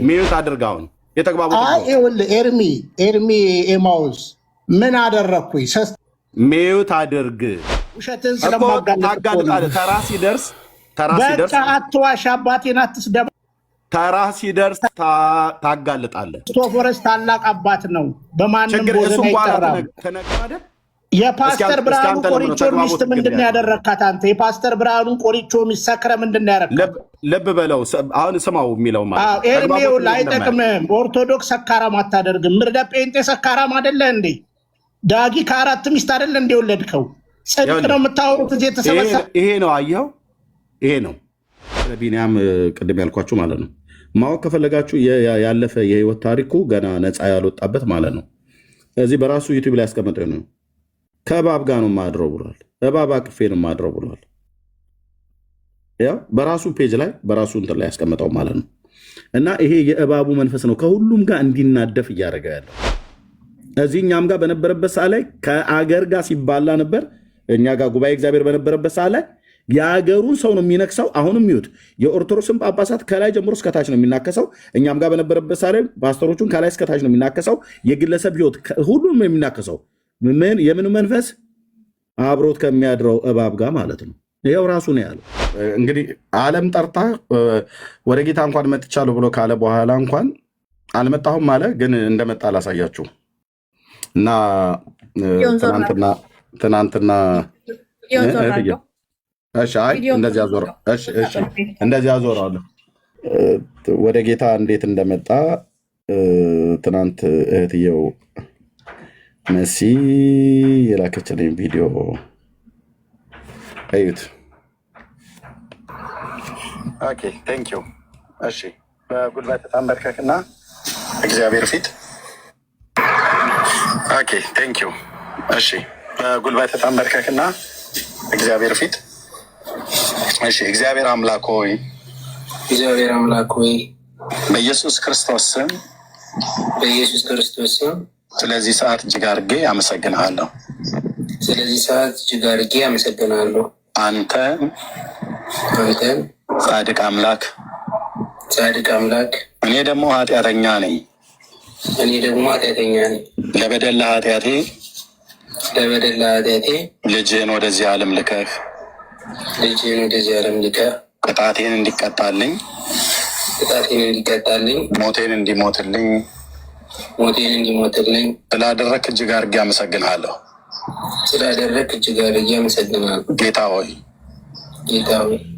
ሚዩት አድርጋውን የተግባቡት ኤርሚ ኤማውስ ምን አደረኩኝ? ሚዩት አድርግ። ውሸትን ስለማጋለጥ ተራ ሲደርስ በቃ አትዋሽ፣ አባቴን አትስደብ። ተራ ሲደርስ ታጋልጣለህ። ክርስቶፎረስ ታላቅ አባት ነው፣ በማንም ቦታ አይጠራም። የፓስተር ብርሃኑ ቆሪቾን ሚስት ምንድን ያደረካት አንተ? የፓስተር ብርሃኑ ቆሪቾ ሚሰክረ ምንድን ያደረካት? ልብ በለው አሁን ስማው የሚለው ማለት ኤርሚው አይጠቅምም። ኦርቶዶክስ ሰካራም አታደርግም። ምርደ ጴንጤ ሰካራም አይደለ እንዴ? ዳጊ ከአራት ሚስት አይደለ እንዴ ወለድከው? ጽድቅ ነው የምታወሩት እዚህ የተሰበሰበ። ይሄ ነው አየኸው፣ ይሄ ነው ቢኒያም ቅድም ያልኳችሁ ማለት ነው። ማወቅ ከፈለጋችሁ ያለፈ የህይወት ታሪኩ ገና ነፃ ያልወጣበት ማለት ነው። እዚህ በራሱ ዩቲዩብ ላይ ያስቀመጠው ነው። ከእባብ ጋር ነው ማድረው ብሏል። እባብ አቅፌ ነው ማድረው ብሏል። ያው በራሱ ፔጅ ላይ በራሱ እንትን ላይ ያስቀመጠው ማለት ነው። እና ይሄ የእባቡ መንፈስ ነው ከሁሉም ጋር እንዲናደፍ እያደረገ ያለው። እዚህ እኛም ጋር በነበረበት ሰዓት ላይ ከአገር ጋር ሲባላ ነበር። እኛ ጋር ጉባኤ እግዚአብሔር በነበረበት ሰዓት ላይ የአገሩን ሰው ነው የሚነክሰው። አሁንም ይሁት የኦርቶዶክስን ጳጳሳት ከላይ ጀምሮ እስከታች ነው የሚናከሰው። እኛም ጋር በነበረበት ሰዓት ላይ ፓስተሮቹን ከላይ እስከታች ነው የሚናከሰው። የግለሰብ ህይወት ሁሉም ነው የሚናከሰው። የምን መንፈስ? አብሮት ከሚያድረው እባብ ጋር ማለት ነው። ይኸው ራሱ ነው ያለው። እንግዲህ ዓለም ጠርታ ወደ ጌታ እንኳን መጥቻለሁ ብሎ ካለ በኋላ እንኳን አልመጣሁም አለ። ግን እንደመጣ አላሳያችሁ እና ትናንትና እንደዚህ አዞረዋለሁ ወደ ጌታ እንዴት እንደመጣ ትናንት እህትየው መሲ የላከችልኝ ቪዲዮ እዩት። ኦኬ ቴንክ ዩ። እሺ በጉልበት ተንበርከክና እግዚአብሔር ፊት። ኦኬ ቴንክ ዩ። እሺ በጉልበት ተንበርከክና እግዚአብሔር ፊት። እሺ እግዚአብሔር አምላክ ሆይ በኢየሱስ ክርስቶስ ስም ስለዚህ ሰዓት እጅግ አድርጌ አመሰግንሃለሁ። አንተን ጻድቅ አምላክ እኔ ደግሞ ኃጢአተኛ ነኝ። ለበደል ኃጢአቴ ልጅህን ወደዚህ ዓለም ልከህ ቅጣቴን እንዲቀጣልኝ ሞቴን እንዲሞትልኝ ስላደረክ እጅግ አድርጌ አመሰግንሃለሁ። ጌታ ሆይ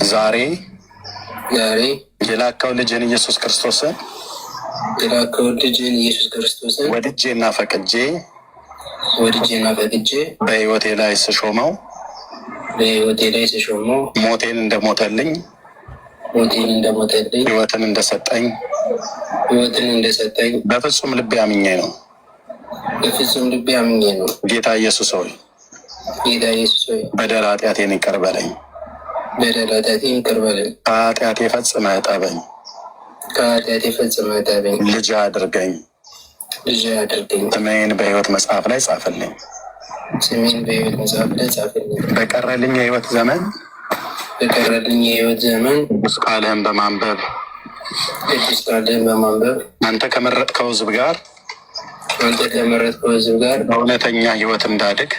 ዛሬ የላከው ልጅህን ኢየሱስ ክርስቶስን ወድጄና ፈቅጄ በሕይወቴ ላይ ስሾመው ሞቴን እንደሞተልኝ ሕይወትን እንደሰጠኝ በፍጹም ልቤ አምኜ ነው። ጌታ ኢየሱስ ሆይ በደል ኃጢአቴን ይቅር በለኝ። ከኃጢአቴ ፈጽመህ እጠበኝ። ልጅ አድርገኝ። ስሜን በሕይወት መጽሐፍ ላይ ጻፍልኝ። በቀረልኝ የሕይወት ዘመን ቅዱስ ቃልህን በማንበብ አንተ ከመረጥከው ሕዝብ ጋር በእውነተኛ ሕይወት እንዳድግ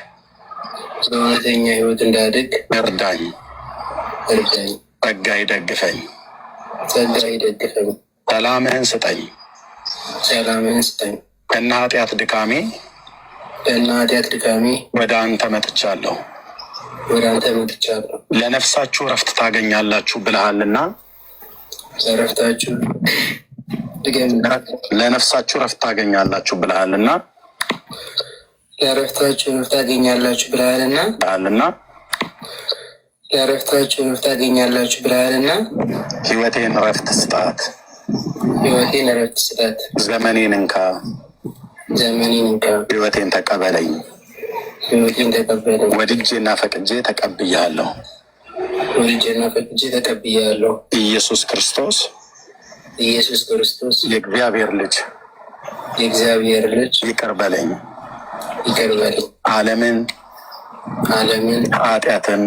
እርዳኝ። ጸጋ ይደግፈኝ። ሰላምህን ስጠኝ። ከነ ኃጢአት ድካሜ ወደ አንተ መጥቻለሁ። ለነፍሳችሁ ረፍት ታገኛላችሁ ብለሃልና ለነፍሳችሁ ረፍት ታገኛላችሁ ብለሃልና ሕይወቴን ረፍት ስጣት። ዘመኔን እንካ። ሕይወቴን ተቀበለኝ። ወድጄና ፈቅጄ ተቀብያለሁ። ኢየሱስ ክርስቶስ የእግዚአብሔር ልጅ ይቅር በለኝ። ዓለምን ኃጢአትን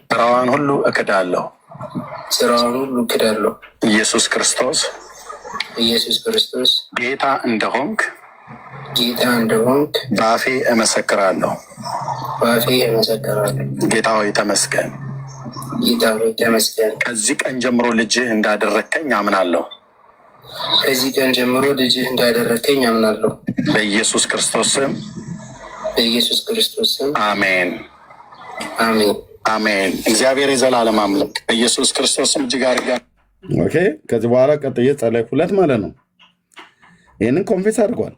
ስራዋን ሁሉ እክዳለሁ። ስራውን ሁሉ ክዳለሁ። ኢየሱስ ክርስቶስ ጌታ እንደሆንክ በአፌ እመሰክራለሁ። ጌታ ሆይ ተመስገን። ከዚህ ቀን ጀምሮ ልጅህ እንዳደረከኝ አምናለሁ። በኢየሱስ ክርስቶስ ስም አሜን። አሜን። እግዚአብሔር የዘላለም አምላክ በኢየሱስ ክርስቶስ ስም እጅግ አድርጋ ኦኬ። ከዚህ በኋላ ቀጥዬ ጸለይኩለት ማለት ነው። ይህንን ኮንፌስ አድርጓል።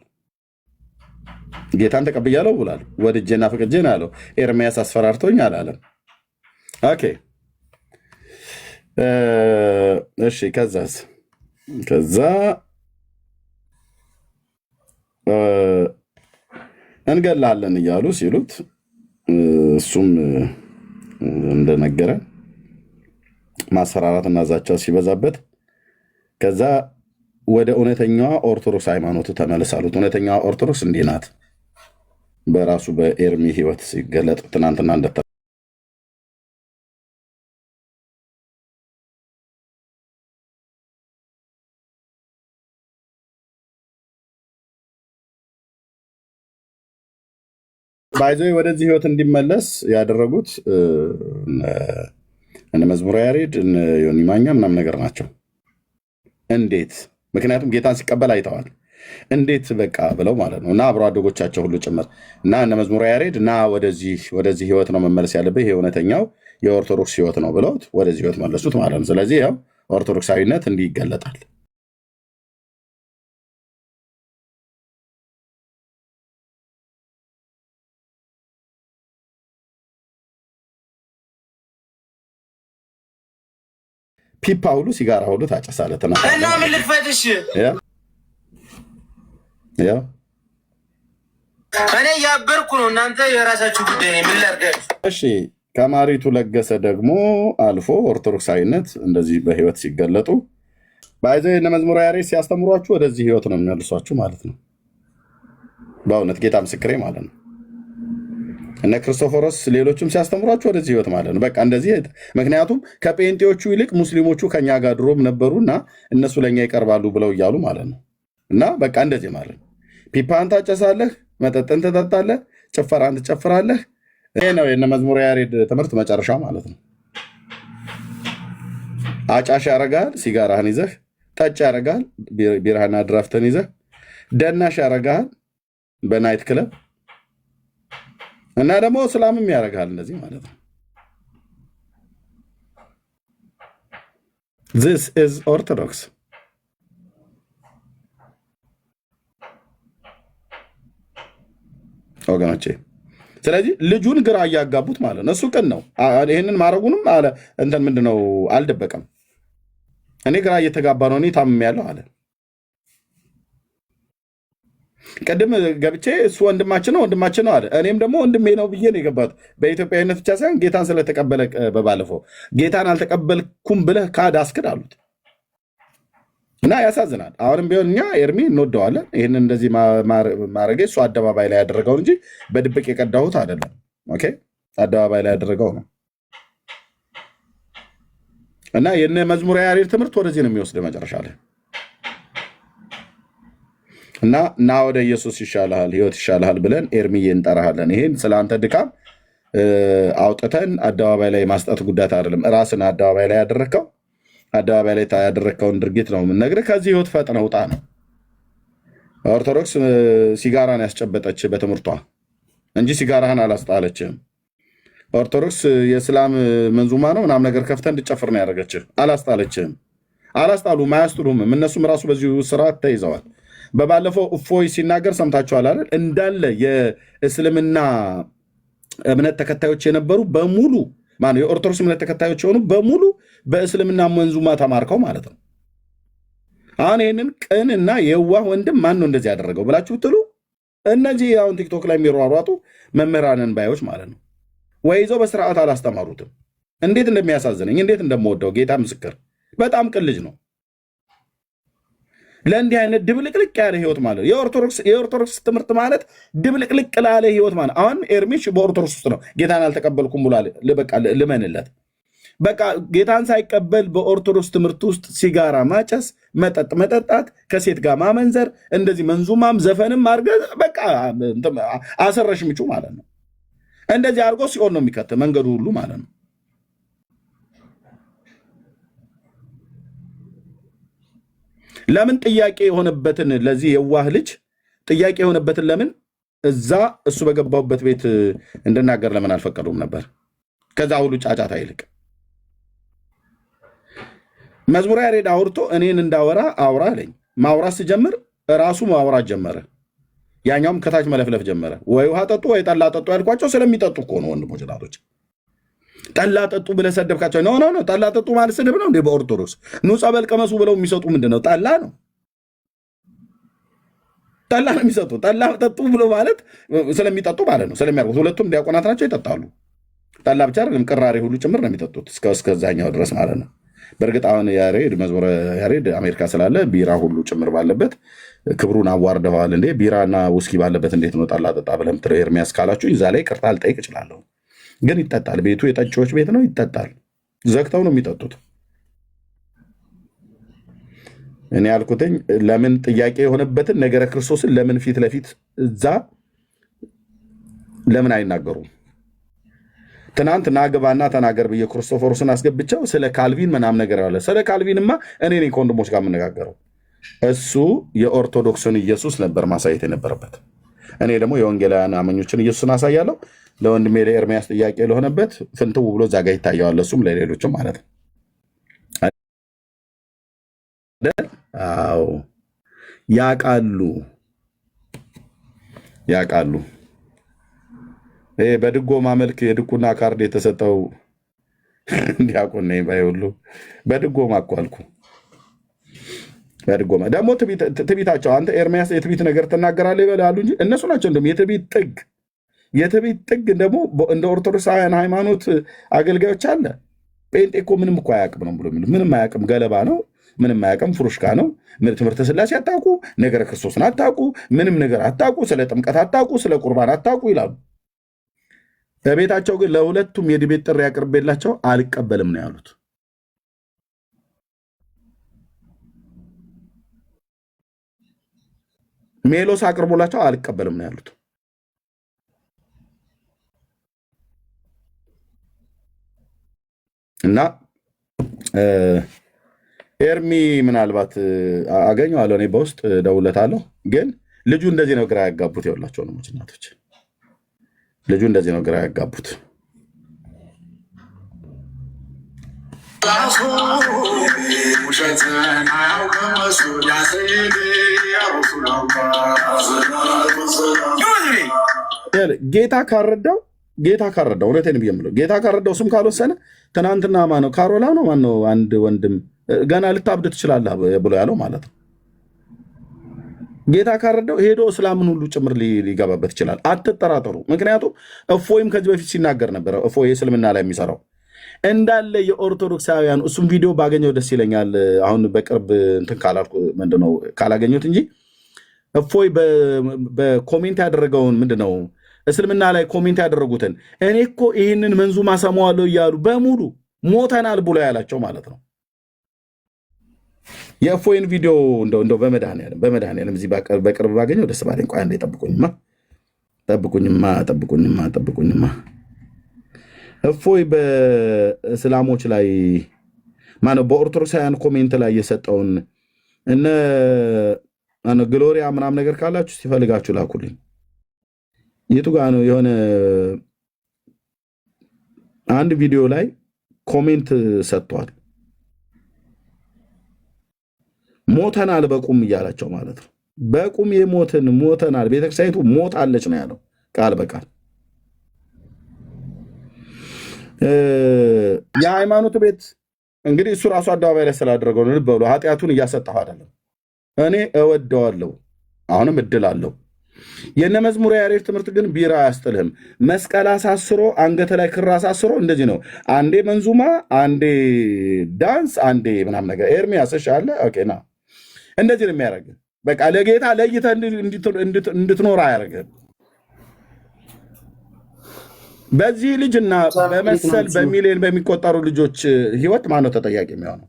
ጌታን ተቀብያለሁ ብሏል። ወድጄና ፈቅጄ ነው ያለው። ኤርሚያስ አስፈራርቶኝ አላለም። ኦኬ እሺ። ከዛ እንገላለን እያሉ ሲሉት እሱም እንደነገረ ማስፈራራትና ዛቻ ሲበዛበት ከዛ ወደ እውነተኛዋ ኦርቶዶክስ ሃይማኖት ተመልሳሉት። እውነተኛዋ ኦርቶዶክስ እንዲህ ናት። በራሱ በኤርሚ ህይወት ሲገለጥ ትናንትና እንደተ ባይዞ ወደዚህ ህይወት እንዲመለስ ያደረጉት እነ መዝሙረ ያሬድ እነ ዮኒ ማኛ ምናምን ነገር ናቸው። እንዴት? ምክንያቱም ጌታን ሲቀበል አይተዋል። እንዴት በቃ ብለው ማለት ነው። እና አብሮ አደጎቻቸው ሁሉ ጭምር እና እነ መዝሙረ ያሬድ እና ወደዚህ ህይወት ነው መመለስ ያለብህ፣ ይሄ እውነተኛው የኦርቶዶክስ ህይወት ነው ብለውት ወደዚህ ህይወት መለሱት ማለት ነው። ስለዚህ ያው ኦርቶዶክሳዊነት እንዲህ ይገለጣል። ፒፓ ሁሉ ሲጋራ ሁሉ ታጨሳለህ እና ምን ልክፈትሽ? እኔ ያበርኩ ነው፣ እናንተ የራሳችሁ ጉዳይ። ምን ላድርግ? እሺ ከማሪቱ ለገሰ ደግሞ አልፎ ኦርቶዶክሳዊነት እንደዚህ በህይወት ሲገለጡ ባይዘ እነ መዝሙረ ያሬድ ሲያስተምሯችሁ ወደዚህ ህይወት ነው የሚመልሷችሁ ማለት ነው። በእውነት ጌታ ምስክሬ ማለት ነው። እነ ክርስቶፎሮስ ሌሎችም ሲያስተምሯችሁ ወደዚህ ህይወት ማለት ነው። በቃ እንደዚህ። ምክንያቱም ከጴንጤዎቹ ይልቅ ሙስሊሞቹ ከኛ ጋር ድሮም ነበሩና እነሱ ለኛ ይቀርባሉ ብለው እያሉ ማለት ነው። እና በቃ እንደዚህ ማለት ነው። ፒፓን ታጨሳለህ፣ መጠጥን ትጠጣለህ፣ ጭፈራን ትጨፍራለህ። ይሄ ነው የነ መዝሙረ ያሬድ ትምህርት መጨረሻ ማለት ነው። አጫሽ ያረጋል፣ ሲጋራህን ይዘህ ጠጭ ያረጋል፣ ቢራህና ድራፍትን ይዘህ ደናሽ ያረጋል በናይት ክለብ እና ደግሞ እስላምም ያደርጋል እንደዚህ ማለት ነው። This is Orthodox ወገኖቼ። ስለዚህ ልጁን ግራ እያጋቡት ማለት ነው። እሱ ቅን ነው። ይህንን ማድረጉንም አለ እንትን ምንድነው አልደበቀም። እኔ ግራ እየተጋባ ነው፣ እኔ ታምሜያለሁ አለ። ቅድም ገብቼ እሱ ወንድማችን ነው አለ። እኔም ደግሞ ወንድሜ ነው ብዬ ነው የገባት። በኢትዮጵያዊነት ብቻ ሳይሆን ጌታን ስለተቀበለ በባለፈው ጌታን አልተቀበልኩም ብለህ ካድ አስክድ አሉት እና ያሳዝናል። አሁንም ቢሆን እኛ ኤርሚ እንወደዋለን። ይህን እንደዚህ ማድረጌ እሱ አደባባይ ላይ ያደረገው እንጂ በድብቅ የቀዳሁት አይደለም። ኦኬ አደባባይ ላይ ያደረገው ነው እና የነ መዝሙረ ያሬድ ትምህርት ወደዚህ ነው የሚወስድ መጨረሻ ላይ እና ወደ ኢየሱስ ይሻልሃል፣ ህይወት ይሻልሃል ብለን ኤርሚዬ እንጠራሃለን። ይሄን ስለአንተ ድካም አውጥተን አደባባይ ላይ ማስጠት ጉዳት አይደለም። ራስን አደባባይ ላይ ያደረግከውን ድርጊት ነው የምንነግርህ። ከዚህ ህይወት ፈጥነህ ውጣ ነው። ኦርቶዶክስ ሲጋራን ያስጨበጠች በትምህርቷ እንጂ ሲጋራህን አላስጣለችህም። ኦርቶዶክስ የእስላም መንዙማ ነው ምናምን ነገር ከፍተህ እንድጨፍር ነው ያደረገችህ። አላስጣለችህም። አላስጣሉም፣ አያስጥሉም። እነሱም ራሱ በዚሁ ስርዓት ተይዘዋል። በባለፈው እፎይ ሲናገር ሰምታችኋል አይደል? እንዳለ የእስልምና እምነት ተከታዮች የነበሩ በሙሉ የኦርቶዶክስ እምነት ተከታዮች የሆኑ በሙሉ በእስልምና መንዙማ ተማርከው ማለት ነው። አሁን ይህንን ቅንና የዋህ ወንድም ማን ነው እንደዚህ ያደረገው ብላችሁ ብትሉ እነዚህ አሁን ቲክቶክ ላይ የሚሯሯጡ መምህራንን ባዮች ማለት ነው። ወይ ይዘው በስርዓት አላስተማሩትም። እንዴት እንደሚያሳዝነኝ እንዴት እንደምወደው ጌታ ምስክር። በጣም ቅን ልጅ ነው። ለእንዲህ አይነት ድብልቅልቅ ያለ ህይወት ማለት የኦርቶዶክስ ትምህርት ማለት ድብልቅልቅ ላለ ህይወት ማለት። አሁን ኤርሚሽ በኦርቶዶክስ ውስጥ ነው ጌታን አልተቀበልኩም ብሏል። በቃ ልመንለት። በቃ ጌታን ሳይቀበል በኦርቶዶክስ ትምህርት ውስጥ ሲጋራ ማጨስ፣ መጠጥ መጠጣት፣ ከሴት ጋር ማመንዘር፣ እንደዚህ መንዙማም ዘፈንም አድርገህ በቃ አሰረሽ ምጩ ማለት ነው። እንደዚህ አድርጎ ሲኦል ነው የሚከት መንገዱ ሁሉ ማለት ነው። ለምን ጥያቄ የሆነበትን ለዚህ የዋህ ልጅ ጥያቄ የሆነበትን ለምን እዛ እሱ በገባውበት ቤት እንድናገር ለምን አልፈቀዱም ነበር? ከዛ ሁሉ ጫጫታ ይልቅ መዝሙረ ያሬድ አውርቶ እኔን እንዳወራ አውራ አለኝ። ማውራት ስጀምር ራሱ ማውራት ጀመረ። ያኛውም ከታች መለፍለፍ ጀመረ። ወይ ውሃ ጠጡ ወይ ጠላ ጠጡ ያልኳቸው ስለሚጠጡ እኮ ነው ወንድሞች ናቶች። ጠላ ጠጡ ብለህ ሰደብካቸው። ኖ ጠላ ጠጡ ማለት ስድብ ነው እንዴ? በኦርቶዶክስ ኑ ጸበል ቀመሱ ብለው የሚሰጡ ምንድን ነው? ጠላ ነው። ጠላ ነው የሚሰጡ። ጠላ ጠጡ ብሎ ማለት ስለሚጠጡ ማለት ነው፣ ስለሚያርጉት። ሁለቱም ዲያቆናት ናቸው፣ ይጠጣሉ። ጠላ ብቻ አይደለም ቅራሬ ሁሉ ጭምር ነው የሚጠጡት እስከዛኛው ድረስ ማለት ነው። በእርግጥ አሁን ያሬድ መዝሙረ ያሬድ አሜሪካ ስላለ ቢራ ሁሉ ጭምር ባለበት ክብሩን አዋርደዋል። እንዴ ቢራና ውስኪ ባለበት እንዴት ነው ጠላ ጠጣ ብለም ኤርሚያስ ካላችሁ እዛ ላይ ቅርታ ልጠይቅ እችላለሁ። ግን ይጠጣል። ቤቱ የጠጪዎች ቤት ነው፣ ይጠጣል። ዘግተው ነው የሚጠጡት። እኔ ያልኩትኝ ለምን ጥያቄ የሆነበትን ነገረ ክርስቶስን ለምን ፊት ለፊት እዛ ለምን አይናገሩም? ትናንት ናግባና ተናገር ብዬ ክርስቶፎሮስን አስገብቸው ስለ ካልቪን ምናምን ነገር አለ። ስለ ካልቪንማ እኔ ነኝ ከወንድሞች ጋር የምነጋገረው። እሱ የኦርቶዶክስን ኢየሱስ ነበር ማሳየት የነበረበት። እኔ ደግሞ የወንጌላውያን አማኞችን ኢየሱስን አሳያለሁ። ለወንድሜ ለኤርሚያስ ጥያቄ ለሆነበት ፍንትው ብሎ እዛ ጋር ይታየዋል። እሱም ለሌሎችም ማለት ነው። አዎ ያቃሉ። ይሄ በድጎማ መልክ የድቁና ካርድ የተሰጠው ዲያቆን ነኝ ባይ ሁሉ በድጎማ እኮ አልኩ። በድጎማ ደግሞ ትቢታቸው አንተ ኤርሚያስ የትቢት ነገር ትናገራለህ ይበላሉ እንጂ እነሱ ናቸው እንደውም የትቢት ጥግ ደግሞ እንደ ኦርቶዶክሳውያን ሃይማኖት አገልጋዮች አለ። ጴንጤ እኮ ምንም እኮ አያውቅም ነው ብሎ ምንም አያውቅም፣ ገለባ ነው፣ ምንም አያውቅም፣ ፍሩሽካ ነው። ትምህርተ ሥላሴ አታውቁ፣ ነገረ ክርስቶስን አታውቁ፣ ምንም ነገር አታውቁ፣ ስለ ጥምቀት አታውቁ፣ ስለ ቁርባን አታውቁ ይላሉ። በቤታቸው ግን ለሁለቱም የዲቤት ጥሪ ያቅርቤላቸው አልቀበልም ነው ያሉት። ሜሎስ አቅርቦላቸው አልቀበልም ነው ያሉት። እና ኤርሚ ምናልባት አገኘዋለሁ፣ እኔ በውስጥ ደውለታለሁ። ግን ልጁ እንደዚህ ነው ግራ ያጋቡት። የወላቸው ነው እናቶች፣ ልጁ እንደዚህ ነው ግራ ያጋቡት። ጌታ ካረዳው እውነቴን ብዬ የምለው ጌታ ካረዳው ስም ካልወሰነ ትናንትና ማነው ካሮላ ነው ማነው አንድ ወንድም ገና ልታብድ ትችላለህ ብሎ ያለው ማለት ነው። ጌታ ካረዳው ሄዶ እስላምን ሁሉ ጭምር ሊገባበት ይችላል። አትጠራጠሩ። ምክንያቱም እፎይም ከዚህ በፊት ሲናገር ነበረ። እፎይ እስልምና ላይ የሚሰራው እንዳለ የኦርቶዶክሳውያን እሱም ቪዲዮ ባገኘው ደስ ይለኛል። አሁን በቅርብ እንትን ካላልኩ ምንድነው ካላገኘሁት እንጂ እፎይ በኮሜንት ያደረገውን ምንድነው እስልምና ላይ ኮሜንት ያደረጉትን እኔ እኮ ይህንን መንዙማ ሰማዋለሁ እያሉ በሙሉ ሞተናል ብሎ ያላቸው ማለት ነው። የእፎይን ቪዲዮ እንደው በመድኃኒዓለም እዚህ በቅርብ ባገኘው ደስ ባለኝ። ቆይ አንዴ ጠብቁኝማ። እፎይ በእስላሞች ላይ ማነው በኦርቶዶክሳውያን ኮሜንት ላይ የሰጠውን እነ ግሎሪያ ምናምን ነገር ካላችሁ ሲፈልጋችሁ ላኩልኝ። የቱ ጋ ነው? የሆነ አንድ ቪዲዮ ላይ ኮሜንት ሰጥቷል። ሞተናል በቁም እያላቸው ማለት ነው። በቁም ሞተናል፣ ቤተክርስቲያኒቱ ሞታለች ነው ያለው ቃል በቃል። የሃይማኖት ቤት እንግዲህ እሱ ራሱ አደባባይ ላይ ስላደረገው ልብ ብሎ ኃጢአቱን እያሰጠሁ አይደለም። እኔ እወደዋለሁ፣ አሁንም እድል አለው። የነ መዝሙረ ያሬድ ትምህርት ግን ቢራ አያስጥልህም። መስቀል አሳስሮ አንገተ ላይ ክር አሳስሮ እንደዚህ ነው። አንዴ መንዙማ፣ አንዴ ዳንስ፣ አንዴ ምናምን ነገር። ኤርሚያስ እሺ አለ ኦኬና እንደዚህ ነው የሚያደርግ። በቃ ለጌታ ለይተህ እንድትኖር አያደርግህም። በዚህ ልጅና በመሰል በሚሊዮን በሚቆጠሩ ልጆች ህይወት ማነው ተጠያቂ የሚሆነው?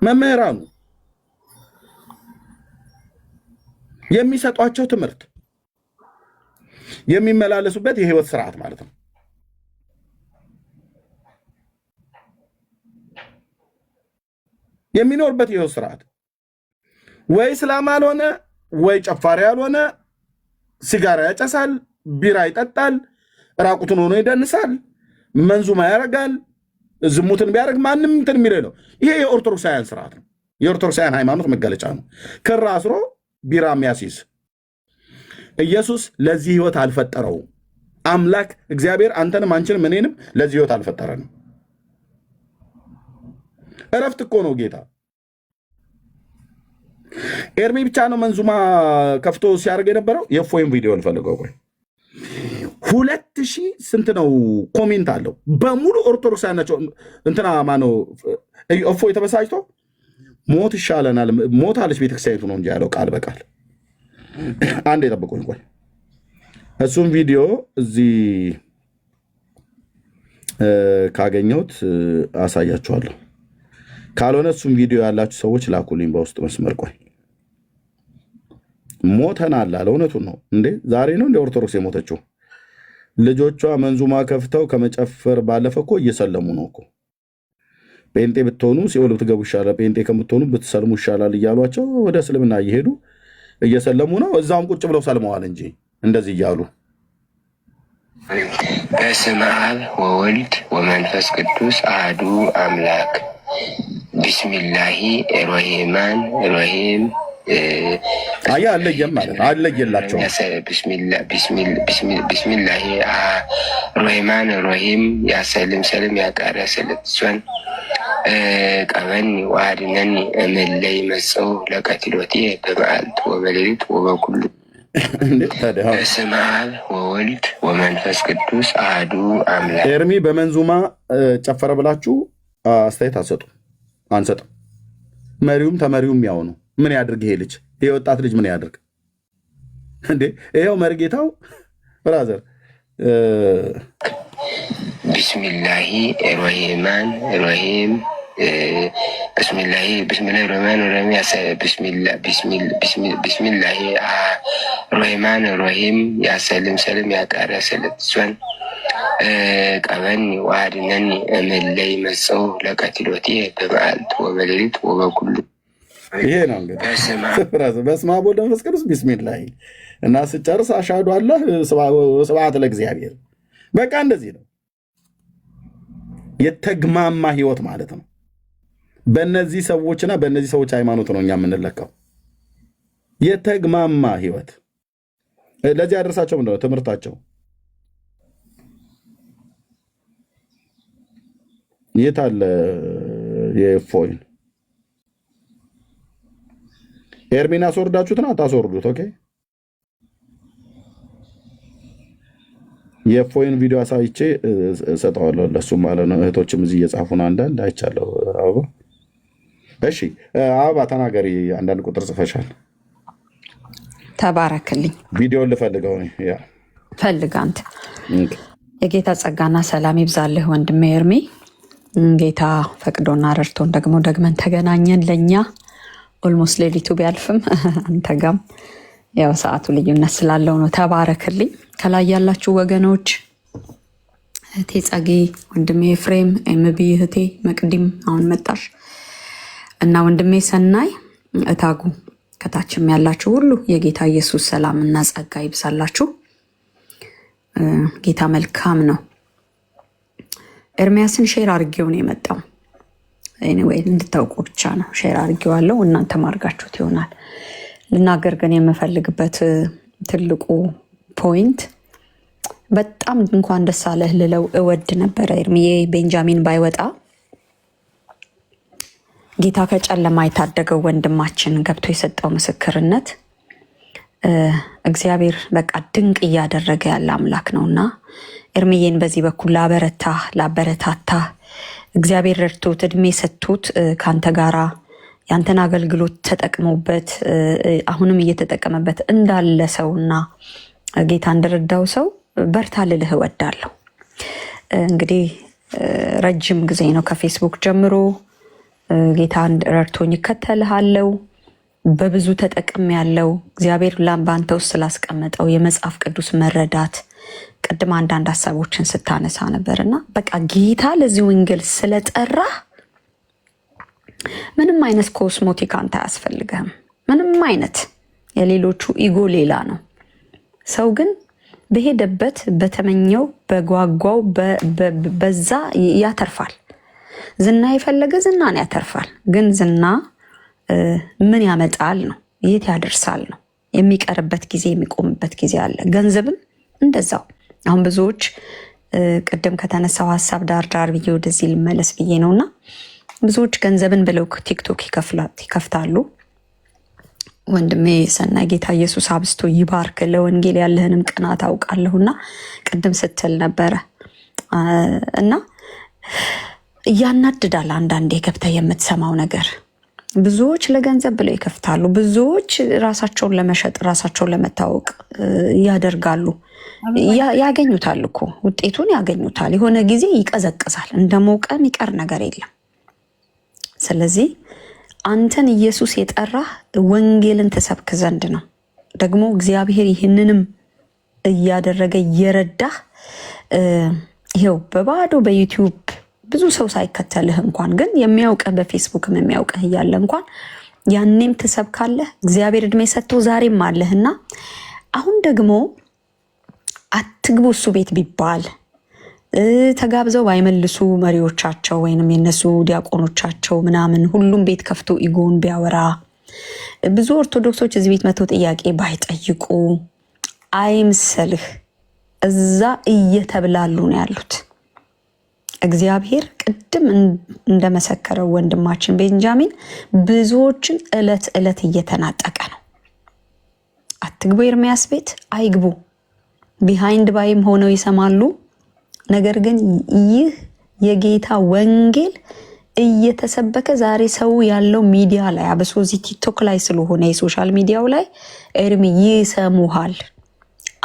መምህራኑ የሚሰጧቸው ትምህርት፣ የሚመላለሱበት የህይወት ስርዓት ማለት ነው። የሚኖርበት የህይወት ስርዓት ወይ እስላም አልሆነ፣ ወይ ጨፋሪ ያልሆነ፣ ሲጋራ ያጨሳል፣ ቢራ ይጠጣል፣ ራቁቱን ሆኖ ይደንሳል፣ መንዙማ ያደርጋል፣ ዝሙትን ቢያደርግ ማንም እንትን የሚለው ነው። ይሄ የኦርቶዶክሳውያን ስርዓት ነው። የኦርቶዶክሳውያን ሃይማኖት መገለጫ ነው። ክር አስሮ ቢራ የሚያስይዝ ኢየሱስ ለዚህ ህይወት አልፈጠረውም። አምላክ እግዚአብሔር አንተንም አንቺንም እኔንም ለዚህ ህይወት አልፈጠረንም። እረፍት እኮ ነው ጌታ። ኤርሚ ብቻ ነው መንዙማ ከፍቶ ሲያደርግ የነበረው። የእፎይን ቪዲዮ ልፈልገው። ቆይ 2000 ስንት ነው ኮሜንት አለው በሙሉ ኦርቶዶክሳውያን ናቸው። እንትና ማነው እፎይ ተበሳጭቶ ሞት ይሻለናል፣ ሞት አለች ቤተክርስቲያኒቱ ነው እንጂ ያለው ቃል በቃል። አንድ የጠብቁኝ ቆይ፣ እሱም ቪዲዮ እዚህ ካገኘሁት አሳያችኋለሁ። ካልሆነ እሱም ቪዲዮ ያላችሁ ሰዎች ላኩልኝ በውስጥ መስመር። ቆይ ሞተናል አለ። እውነቱን ነው እንዴ? ዛሬ ነው እንደ ኦርቶዶክስ የሞተችው? ልጆቿ መንዙማ ከፍተው ከመጨፈር ባለፈ እኮ እየሰለሙ ነው እኮ። ጴንጤ ብትሆኑ ሲኦል ብትገቡ ይሻላል፣ ጴንጤ ከምትሆኑ ብትሰልሙ ይሻላል እያሏቸው ወደ እስልምና እየሄዱ እየሰለሙ ነው። እዛውም ቁጭ ብለው ሰልመዋል እንጂ እንደዚህ እያሉ። በስመ አብ ወወልድ ወመንፈስ ቅዱስ አሐዱ አምላክ ቢስሚላሂ ሮሂማን ሮሂም። አያ አለየም ማለት አለየላቸው። ቢስሚላሂ ሮሂማን ሮሂም ያሰልም ሰልም ያቃረ ስለትሷን ቀበኒ ዋድነኒ እምለይ መጸው ለቀትሎቴ በመዓልት ወበሌሊት ወበኩሉ። በስመ አብ ወወልድ ወመንፈስ ቅዱስ አሐዱ አምላክ። ኤርሚ በመንዙማ ጨፈረ ብላችሁ አስተያየት አትሰጡ፣ አንሰጥም። መሪውም ተመሪውም ያው ነው። ምን ያድርግ ይሄ ልጅ? ይሄ ወጣት ልጅ ምን ያድርግ እንዴ? ይሄው መርጌታው ብራዘር ቢስሚላሂ ሮሂማን ሮሂም ቢስሚላሂ ሮሂማን ሮሂም ቢስሚላሂ ሮሂማን ሮሂም ያሰልም ሰልም ያቃረ ስለትሷን ቀበኒ ዋድነኒ እምለይ መጸው ለቀትሎቴ በመዓልት ወበሌሊት ወበኩሉ። ይሄ ነው እንግዲህ በስመ አብ ወወልድ ወመንፈስ ቅዱስ ቢስሚላሂ እና ስጨርስ አሽሀዱ አላህ ስብሐት ለእግዚአብሔር። በቃ እንደዚህ ነው የተግማማ ህይወት ማለት ነው። በእነዚህ ሰዎችና በእነዚህ ሰዎች ሃይማኖት ነው እኛ የምንለካው። የተግማማ ህይወት ለዚህ ያደረሳቸው ምንድነው? ትምህርታቸው የት አለ? የእፎይን ኤርሚን አስወርዳችሁትና አታስወርዱት። ኦኬ የእፎይን ቪዲዮ አሳይቼ እሰጠዋለሁ ለሱ ማለት ነው። እህቶችም እዚህ እየጻፉ ነው። አንዳንድ አይቻለሁ። አበባ እሺ፣ አበባ ተናገሪ። አንዳንድ ቁጥር ጽፈሻል። ተባረክልኝ። ቪዲዮን ልፈልገው ነው። ያ ፈልግ አንተ። የጌታ ጸጋና ሰላም ይብዛልህ ወንድሜ ኤርሚ። ጌታ ፈቅዶና ረድቶን ደግሞ ደግመን ተገናኘን። ለእኛ ኦልሞስት ሌሊቱ ቢያልፍም አንተ ጋም ያው ሰዓቱ ልዩነት ስላለው ነው። ተባረክልኝ። ከላይ ያላችሁ ወገኖች እህቴ ጸጌ፣ ወንድሜ ኤፍሬም፣ ኤምቢ እህቴ መቅዲም አሁን መጣሽ እና ወንድሜ ሰናይ እታጉ፣ ከታችም ያላችሁ ሁሉ የጌታ ኢየሱስ ሰላም እና ጸጋ ይብዛላችሁ። ጌታ መልካም ነው። ኤርሚያስን ሼር አድርጌው ነው የመጣው። ኤኒዌይ እንድታውቁ ብቻ ነው ሼር አድርጌዋለሁ። እናንተ ማርጋችሁት ይሆናል። ልናገር ግን የምፈልግበት ትልቁ ፖይንት በጣም እንኳን ደስ አለህ ልለው እወድ ነበረ። ኤርሚዬ ቤንጃሚን ባይወጣ ጌታ ከጨለማ የታደገው ወንድማችን ገብቶ የሰጠው ምስክርነት እግዚአብሔር በቃ ድንቅ እያደረገ ያለ አምላክ ነውና ኤርሚዬን በዚህ በኩል ላበረታታ እግዚአብሔር ረድቶት እድሜ ሰጥቶት ካንተ ጋራ ያንተን አገልግሎት ተጠቅመውበት አሁንም እየተጠቀመበት እንዳለ ሰውና ጌታ እንደረዳው ሰው በርታ ልልህ እወዳለሁ። እንግዲህ ረጅም ጊዜ ነው ከፌስቡክ ጀምሮ ጌታ ረድቶኝ እከተልሃለሁ። በብዙ ተጠቅም ያለው እግዚአብሔር በአንተ ውስጥ ስላስቀመጠው የመጽሐፍ ቅዱስ መረዳት ቅድም አንዳንድ ሀሳቦችን ስታነሳ ነበርና በቃ ጌታ ለዚህ ወንጌል ስለጠራ ምንም አይነት ኮስሞቲክ አንተ አያስፈልግህም። ምንም አይነት የሌሎቹ ኢጎ ሌላ ነው። ሰው ግን በሄደበት በተመኘው በጓጓው በዛ ያተርፋል። ዝና የፈለገ ዝናን ያተርፋል። ግን ዝና ምን ያመጣል ነው፣ የት ያደርሳል ነው። የሚቀርበት ጊዜ የሚቆምበት ጊዜ አለ። ገንዘብም እንደዛው። አሁን ብዙዎች ቅድም ከተነሳው ሀሳብ ዳር ብዬ ወደዚህ ልመለስ ብዬ ነውና ብዙዎች ገንዘብን ብለው ቲክቶክ ይከፍታሉ። ወንድሜ ሰናይ ጌታ ኢየሱስ አብስቶ ይባርክ። ለወንጌል ያለህንም ቅናት አውቃለሁና ቅድም ስትል ነበረ እና እያናድዳል። አንዳንዴ ገብተህ የምትሰማው ነገር ብዙዎች ለገንዘብ ብለው ይከፍታሉ። ብዙዎች ራሳቸውን ለመሸጥ ራሳቸውን ለመታወቅ ያደርጋሉ። ያገኙታል እኮ ውጤቱን ያገኙታል። የሆነ ጊዜ ይቀዘቅዛል። እንደሞቀ የሚቀር ነገር የለም። ስለዚህ አንተን ኢየሱስ የጠራህ ወንጌልን ትሰብክ ዘንድ ነው። ደግሞ እግዚአብሔር ይህንንም እያደረገ እየረዳህ ይኸው በባዶ በዩቲዩብ ብዙ ሰው ሳይከተልህ እንኳን ግን የሚያውቅህ በፌስቡክም የሚያውቅህ እያለ እንኳን ያኔም ትሰብካለህ። እግዚአብሔር እድሜ ሰጥቶ ዛሬም አለህና አሁን ደግሞ አትግቡ እሱ ቤት ቢባል ተጋብዘው ባይመልሱ መሪዎቻቸው ወይንም የነሱ ዲያቆኖቻቸው ምናምን ሁሉም ቤት ከፍቶ ኢጎን ቢያወራ ብዙ ኦርቶዶክሶች እዚህ ቤት መተው ጥያቄ ባይጠይቁ አይምሰልህ። እዛ እየተብላሉ ነው ያሉት። እግዚአብሔር ቅድም እንደመሰከረው ወንድማችን ቤንጃሚን ብዙዎችን እለት እለት እየተናጠቀ ነው። አትግቡ ኤርሚያስ ቤት አይግቡ። ቢሃይንድ ባይም ሆነው ይሰማሉ። ነገር ግን ይህ የጌታ ወንጌል እየተሰበከ ዛሬ ሰው ያለው ሚዲያ ላይ አብሶ እዚህ ቲክቶክ ላይ ስለሆነ የሶሻል ሚዲያው ላይ ኤርሚ ይሰሙሃል።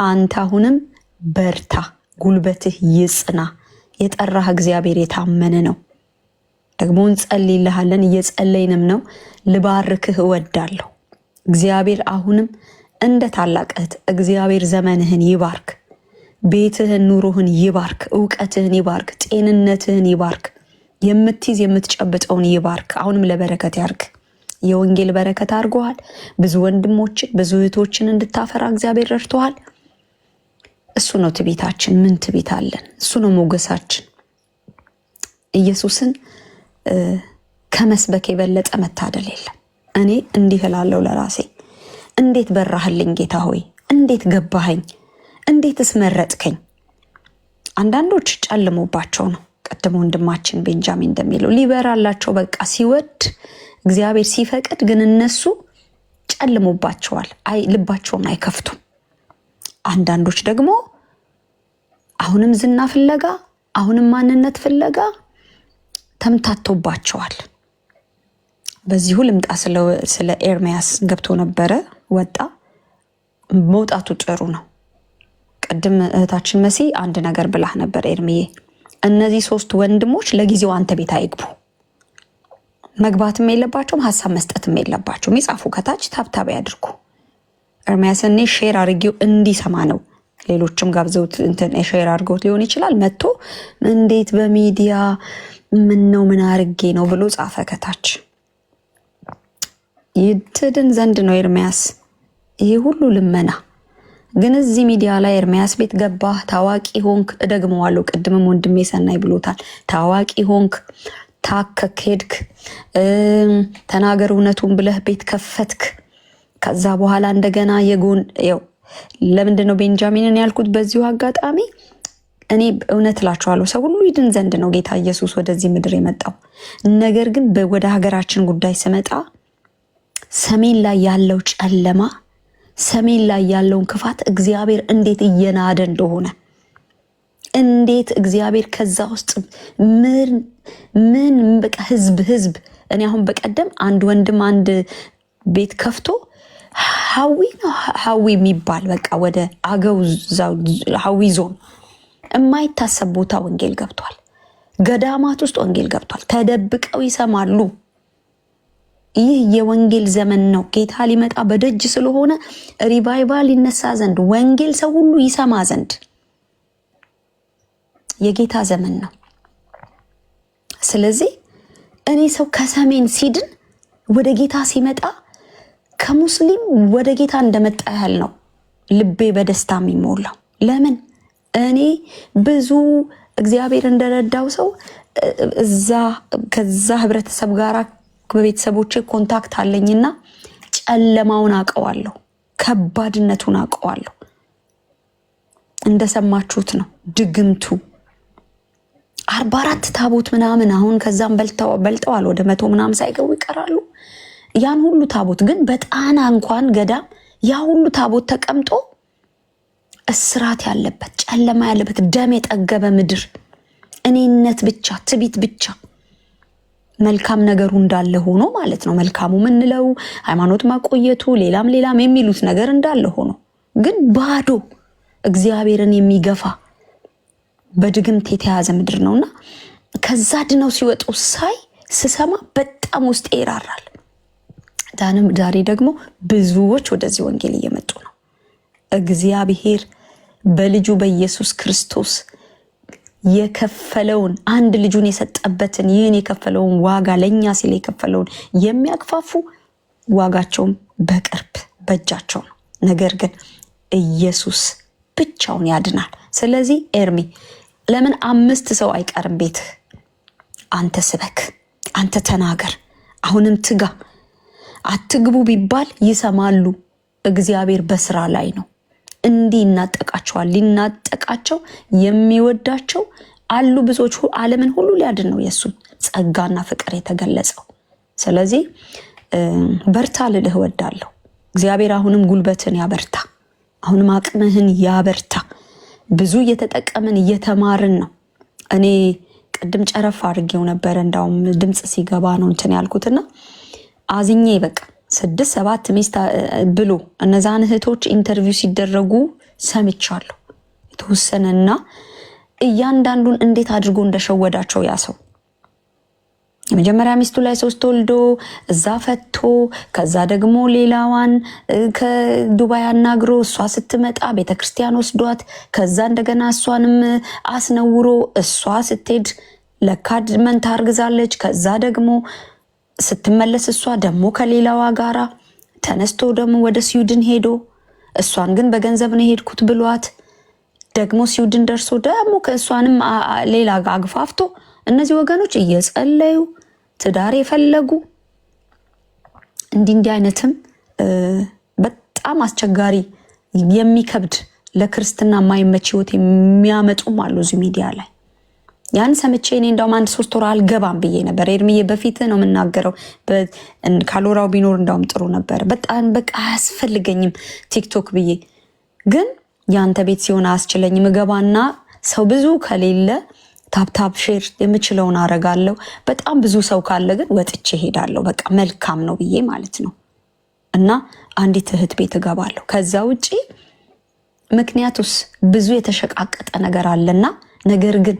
አንተ አሁንም በርታ፣ ጉልበትህ ይጽና። የጠራህ እግዚአብሔር የታመነ ነው። ደግሞ እንጸልይልሃለን፣ እየጸለይንም ነው። ልባርክህ እወዳለሁ። እግዚአብሔር አሁንም እንደ ታላቅ እህት እግዚአብሔር ዘመንህን ይባርክ፣ ቤትህን ኑሮህን ይባርክ፣ እውቀትህን ይባርክ፣ ጤንነትህን ይባርክ፣ የምትይዝ የምትጨብጠውን ይባርክ። አሁንም ለበረከት ያርግ። የወንጌል በረከት አድርጎሃል። ብዙ ወንድሞችን ብዙ እህቶችን እንድታፈራ እግዚአብሔር ረድቶሃል። እሱ ነው ትቤታችን። ምን ትቤት አለን? እሱ ነው ሞገሳችን። ኢየሱስን ከመስበክ የበለጠ መታደል የለም። እኔ እንዲህ እላለሁ ለራሴ፣ እንዴት በራህልኝ ጌታ ሆይ፣ እንዴት ገባኸኝ፣ እንዴትስ መረጥከኝ። አንዳንዶች ጨልሞባቸው ነው። ቀድሞ ወንድማችን ቤንጃሚን እንደሚለው ሊበራላቸው በቃ ሲወድ እግዚአብሔር ሲፈቅድ፣ ግን እነሱ ጨልሞባቸዋል። ልባቸውን አይከፍቱም። አንዳንዶች ደግሞ አሁንም ዝና ፍለጋ አሁንም ማንነት ፍለጋ ተምታቶባቸዋል። በዚሁ ልምጣ። ስለ ኤርሚያስ ገብቶ ነበረ፣ ወጣ። መውጣቱ ጥሩ ነው። ቅድም እህታችን መሲ አንድ ነገር ብላህ ነበር ኤርሚዬ። እነዚህ 3 ወንድሞች ለጊዜው አንተ ቤት አይግቡ። መግባትም የለባቸውም፣ ሀሳብ መስጠትም የለባቸውም። ይጻፉ ከታች ታብታብ ያድርጉ። ኤርሚያስ እኔ ሼር አድርጌው እንዲሰማ ነው። ሌሎችም ጋብዘውት እንትን ሼር አድርገውት ሊሆን ይችላል። መጥቶ እንዴት በሚዲያ ምን ነው ምን አድርጌ ነው ብሎ ጻፈ ከታች። ይትድን ዘንድ ነው ኤርሚያስ ይሄ ሁሉ ልመና። ግን እዚህ ሚዲያ ላይ ኤርሚያስ ቤት ገባህ፣ ታዋቂ ሆንክ። እደግመዋለሁ፣ ቅድምም ወንድሜ ሰናይ ብሎታል። ታዋቂ ሆንክ፣ ታከክ፣ ሄድክ፣ ተናገር እውነቱን ብለህ ቤት ከፈትክ። ከዛ በኋላ እንደገና የጎን ያው ለምንድን ነው ቤንጃሚንን ያልኩት? በዚሁ አጋጣሚ እኔ እውነት እላችኋለሁ ሰው ሁሉ ይድን ዘንድ ነው ጌታ ኢየሱስ ወደዚህ ምድር የመጣው። ነገር ግን ወደ ሀገራችን ጉዳይ ስመጣ ሰሜን ላይ ያለው ጨለማ፣ ሰሜን ላይ ያለውን ክፋት እግዚአብሔር እንዴት እየናደ እንደሆነ፣ እንዴት እግዚአብሔር ከዛ ውስጥ ምን በቃ ህዝብ እኔ አሁን በቀደም አንድ ወንድም አንድ ቤት ከፍቶ ሀዊ የሚባል በቃ ወደ አገው ሀዊ ዞን የማይታሰብ ቦታ ወንጌል ገብቷል። ገዳማት ውስጥ ወንጌል ገብቷል። ተደብቀው ይሰማሉ። ይህ የወንጌል ዘመን ነው። ጌታ ሊመጣ በደጅ ስለሆነ ሪቫይቫል ይነሳ ዘንድ ወንጌል ሰው ሁሉ ይሰማ ዘንድ የጌታ ዘመን ነው። ስለዚህ እኔ ሰው ከሰሜን ሲድን ወደ ጌታ ሲመጣ ከሙስሊም ወደ ጌታ እንደመጣ ያህል ነው ልቤ በደስታ የሚሞላው። ለምን? እኔ ብዙ እግዚአብሔር እንደረዳው ሰው ከዛ ህብረተሰብ ጋር በቤተሰቦቼ ኮንታክት አለኝና ጨለማውን አውቀዋለሁ፣ ከባድነቱን አውቀዋለሁ። እንደሰማችሁት ነው ድግምቱ 44 ታቦት ምናምን አሁን ከዛም በልጠዋል። ወደ 100 ምናምን ሳይገቡ ይቀራሉ። ያን ሁሉ ታቦት ግን በጣና እንኳን ገዳም ያ ሁሉ ታቦት ተቀምጦ እስራት ያለበት ጨለማ ያለበት ደም የጠገበ ምድር እኔነት ብቻ ትቢት ብቻ መልካም ነገሩ እንዳለ ሆኖ ማለት ነው። መልካሙ ምንለው ሃይማኖት ማቆየቱ ሌላም የሚሉት ነገር እንዳለ ሆኖ ግን ባዶ እግዚአብሔርን የሚገፋ በድግምት የተያዘ ምድር ነውና ከዛ ድነው ሲወጡ ስሰማ በጣም ውስጥ ይራራል። ዛሬ ደግሞ ብዙዎች ወደዚህ ወንጌል እየመጡ ነው። እግዚአብሔር በልጁ በኢየሱስ ክርስቶስ የከፈለውን አንድ ልጁን የሰጠበትን ይህን የከፈለውን ዋጋ ለኛ ሲል የከፈለውን የሚያክፋፉ ዋጋቸውም በቅርብ በእጃቸው ነው። ነገር ግን ኢየሱስ ብቻውን ያድናል። ስለዚህ ኤርሚ ለምን 5 ሰው አይቀርም ቤትህ? አንተ ስበክ፣ አንተ ተናገር፣ አሁንም ትጋ። አትግቡ ቢባል ይሰማሉ። እግዚአብሔር በስራ ላይ ነው። እንዲህ ይናጠቃቸዋል። ሊናጠቃቸው የሚወዳቸው አሉ ብዙዎች። ዓለምን ሁሉ ሊያድን ነው የእሱን ጸጋና ፍቅር የተገለጸው። ስለዚህ በርታ ልልህ እወዳለሁ። እግዚአብሔር አሁንም ጉልበትን ያበርታ፣ አሁንም አቅምህን ያበርታ። ብዙ እየተጠቀምን እየተማርን ነው። እኔ ቅድም ጨረፍ አድርጌው ነበረ፣ እንዳውም ድምፅ ሲገባ ነው እንትን ያልኩትና አዝኜ በቃ 6-7 ሚስት ብሎ እነዛን እህቶች ኢንተርቪው ሲደረጉ ሰምቻለሁ የተወሰነና እያንዳንዱን እንዴት አድርጎ እንደሸወዳቸው ያ ሰው የመጀመሪያ ሚስቱ ላይ 3 ወልዶ እዛ ፈቶ ከዛ ደግሞ ሌላዋን ከዱባይ አናግሮ እሷ ስትመጣ ቤተክርስቲያን ወስዷት ከዛ እንደገና እሷንም አስነውሮ እሷ ስትሄድ ለካድ መንታ አርግዛለች። ከዛ ደግሞ ስትመለስ እሷ ደግሞ ከሌላዋ ጋራ ተነስቶ ደግሞ ወደ ስዊድን ሄዶ እሷን ግን በገንዘብ ነው ሄድኩት ብሏት ደግሞ ስዊድን ደርሶ ደግሞ ከእሷንም ሌላ አግፋፍቶ እነዚህ ወገኖች እየጸለዩ ትዳር የፈለጉ እንዲህ አይነትም በጣም አስቸጋሪ የሚከብድ ለክርስትና የማይመች ህይወት የሚያመጡም አሉ እዚህ ሚዲያ ላይ። ያን ሰምቼ እኔ እንዳውም 1-3 ወር አልገባም ብዬ ነበር። ኤርሚዬ በፊት ነው የምናገረው፣ ካሎራው ቢኖር እንዳውም ጥሩ ነበር። በጣም በቃ አያስፈልገኝም ቲክቶክ ብዬ፣ ግን ያንተ ቤት ሲሆን አያስችለኝም። እገባና ሰው ብዙ ከሌለ ታፕታፕ ሼር የምችለውን አረጋለሁ። በጣም ብዙ ሰው ካለ ግን ወጥቼ ሄዳለሁ። በቃ መልካም ነው ብዬ ማለት ነው። እና አንዲት እህት ቤት እገባለሁ። ከዛ ውጪ ምክንያቱስ ብዙ የተሸቃቀጠ ነገር አለና፣ ነገር ግን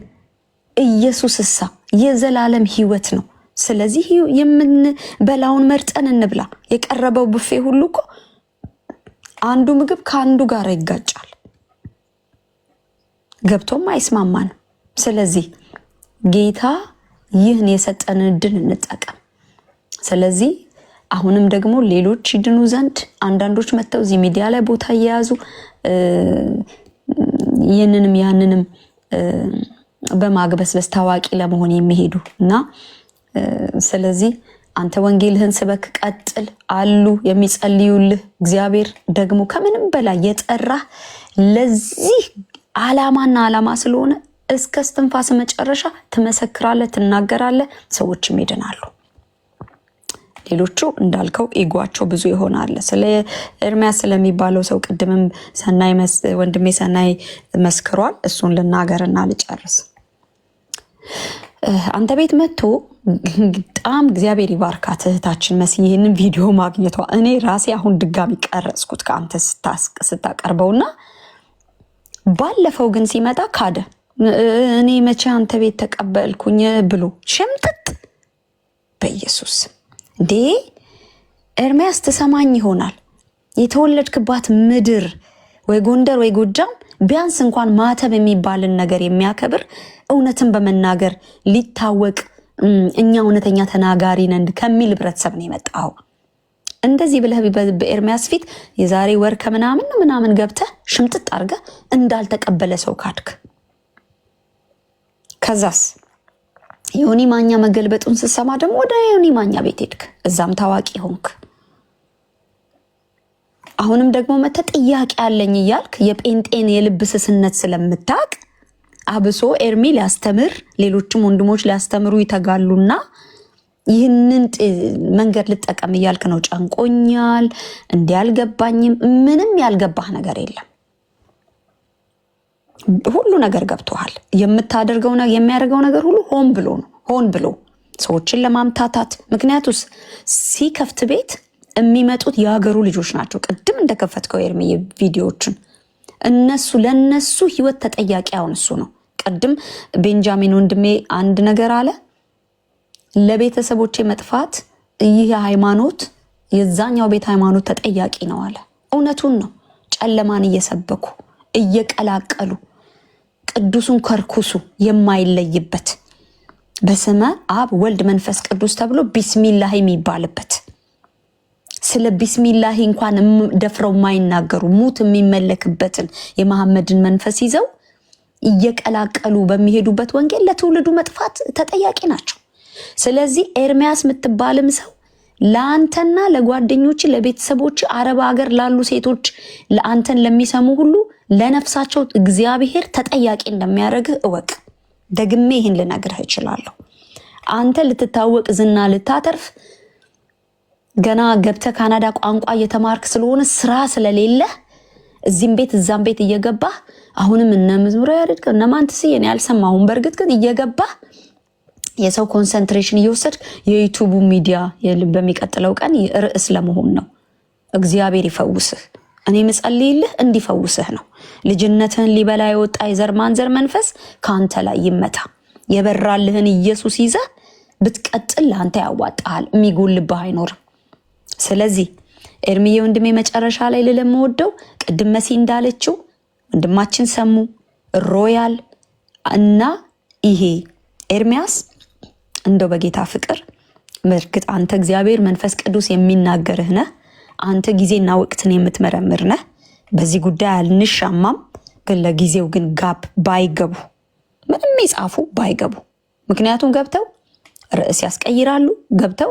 ኢየሱስሳ የዘላለም ህይወት ነው። ስለዚህ የምንበላውን መርጠን እንብላ። የቀረበው ቡፌ ሁሉ እኮ አንዱ ምግብ ከአንዱ ጋር ይጋጫል፣ ገብቶም አይስማማንም። ስለዚህ ጌታ ይህን የሰጠን እድል እንጠቀም። ስለዚህ አሁንም ደግሞ ሌሎች ይድኑ ዘንድ አንዳንዶች መጥተው እዚህ ሚዲያ ላይ ቦታ እየያዙ ይህንንም ያንንም በማግበስበስ ታዋቂ ለመሆን የሚሄዱ እና ስለዚህ አንተ ወንጌልህን ስበክ ቀጥል። አሉ የሚጸልዩልህ። እግዚአብሔር ደግሞ ከምንም በላይ የጠራህ ለዚህ ዓላማና ዓላማ ስለሆነ እስከ እስትንፋስ መጨረሻ ትመሰክራለህ፣ ትናገራለህ፣ ሰዎችም ይድናሉ። ሌሎቹ እንዳልከው ኢጓቸው ብዙ ይሆናል። ስለ ኤርሚያስ ስለሚባለው ሰው ቅድምም ሰናይ ወንድሜ ሰናይ መስክሯል። እሱን ልናገርና ልጨርስ። አንተ ቤት መጥቶ በጣም እግዚአብሔር ይባርካት እህታችን መሲ ይህንን ቪዲዮ ማግኘቷ። እኔ ራሴ አሁን ድጋሚ ቀረጽኩት ከአንተ ስታቀርበውና ባለፈው ግን ሲመጣ ካደ። እኔ መቼ አንተ ቤት ተቀበልኩኝ ብሎ ሸምጥጥ። በኢየሱስ እንዴ ኤርሚያስ ትሰማኝ ይሆናል። የተወለድክባት ምድር ወይ ጎንደር ወይ ጎጃም ቢያንስ እንኳን ማተብ የሚባልን ነገር የሚያከብር እውነትን በመናገር ሊታወቅ እኛ እውነተኛ ተናጋሪ ነን ከሚል ህብረተሰብ ነው የመጣው። እንደዚህ ብለህ በኤርሚያስ ፊት የዛሬ ወር ከምናምን ገብተህ ሽምጥጥ አድርገህ እንዳልተቀበለ ሰው ካድክ። ከዛስ ዮኒ ማኛ መገልበጡን ስትሰማ ደግሞ ወደ ዮኒ ማኛ ቤት ሄድክ። እዛም ታዋቂ ሆንክ። አሁንም ደግሞ መተህ ጥያቄ አለኝ እያልክ የጴንጤን የልብ ስስነት ስለምታቅ አብሶ ኤርሚ ሊያስተምር ሌሎችም ወንድሞች ሊያስተምሩ ይተጋሉና ይህንን መንገድ ልጠቀም እያልክ ነው። ጨንቆኛል፣ እንዲህ አልገባኝም። ምንም ያልገባህ ነገር የለም። ሁሉ ነገር ገብቶሃል። የምታደርገው ነገር የሚያደርገው ነገር ሁሉ ሆን ብሎ ሰዎችን ለማምታታት። ምክንያቱስ ሲከፍት ቤት የሚመጡት የሀገሩ ልጆች ናቸው። ቅድም እንደከፈትከው ኤርሚ ቪዲዮዎችን ለነሱ ህይወት ተጠያቂ አሁን እሱ ነው። ቅድም ቤንጃሚን ወንድሜ አንድ ነገር አለ። ለቤተሰቦቼ መጥፋት ይህ ሃይማኖት የዛኛው ቤት ሃይማኖት ተጠያቂ ነው አለ። እውነቱን ነው። ጨለማን እየሰበኩ እየቀላቀሉ ቅዱሱን ከርኩሱ የማይለይበት በስመ አብ ወልድ መንፈስ ቅዱስ ተብሎ ቢስሚላህ የሚባልበት ስለ ቢስሚላህ እንኳን ደፍረው የማይናገሩ ሙት የሚመለክበትን የመሐመድን መንፈስ ይዘው እየቀላቀሉ በሚሄዱበት ወንጌል ለትውልዱ መጥፋት ተጠያቂ ናቸው። ስለዚህ ኤርሚያስ የምትባልም ሰው ለአንተና ለጓደኞች ለቤተሰቦች አረብ ሀገር ላሉ ሴቶች ለአንተን ለሚሰሙ ሁሉ ለነፍሳቸው እግዚአብሔር ተጠያቂ እንደሚያደርግህ እወቅ። ደግሜ ይህን ልነግርህ እችላለሁ። አንተ ልትታወቅ ዝና ልታተርፍ ገና ገብተህ ካናዳ ቋንቋ እየተማርክ ስለሆነ ስራ ስለሌለ እዚህም ቤት እዛም ቤት እየገባህ አሁንም እነ መዝሙር ያደርግ እነ ማንትስ እኔ አልሰማሁም። በእርግጥ ግን እየገባህ የሰው ኮንሰንትሬሽን እየወሰድክ የዩቲዩብ ሚዲያ በሚቀጥለው ቀን ርዕስ ለመሆን ነው። እግዚአብሔር ይፈውስህ። እኔ ምጸልይልህ እንዲፈውስህ ነው። ልጅነትህን ሊበላ የወጣ የዘር ማንዘር መንፈስ ከአንተ ላይ ይመታ። የበራልህን ኢየሱስ ይዘህ ብትቀጥል ለአንተ ያዋጣሃል፣ የሚጎልብህ አይኖርም። ስለዚህ ኤርሚዬ ወንድሜ መጨረሻ ላይ ልለምወደው ቅድም መሲ እንዳለችው ወንድማችን ሰሙ ሮያል እና ይሄ ኤርሚያስ እንደው በጌታ ፍቅር በእርግጥ አንተ እግዚአብሔር መንፈስ ቅዱስ የሚናገርህ ነህ። አንተ ጊዜና ወቅትን የምትመረምር ነህ። በዚህ ጉዳይ አልንሻማም። ግን ለጊዜው ግን ጋብ ባይገቡ ምንም ይጻፉ ባይገቡ፣ ምክንያቱም ገብተው ርዕስ ያስቀይራሉ። ገብተው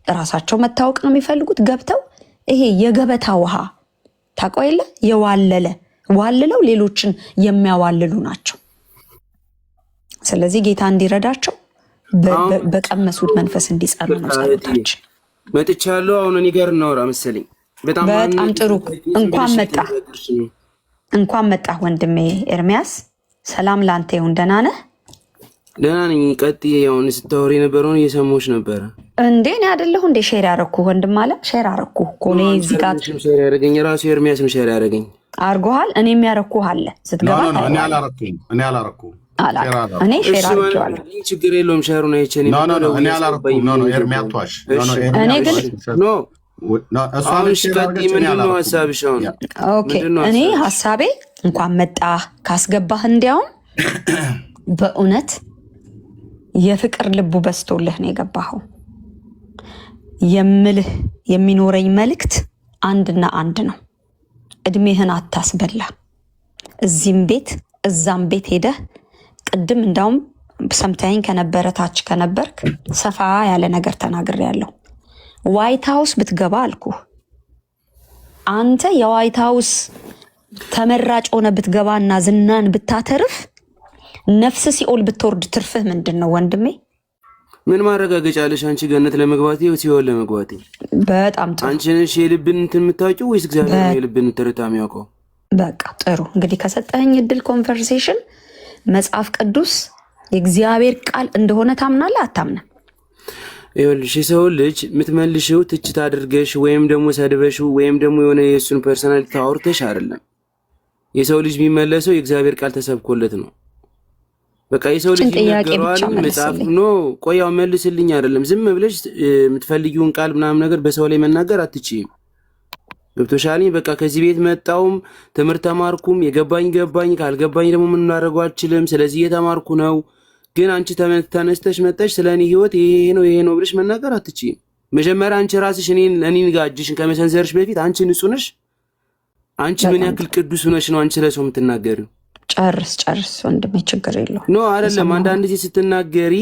ራሳቸው መታወቅ ነው የሚፈልጉት። ገብተው ይሄ የገበታ ውሃ ታውቀው የለ ዋልለው ሌሎችን የሚያዋልሉ ናቸው። ስለዚህ ጌታ እንዲረዳቸው በቀመሱት መንፈስ እንዲጸኑ ነው ጸሎታችን። መጥቻለሁ። አሁን እኔ ጋር እናወራ መሰለኝ። በጣም ጥሩ። እንኳን መጣ ወንድሜ ኤርሚያስ። ሰላም ላንተ ይሁን። ደህና ነህ? ደህና ነኝ። ቀጥዬ አሁን ስታወሪ የነበረውን እየሰማሁሽ ነበረ። እንዴ እኔ አይደለሁ እንዴ ሼር ያረኩ? ወንድም አለ ሼር አረኩ እኮ እኔ እዚህ ጋር ሼር ያደረገኝ ራሱ ኤርሚያስ ነው። ሼር ያደረገኝ አርጎሃል። እኔም ያረኩህ አለ ስትገባ። እኔ አላረኩም። እኔ ሼር አድርጌዋለሁ። ችግር የለውም። ሼሩን አይቼ እኔ አላረኩም። ኤርሚያስ ተዋሽ። እኔ ግን ምንድነው ሀሳብሽ? እኔ ሀሳቤ እንኳን መጣ ካስገባህ እንዲያውም በእውነት የፍቅር ልቡ በስቶልህ ነው የገባኸው። የምልህ የሚኖረኝ መልእክት አንድና አንድ ነው። እድሜህን አታስበላ። እዚህም ቤት እዛም ቤት ሄደህ ቅድም እንዳውም ሰምታይኝ ከነበረ ታች ከነበርክ ሰፋ ያለ ነገር ተናግሬያለሁ። ዋይት ሃውስ ብትገባ አልኩህ። አንተ የዋይት ሃውስ ተመራጭ ሆነ ብትገባና ዝናን ብታተርፍ ነፍስ ሲኦል ብትወርድ ትርፍህ ምንድን ነው ወንድሜ? ምን ማረጋገጫ አለሽ አንቺ ገነት ለመግባቴ ወይ ሲኦል ለመግባቴ? በጣም ጥሩ። አንቺ ነሽ የልብን እንትን የምታውቂው ወይስ እግዚአብሔር ነው የልብን ትርታ የሚያውቀው? በቃ ጥሩ። እንግዲህ ከሰጠኸኝ እድል ኮንቨርሴሽን መጽሐፍ ቅዱስ የእግዚአብሔር ቃል እንደሆነ ታምናለህ አታምንም? ይኸውልሽ የሰው ልጅ የምትመልሽው ትችት አድርገሽ ወይም ደግሞ ሰድበሽው ወይም ደግሞ የሆነ የእሱን ፐርሰናሊቲ አውርተሽ አይደለም። የሰው ልጅ የሚመለሰው የእግዚአብሔር ቃል ተሰብኮለት ነው። በቃ የሰው ልጅ ይነገረዋል መጽሐፍ ነው። ቆያው መልስልኝ አይደለም። ዝም ብለሽ የምትፈልጊውን ቃል ምናምን ነገር በሰው ላይ መናገር አትችይም። ገብቶሻል? በቃ ከዚህ ቤት መጣውም ትምህርት ተማርኩም የገባኝ ገባኝ ካልገባኝ ደግሞ ምን እናደርገው አልችልም። ስለዚህ እየተማርኩ ነው። ግን አንቺ ተነስተሽ መጣሽ ስለኔ ህይወት ይሄ ነው ብለሽ መናገር አትችይም። መጀመሪያ አንቺ ራስሽ እኔን ጋር እጅሽን ከመሰንዘርሽ በፊት አንቺ ንጹህ ነሽ? አንቺ ምን ያክል ቅዱስ ነሽ ነው አንቺ ለሰው የምትናገሪው? ጨርስ ወንድሜ ችግር የለው። ኖ አይደለም። አንዳንድ ጊዜ ስትናገሪ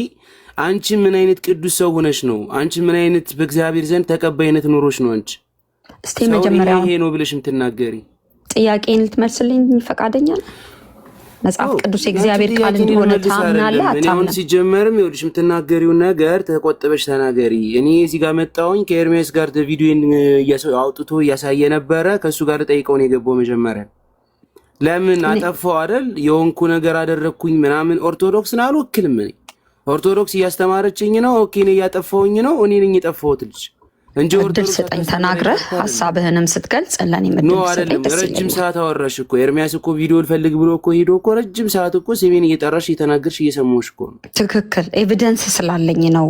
አንቺ ምን አይነት ቅዱስ ሰው ሆነሽ ነው? አንቺ ምን አይነት በእግዚአብሔር ዘንድ ተቀባይነት ኖሮሽ ነው? አንቺ እስቲ መጀመሪያ ይሄ ነው ብለሽ የምትናገሪ ጥያቄን ልትመልስልኝ ፈቃደኛ ነህ? መጽሐፍ ቅዱስ የእግዚአብሔር ቃል እንደሆነ ታምናለህ አታምንም? አሁን ሲጀመርም ይኸውልሽ የምትናገሪውን ነገር ተቆጥበሽ ተናገሪ። እኔ እዚህ ጋር መጣሁኝ ከኤርሚያስ ጋር ቪዲዮን አውጥቶ እያሳየ ነበረ። ከእሱ ጋር ጠይቀው ነው የገባው። መጀመሪያ ለምን አጠፋው አይደል የሆንኩ ነገር አደረግኩኝ ምናምን ኦርቶዶክስን አልወክልም። እኔ ኦርቶዶክስ እያስተማረችኝ ነው። ኦኬ እኔ እያጠፋሁኝ ነው። እኔ ነኝ የጠፋሁት ልጅ እንጂ እድል ስጠኝ ተናግረህ ሀሳብህንም ስትገልጽ ለኔ ምድል ስጠኝ። ረጅም ሰዓት አወራሽ እኮ ኤርሚያስ እኮ ቪዲዮ ልፈልግ ብሎ እኮ ሄዶ እኮ ረጅም ሰዓት እኮ ስሜን እየጠራሽ እየተናገርሽ እየሰማሁሽ እኮ ነው። ትክክል ኤቪደንስ ስላለኝ ነው።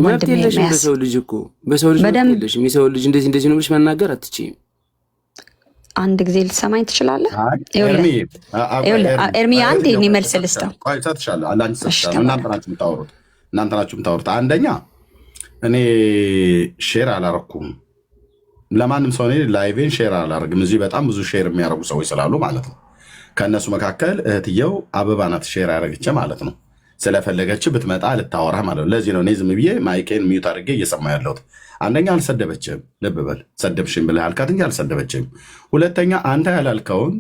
መብት የለሽም በሰው ልጅ እኮ በሰው ልጅ መብት የለሽም። የሰው ልጅ እንደዚህ ነው ብለሽ መናገር አትችይም። አንድ ጊዜ ልትሰማኝ ትችላለህ? ኤርሚ አንድ እኔ መልስ ልስጠው። እናንተ ናችሁ የምታወሩት። አንደኛ እኔ ሼር አላረኩም ለማንም ሰው። እኔ ላይቬን ሼር አላረግም። እዚህ በጣም ብዙ ሼር የሚያደርጉ ሰዎች ስላሉ ማለት ነው። ከእነሱ መካከል እህትየው አበባ ናት ሼር ያደረገች ማለት ነው። ስለፈለገች ብትመጣ ልታወራ ማለት ነው። ለዚህ ነው እኔ ዝም ብዬ ማይኬን ሚዩት አድርጌ እየሰማ ያለሁት። አንደኛ አልሰደበችም። ልብ በል ሰደብሽኝ ብለህ አልካት እንጂ አልሰደበችም። ሁለተኛ አንተ ያላልከውን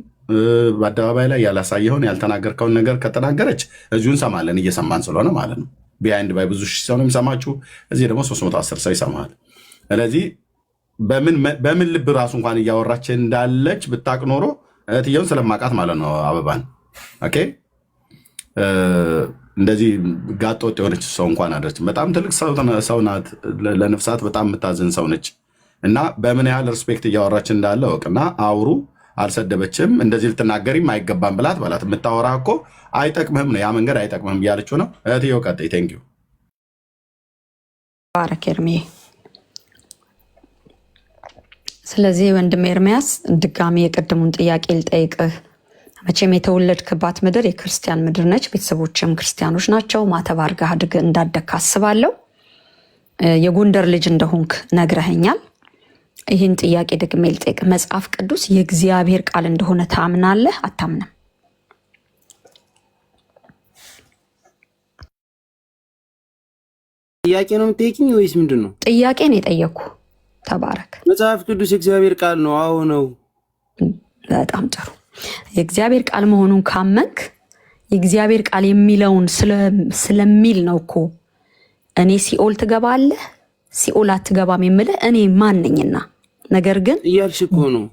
በአደባባይ ላይ ያላሳየኸውን ያልተናገርከውን ነገር ከተናገረች እዚሁ እንሰማለን፣ እየሰማን ስለሆነ ማለት ነው። ቢሃይንድ ባይ ብዙ ሺህ ሰው ነው የሚሰማችሁ። እዚህ ደግሞ 310 ሰው ይሰማል። ስለዚህ በምን ልብ ራሱ እንኳን እያወራች እንዳለች ብታቅ ኖሮ እህትየውን ስለማውቃት ማለት ነው አበባን ኦኬ እንደዚህ ጋጦጥ የሆነች ሰው እንኳን አደረች። በጣም ትልቅ ሰው ናት። ለነፍሳት በጣም የምታዝን ሰው ነች። እና በምን ያህል ሪስፔክት እያወራች እንዳለ ወቅና አውሩ። አልሰደበችም። እንደዚህ ልትናገሪም አይገባም ብላት በላት። የምታወራ እኮ አይጠቅምህም ነው ያ መንገድ አይጠቅምህም እያለችው ነው። እህትየው ቀጥይ። ቴንኪው ባረክ ኤርሜ። ስለዚህ ወንድም ኤርሚያስ ድጋሚ የቅድሙን ጥያቄ ልጠይቅህ። መቼም የተወለድክባት ምድር የክርስቲያን ምድር ነች። ቤተሰቦችም ክርስቲያኖች ናቸው። ማተብ አድርገህ አድገህ እንዳደግክ አስባለሁ። የጎንደር ልጅ እንደሆንክ ነግረኸኛል። ይህን ጥያቄ ደግሜ ልጠይቅ። መጽሐፍ ቅዱስ የእግዚአብሔር ቃል እንደሆነ ታምናለህ አታምንም? ጥያቄ ነው የምትጠይቅኝ ወይስ ምንድን ነው? ጥያቄ ነው የጠየኩ። ተባረክ። መጽሐፍ ቅዱስ የእግዚአብሔር ቃል ነው። አዎ ነው። በጣም ጥሩ። የእግዚአብሔር ቃል መሆኑን ካመንክ የእግዚአብሔር ቃል የሚለውን ስለሚል ነው እኮ እኔ ሲኦል ትገባለህ ሲኦል አትገባም የምልህ እኔ ማንኝና። ነገር ግን እያልሽ እኮ ነው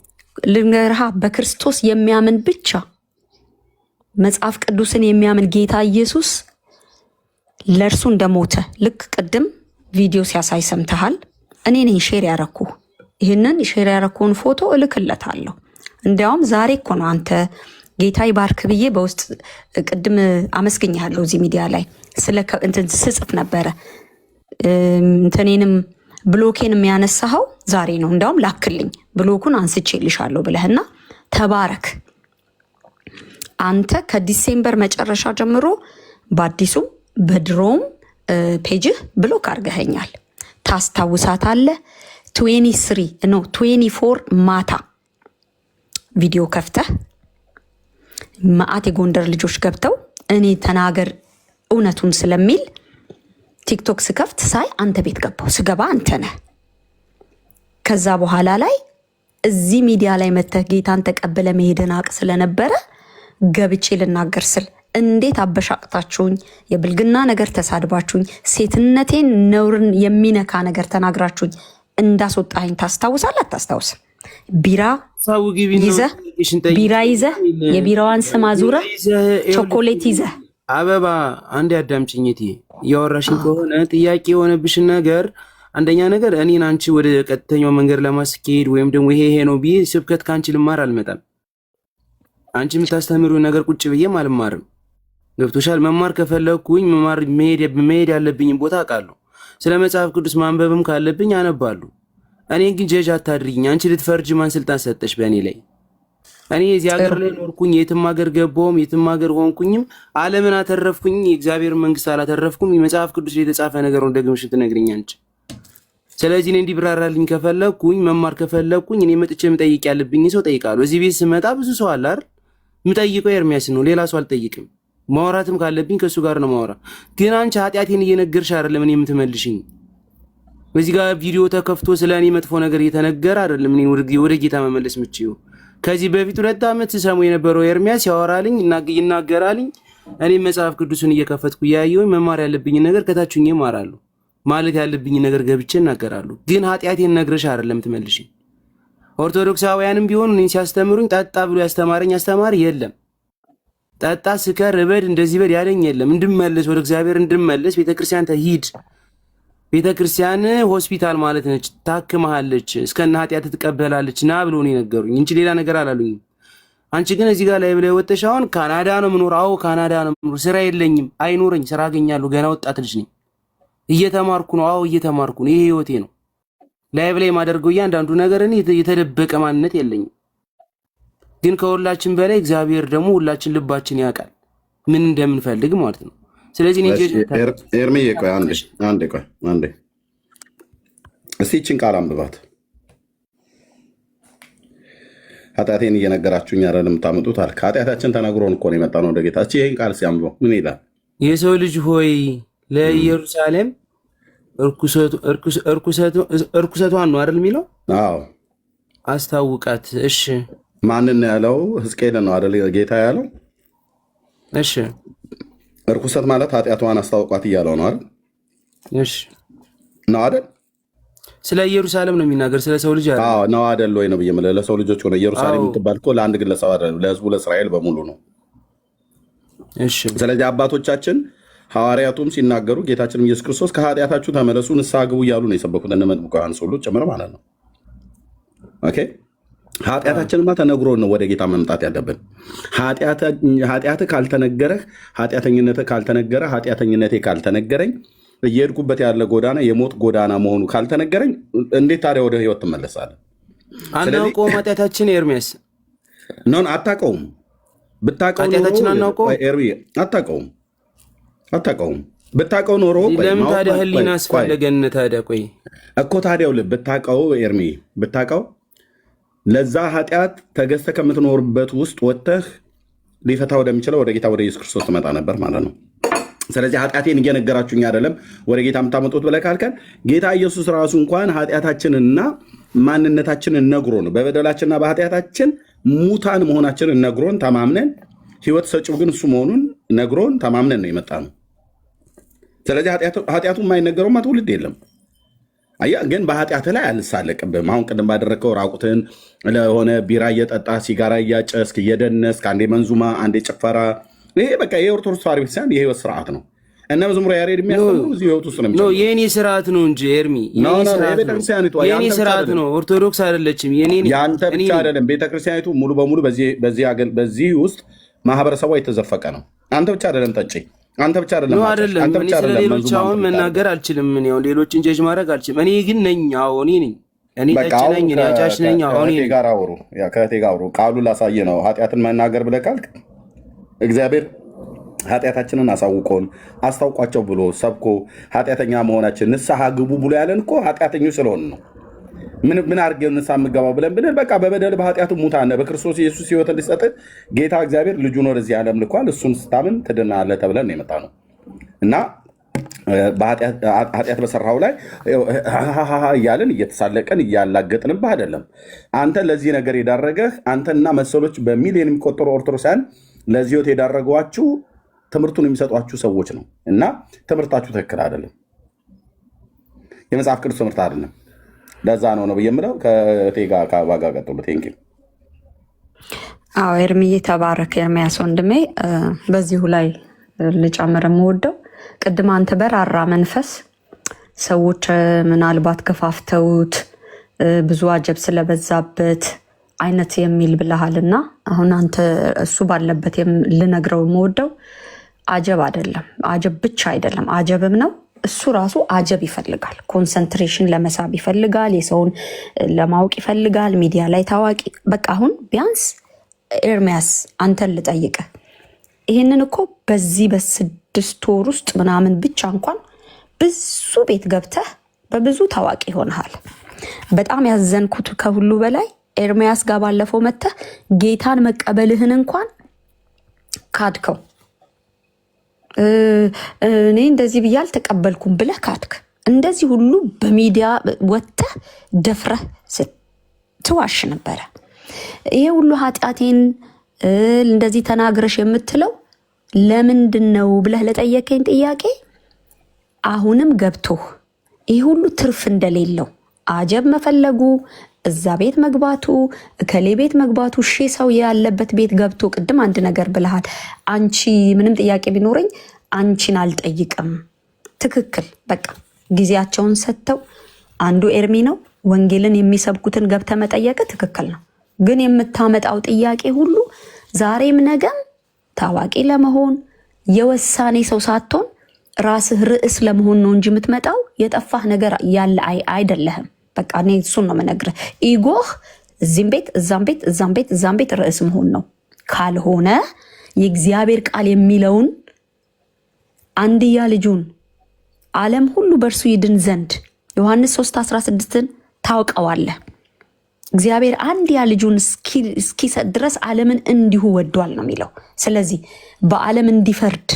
ልንገርህ፣ በክርስቶስ የሚያምን ብቻ መጽሐፍ ቅዱስን የሚያምን ጌታ ኢየሱስ ለእርሱ እንደሞተ ልክ ቅድም ቪዲዮ ሲያሳይ ሰምተሃል። እኔ ነኝ ሼር ያረኩ። ይህንን ሼር ያረኩን ፎቶ እልክለታለሁ። እንዲያውም ዛሬ እኮ ነው አንተ ጌታ ይባርክ ብዬ በውስጥ ቅድም አመስግኛለሁ። እዚህ ሚዲያ ላይ እንትን ስጽፍ ነበረ። እንትኔንም ብሎኬን የሚያነሳኸው ዛሬ ነው። እንዲያውም ላክልኝ ብሎኩን አንስቼልሻለሁ ብለህና ተባረክ። አንተ ከዲሴምበር መጨረሻ ጀምሮ በአዲሱም በድሮም ፔጅህ ብሎክ አድርገኸኛል። ታስታውሳታለህ? 24 ማታ ቪዲዮ ከፍተህ መዓት የጎንደር ልጆች ገብተው እኔ ተናገር እውነቱን ስለሚል ቲክቶክ ስከፍት ሳይ አንተ ቤት ገባው። ስገባ አንተ ነህ። ከዛ በኋላ ላይ እዚህ ሚዲያ ላይ መተህ ጌታን ተቀበለ መሄድን አቅ ስለነበረ ገብቼ ልናገር ስል እንዴት አበሻቅታችሁኝ፣ የብልግና ነገር ተሳድባችሁኝ፣ ሴትነቴን ነውርን የሚነካ ነገር ተናግራችሁኝ እንዳስወጣኸኝ ታስታውሳለህ? አታስታውስም? ቢራ ይዘህ የቢራዋን ስም አዙረህ ቾኮሌት ይዘህ አበባ አንድ አዳምጪኝ እቴ። እያወራሽኝ ከሆነ ጥያቄ የሆነብሽን ነገር አንደኛ ነገር እኔን አንቺ ወደ ቀጥተኛው መንገድ ለማስኬድ ወይም ደግሞ ይሄ ነው ብዬ ስብከት ከአንቺ ልማር አልመጣም። አንቺ የምታስተምሪው ነገር ቁጭ ብዬም አልማርም። ገብቶሻል? መማር ከፈለኩኝ መሄድ ያለብኝን ቦታ አውቃለሁ። ስለ መጽሐፍ ቅዱስ ማንበብም ካለብኝ አነባለሁ። እኔን ግን ጀጅ አታድርጊኝ። አንቺ ልትፈርጅ ማን ስልጣን ሰጠሽ በእኔ ላይ? እኔ እዚህ ሀገር ላይ ኖርኩኝ፣ የትም ሀገር ገባሁም፣ የትም ሀገር ሆንኩኝም ዓለምን አተረፍኩኝ፣ የእግዚአብሔር መንግስት አላተረፍኩም። የመጽሐፍ ቅዱስ ላይ የተጻፈ ነገር ነው ደግመሽ ትነግሪኝ አንቺ። ስለዚህ እኔ እንዲብራራልኝ ከፈለኩኝ መማር ከፈለኩኝ እኔ መጥቼ መጠየቅ ያለብኝ ሰው ጠይቃለሁ። እዚህ ቤት ስመጣ ብዙ ሰው አለ አይደል? የምጠይቀው ኤርሚያስ ነው፣ ሌላ ሰው አልጠይቅም። ማውራትም ካለብኝ ከእሱ ጋር ነው ማውራ። ግን አንቺ ኃጢአቴን እየነገርሽ አይደለም እኔ የምትመልሽኝ። በዚህ ጋር ቪዲዮ ተከፍቶ ስለ እኔ መጥፎ ነገር እየተነገረ አይደለም እኔ ወደ ጌታ መመለስ ምችው። ከዚህ በፊት 2 ዓመት ስሰሙ የነበረው ኤርሚያስ ያወራልኝ ይናገራልኝ። እኔ መጽሐፍ ቅዱስን እየከፈትኩ እያየሁኝ መማር ያለብኝ ነገር ከታችኝ እማራለሁ፣ ማለት ያለብኝ ነገር ገብቼ እናገራለሁ። ግን ኃጢአቴን ነግረሽ አይደለም ትመልሽኝ። ኦርቶዶክሳውያንም ቢሆኑ እኔን ሲያስተምሩኝ ጠጣ ብሎ ያስተማረኝ አስተማሪ የለም። ጠጣ፣ ስከር፣ እበድ፣ እንደዚህ በድ ያለኝ የለም። እንድመለስ ወደ እግዚአብሔር እንድመለስ ቤተክርስቲያን ተሂድ። ቤተክርስቲያን ሆስፒታል ማለት ነች። ታክመሃለች፣ እስከነ ኃጢአት ትቀበላለች ና ብሎ ነው የነገሩኝ እንጂ ሌላ ነገር አላሉኝም። አንቺ ግን እዚህ ጋር ላይ ብለህ ወጥተሽ አሁን ካናዳ ነው የምኖር። አዎ ካናዳ ነው የምኖር። ስራ የለኝም፣ አይኖረኝ። ስራ አገኛለሁ። ገና ወጣት ልጅ ነኝ። እየተማርኩ ነው። አዎ እየተማርኩ ነው። ይሄ ህይወቴ ነው። ላይቭ ላይ የማደርገው እያንዳንዱ ነገር እኔ የተደበቀ ማንነት የለኝም። ግን ከሁላችን በላይ እግዚአብሔር ደግሞ ሁላችን ልባችን ያውቃል ምን እንደምንፈልግ ማለት ነው። ስለዚህ ኤርሚዬ ቆይ አንዴ እስቲ ይህችን ቃል አንብባት። ኃጢአቴን እየነገራችሁኝ አይደል የምታመጡት አልክ። ኃጢአታችን ተነግሮን እኮ ነው የመጣነው ወደ ጌታ። እስኪ ይህን ቃል ሲያንብበው ምን ይላል? የሰው ልጅ ሆይ ለኢየሩሳሌም እርኩሰቷን ነው አይደል የሚለው? አዎ አስታውቃት። እሺ ማንን ያለው? ሕዝቅኤል ነው አይደል ጌታ ያለው? እሺ እርኩሰት ማለት ኃጢአቷን አስታውቋት እያለው ነው አይደል? እሺ ነው አይደል? ስለ ኢየሩሳሌም ነው የሚናገር፣ ስለ ሰው ልጅ አይደል? አዎ ነው አይደል ወይ ነው ብዬ ለሰው ልጆች ሆነ። ኢየሩሳሌም የምትባል እኮ ለአንድ ግለሰብ አይደለም፣ ለህዝቡ ለእስራኤል በሙሉ ነው። እሺ ስለዚህ አባቶቻችን ሐዋርያቱም ሲናገሩ ጌታችን ኢየሱስ ክርስቶስ ከኃጢአታችሁ ተመለሱ ንስሐ ግቡ እያሉ ነው የሰበኩት፣ እነ መጥምቁ ዮሐንስ ሁሉ ጭምር ማለት ነው። ኦኬ ኃጢአታችንማ ተነግሮ ነው ወደ ጌታ መምጣት ያለብን። ኃጢአትህ ካልተነገረህ፣ ኃጢአተኝነትህ ካልተነገረ፣ ኃጢአተኝነቴ ካልተነገረኝ፣ እየሄድኩበት ያለ ጎዳና የሞት ጎዳና መሆኑ ካልተነገረኝ እንዴት ታዲያ ወደ ህይወት ትመለሳለህ? አናውቀውም ኃጢአታችን። ኤርሚያስ ኖን አታውቀውም። ብታውቀው ኃጢአታችን አናውቀውም። አታውቀውም። ብታውቀው ኖሮ ለምን ታዲያ ህሊና አስፈለገን ታዲያ? ቆይ እኮ ታዲያው ብታውቀው ኤርሚ ብታውቀው ለዛ ኃጢአት ተገዝተህ ከምትኖርበት ውስጥ ወጥተህ ሊፈታ ወደሚችለው ወደ ጌታ ወደ ኢየሱስ ክርስቶስ ትመጣ ነበር ማለት ነው። ስለዚህ ኃጢአቴን እየነገራችሁኝ አይደለም ወደ ጌታ የምታመጡት ብለህ ካልከን ጌታ ኢየሱስ ራሱ እንኳን ኃጢአታችንና ማንነታችንን ነግሮን በበደላችንና በኃጢአታችን ሙታን መሆናችንን ነግሮን ተማምነን ህይወት ሰጪው ግን እሱ መሆኑን ነግሮን ተማምነን ነው የመጣ ነው። ስለዚህ ኃጢአቱ የማይነገረውማ ትውልድ የለም። አያ ግን በኃጢአት ላይ አልሳለቅብህም። አሁን ቅድም ባደረግከው ራቁትን ለሆነ ቢራ እየጠጣ ሲጋራ እያጨስክ እየደነስክ አንዴ መንዙማ አንዴ ጭፈራ፣ ይሄ በቃ የኦርቶዶክስ ተዋሕዶ ቤተክርስቲያን የህይወት ስርዓት ነው። እነ መዝሙረ ያሬድ የሚያስተምሩ እዚህ ህይወት ውስጥ ነው። የኔ ስርዓት ነው እንጂ ኤርሚ የኔ ስርዓት ነው። ኦርቶዶክስ አይደለችም። ያንተ ብቻ አይደለም። ቤተክርስቲያኒቱ ሙሉ በሙሉ በዚህ ውስጥ ማህበረሰቧ የተዘፈቀ ነው። አንተ ብቻ አይደለም ጠጪ፣ አንተ ብቻ አይደለም አይደለም። እኔ ስለ ሌሎች አሁን መናገር አልችልም። እኔ አሁን ሌሎችን ጀጅ ማድረግ አልችልም። እኔ ግን ነኝ። አዎ እኔ ነኝ። እኔ ጠጪ ነኝ። እኔ አጫሽ ነኝ። አሁን እኔ ጋር አውሩ። ቃሉ ላሳየ ነው። ኃጢአትን መናገር ብለህ ካልክ እግዚአብሔር ኃጢአታችንን አሳውቆን አስታውቋቸው ብሎ ሰብኮ ኃጢአተኛ መሆናችን ንስሐ ግቡ ብሎ ያለን እኮ ኃጢአተኞች ስለሆን ነው። ምን አድርገው ንስሐ የምገባው ብለን ብንል በቃ በበደል በኃጢአቱ ሙታን በክርስቶስ ኢየሱስ ህይወት እንዲሰጥ ጌታ እግዚአብሔር ልጁን ወደዚህ ዓለም ልኳል። እሱን ስታምን ትድናለህ ተብለን ነው የመጣ ነው እና ኃጢአት በሰራው ላይ እያለን እየተሳለቀን እያላገጥንብህ አይደለም። አንተ ለዚህ ነገር የዳረገህ አንተና መሰሎች በሚሊዮን የሚቆጠሩ ኦርቶዶክሳውያን ለዚህ ህይወት የዳረጓችሁ ትምህርቱን የሚሰጧችሁ ሰዎች ነው እና ትምህርታችሁ ትክክል አይደለም። የመጽሐፍ ቅዱስ ትምህርት አይደለም። ለዛ ነው ብዬ የምለው። ከቴጋ ከአባጋ ቀጥሎ ቴንኪ። አዎ ኤርሚዬ ተባረክ። ኤርሚያስ ወንድሜ በዚሁ ላይ ልጨምር የምወደው ቅድም አንተ በራራ መንፈስ ሰዎች ምናልባት ከፋፍተውት ብዙ አጀብ ስለበዛበት አይነት የሚል ብለሃልና አሁን አንተ እሱ ባለበት ልነግረው የምወደው አጀብ አይደለም፣ አጀብ ብቻ አይደለም፣ አጀብም ነው። እሱ ራሱ አጀብ ይፈልጋል፣ ኮንሰንትሬሽን ለመሳብ ይፈልጋል፣ የሰውን ለማወቅ ይፈልጋል፣ ሚዲያ ላይ ታዋቂ በቃ። አሁን ቢያንስ ኤርሚያስ አንተን ልጠይቀ ይህንን እኮ በዚህ በ6 ወር ውስጥ ምናምን ብቻ እንኳን ብዙ ቤት ገብተህ በብዙ ታዋቂ ሆነሃል። በጣም ያዘንኩት ከሁሉ በላይ ኤርሚያስ ጋር ባለፈው መተህ ጌታን መቀበልህን እንኳን ካድከው። እኔ እንደዚህ ብዬ አልተቀበልኩም ብለህ ካድክ። እንደዚህ ሁሉ በሚዲያ ወጥተህ ደፍረህ ስትዋሽ ነበረ። ይሄ ሁሉ ኃጢአቴን እንደዚህ ተናግረሽ የምትለው ለምንድን ነው ብለህ ለጠየቀኝ ጥያቄ አሁንም ገብቶህ ይህ ሁሉ ትርፍ እንደሌለው አጀብ መፈለጉ፣ እዛ ቤት መግባቱ፣ እከሌ ቤት መግባቱ፣ ሰው ያለበት ቤት ገብቶ ቅድም አንድ ነገር ብለሃል። አንቺ ምንም ጥያቄ ቢኖረኝ አንቺን አልጠይቅም። ትክክል። በቃ ጊዜያቸውን ሰጥተው አንዱ ኤርሚ ነው ወንጌልን የሚሰብኩትን ገብተ መጠየቅ ትክክል ነው። ግን የምታመጣው ጥያቄ ሁሉ ዛሬም ነገም ታዋቂ ለመሆን የወሳኔ ሰው ሳትሆን ራስህ ርዕስ ለመሆን ነው እንጂ የምትመጣው የጠፋህ ነገር ያለ አይደለህም። በቃ እኔ እሱን ነው የምነግርህ። ኢጎህ እዚህም ቤት እዛም ቤት እዛም ቤት እዛም ቤት ርዕስ መሆን ነው። ካልሆነ የእግዚአብሔር ቃል የሚለውን አንድያ ልጁን ዓለም ሁሉ በእርሱ ይድን ዘንድ ዮሐንስ 3:16 ታውቀዋለህ። እግዚአብሔር አንድያ ልጁን እስኪሰጥ ድረስ ዓለምን እንዲሁ ወዷል ነው የሚለው። ስለዚህ በዓለም እንዲፈርድ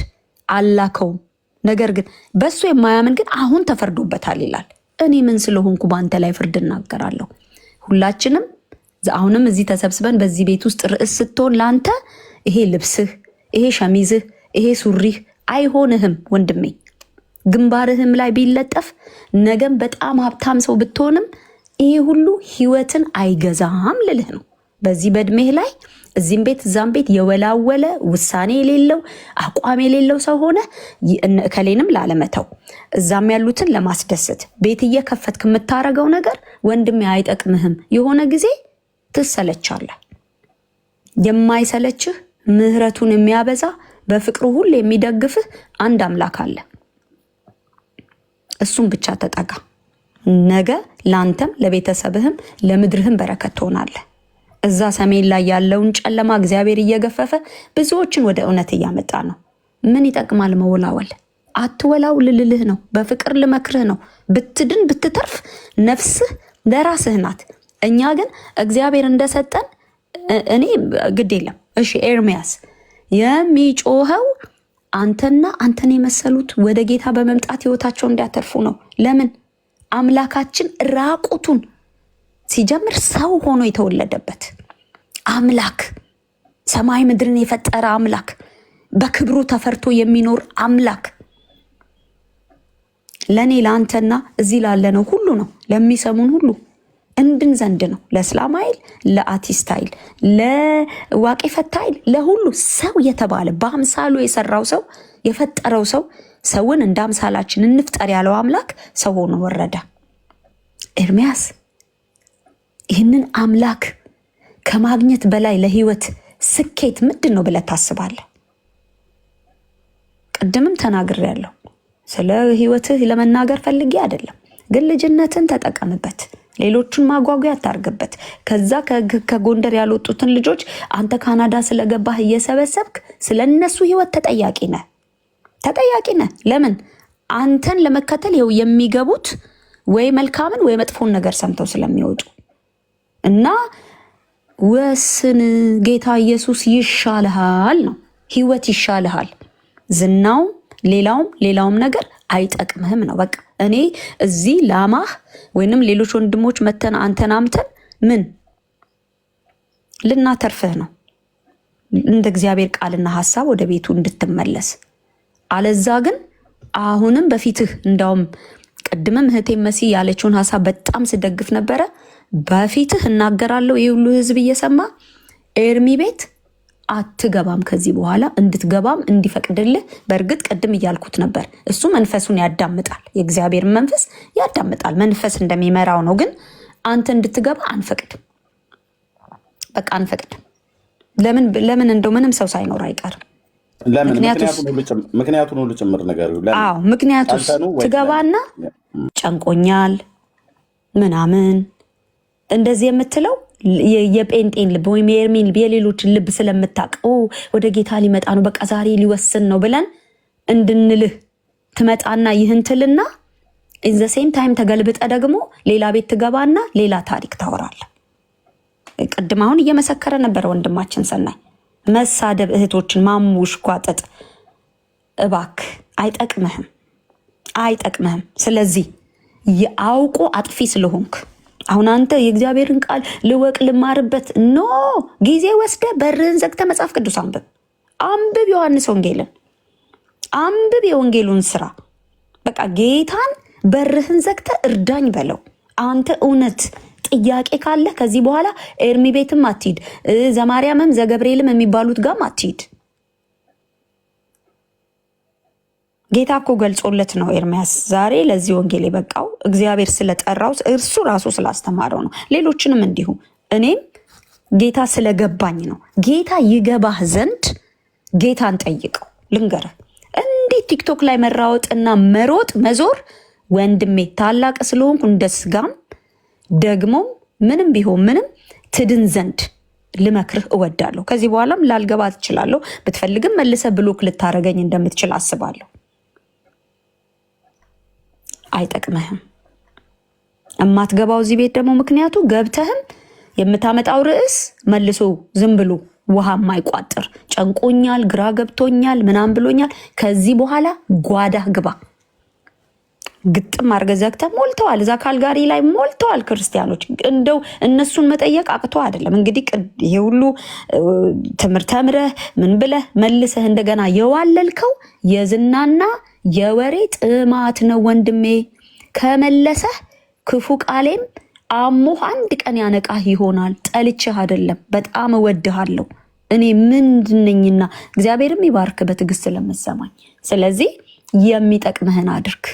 አላከውም። ነገር ግን በሱ የማያምን ግን አሁን ተፈርዶበታል ይላል። እኔ ምን ስለሆንኩ በአንተ ላይ ፍርድ እናገራለሁ? ሁላችንም አሁንም እዚህ ተሰብስበን በዚህ ቤት ውስጥ ርዕስ ስትሆን ለአንተ ይሄ ልብስህ፣ ይሄ ሸሚዝህ፣ ይሄ ሱሪህ አይሆንህም ወንድሜ። ግንባርህም ላይ ቢለጠፍ ነገም በጣም ሀብታም ሰው ብትሆንም ይሄ ሁሉ ህይወትን አይገዛም ልልህ ነው። በዚህ በእድሜህ ላይ እዚህም ቤት እዛም ቤት የወላወለ ውሳኔ የሌለው አቋም የሌለው ሰው ሆነ እከሌንም ላለመተው እዛም ያሉትን ለማስደሰት ቤት እየከፈትክ የምታረገው ነገር ወንድሜ አይጠቅምህም። የሆነ ጊዜ ትሰለቻለህ። የማይሰለችህ ምህረቱን የሚያበዛ በፍቅሩ ሁሉ የሚደግፍህ አንድ አምላክ አለ። እሱም ብቻ ተጠጋ። ነገ ለአንተም ለቤተሰብህም ለምድርህም በረከት ትሆናለህ። እዛ ሰሜን ላይ ያለውን ጨለማ እግዚአብሔር እየገፈፈ ብዙዎችን ወደ እውነት እያመጣ ነው። ምን ይጠቅማል መወላወል? አትወላው ልልህ ነው። በፍቅር ልመክርህ ነው። ብትድን ብትተርፍ ነፍስህ ለራስህ ናት። እኛ ግን እግዚአብሔር እንደሰጠን እኔ ግድ የለም። እሺ ኤርሚያስ የሚጮኸው አንተና አንተን የመሰሉት ወደ ጌታ በመምጣት ህይወታቸው እንዲያተርፉ ነው። ለምን? አምላካችን ራቁቱን ሲጀምር ሰው ሆኖ የተወለደበት አምላክ፣ ሰማይ ምድርን የፈጠረ አምላክ፣ በክብሩ ተፈርቶ የሚኖር አምላክ ለኔ ለአንተና እዚህ ላለነው ሁሉ ነው፣ ለሚሰሙን ሁሉ እንድን ዘንድ ነው። ለእስላማይል፣ ለአቲስታይል፣ ለዋቄ ፈታይል፣ ለሁሉ ሰው የተባለ በአምሳሉ የሰራው ሰው የፈጠረው ሰው ሰውን እንደ አምሳላችን እንፍጠር ያለው አምላክ ሰው ሆኖ ወረደ። ኤርሚያስ ይህንን አምላክ ከማግኘት በላይ ለህይወት ስኬት ምንድን ነው ብለህ ታስባለህ? ቅድምም ተናግሬያለሁ። ስለ ህይወትህ ለመናገር ፈልጌ አይደለም፣ ግን ልጅነትን ተጠቀምበት። ሌሎቹን ማጓጓያ አታርግበት። ከዛ ከጎንደር ያልወጡትን ልጆች አንተ ካናዳ ስለገባህ እየሰበሰብክ ስለነሱ ህይወት ተጠያቂ ነህ። ለምን? አንተን ለመከተል ይኸው የሚገቡት ወይ መልካምን ወይ መጥፎን ነገር ሰምተው ስለሚወጡ እና ወስን። ጌታ ኢየሱስ ይሻልሃል ነው፣ ህይወት ይሻልሃል። ዝናውም ሌላውም ነገር አይጠቅምህም ነው። በቃ እኔ እዚህ ላማህ ወይንም ሌሎች ወንድሞች መተን አንተን አምተን ምን ልናተርፍህ ነው? እንደ እግዚአብሔር ቃልና ሐሳብ ወደ ቤቱ እንድትመለስ። አለዛ ግን አሁንም በፊትህ እንዳውም ቅድምም እህቴ መሲ ያለችውን ሐሳብ በጣም ስደግፍ ነበረ። በፊትህ እናገራለሁ፣ ይህ ሁሉ ህዝብ እየሰማ ኤርሚ ቤት አትገባም። ከዚህ በኋላ እንድትገባም እንዲፈቅድልህ በእርግጥ ቅድም እያልኩት ነበር። እሱ መንፈሱን ያዳምጣል፣ የእግዚአብሔር መንፈስ ያዳምጣል። መንፈስ እንደሚመራው ነው። ግን አንተ እንድትገባ አንፈቅድም። በቃ አንፈቅድም። ለምን እንደው ምንም ሰው ሳይኖር አይቀርም። ምክንያቱን ሁሉ ጭምር ነገር ምክንያቱ ትገባና ጨንቆኛል ምናምን እንደዚህ የምትለው የጴንጤን ልብ ወይም የኤርሚን የሌሎችን ልብ ስለምታውቀው ወደ ጌታ ሊመጣ ነው በቃ ዛሬ ሊወስን ነው ብለን እንድንልህ ትመጣና ይህን ትልና ኢን ዘ ሴም ታይም ተገልብጠ ደግሞ ሌላ ቤት ትገባና ሌላ ታሪክ ታወራለህ። ቅድም አሁን እየመሰከረ ነበር ወንድማችን ሰናይ። መሳደብ እህቶችን ማሙሽ ጓጠጥ እባክህ አይጠቅምህም። ስለዚህ አውቆ አጥፊ ስለሆንክ አሁን አንተ የእግዚአብሔርን ቃል ልወቅ ልማርበት ኖ ጊዜ ወስደ በርህን ዘግተ መጽሐፍ ቅዱስ አንብብ ዮሐንስ ወንጌልን አንብብ፣ የወንጌሉን ስራ በቃ ጌታን በርህን ዘግተ እርዳኝ በለው። አንተ እውነት ጥያቄ ካለ ከዚህ በኋላ ኤርሚ ቤትም አትሂድ፣ ዘማርያምም ዘገብርኤልም የሚባሉት ጋርም አትሂድ። ጌታ እኮ ገልጾለት ነው ኤርሚያስ ዛሬ ለዚህ ወንጌል የበቃው እግዚአብሔር ስለጠራው እርሱ ራሱ ስላስተማረው ነው። ሌሎችንም እንዲሁ እኔም ጌታ ስለገባኝ ነው። ጌታ ይገባህ ዘንድ ጌታን ጠይቀው። ልንገርህ እንዴት ቲክቶክ ላይ መራወጥና መዞር ወንድሜ ታላቅ ስለሆንኩ እንደ ስጋም ደግሞ ምንም ቢሆን ምንም ትድን ዘንድ ልመክርህ እወዳለሁ። ከዚህ በኋላም ላልገባ ትችላለሁ። ብትፈልግም መልሰ ብሎክ ልታረገኝ እንደምትችል አስባለሁ። አይጠቅምህም እማትገባው እዚህ ቤት ደግሞ ምክንያቱ ገብተህም የምታመጣው ርዕስ መልሶ ዝም ብሎ ውሃ የማይቋጥር ጨንቆኛል፣ ግራ ገብቶኛል፣ ምናምን ብሎኛል። ከዚህ በኋላ ጓዳህ ግባ። ግጥም አድርገህ ዘግተህ ሞልተዋል። እዛ ካልጋሪ ላይ ሞልተዋል ክርስቲያኖች። እንደው እነሱን መጠየቅ አቅቶ አይደለም እንግዲህ ይሄ ሁሉ ትምህርት ተምረህ ምን ብለህ መልሰህ እንደገና የዋለልከው የዝናና የወሬ ጥማት ነው ወንድሜ። ከመለሰህ ክፉ ቃሌም አሞህ አንድ ቀን ያነቃህ ይሆናል። ጠልቼህ አይደለም፣ በጣም እወድሃለሁ። እኔ ምንድነኝና እግዚአብሔርም ይባርክ በትዕግስት ለመሰማኝ። ስለዚህ የሚጠቅምህን አድርግ።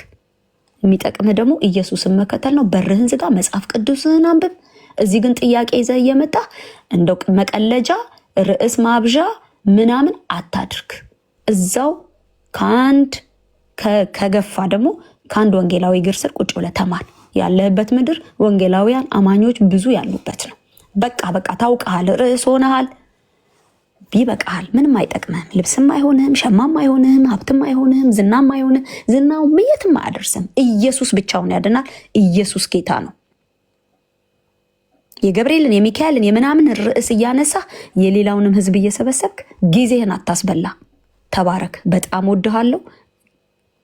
የሚጠቅምህ ደግሞ ኢየሱስን መከተል ነው። በርህን ዝጋ፣ መጽሐፍ ቅዱስህን አንብብ። እዚህ ግን ጥያቄ ይዘህ እየመጣ እንደው መቀለጃ ርዕስ ማብዣ ምናምን አታድርግ። እዛው ከገፋ ደግሞ ከአንድ ወንጌላዊ እግር ስር ቁጭ ብለህ ተማር። ያለህበት ምድር ወንጌላውያን አማኞች ብዙ ያሉበት ነው። በቃ ታውቀሃል፣ ርዕስ ሆነሃል፣ ይበቃሃል። ምንም አይጠቅምህም። ልብስም አይሆንህም፣ ሸማም አይሆንህም፣ ሀብትም አይሆንህም፣ ዝናም አይሆንህም። ዝናው የትም አያደርስም። ኢየሱስ ብቻውን ያድናል። ኢየሱስ ጌታ ነው። የገብርኤልን የሚካኤልን የምናምን ርዕስ እያነሳ የሌላውንም ህዝብ እየሰበሰብክ ጊዜህን አታስበላ። ተባረክ። በጣም ወድሃለሁ።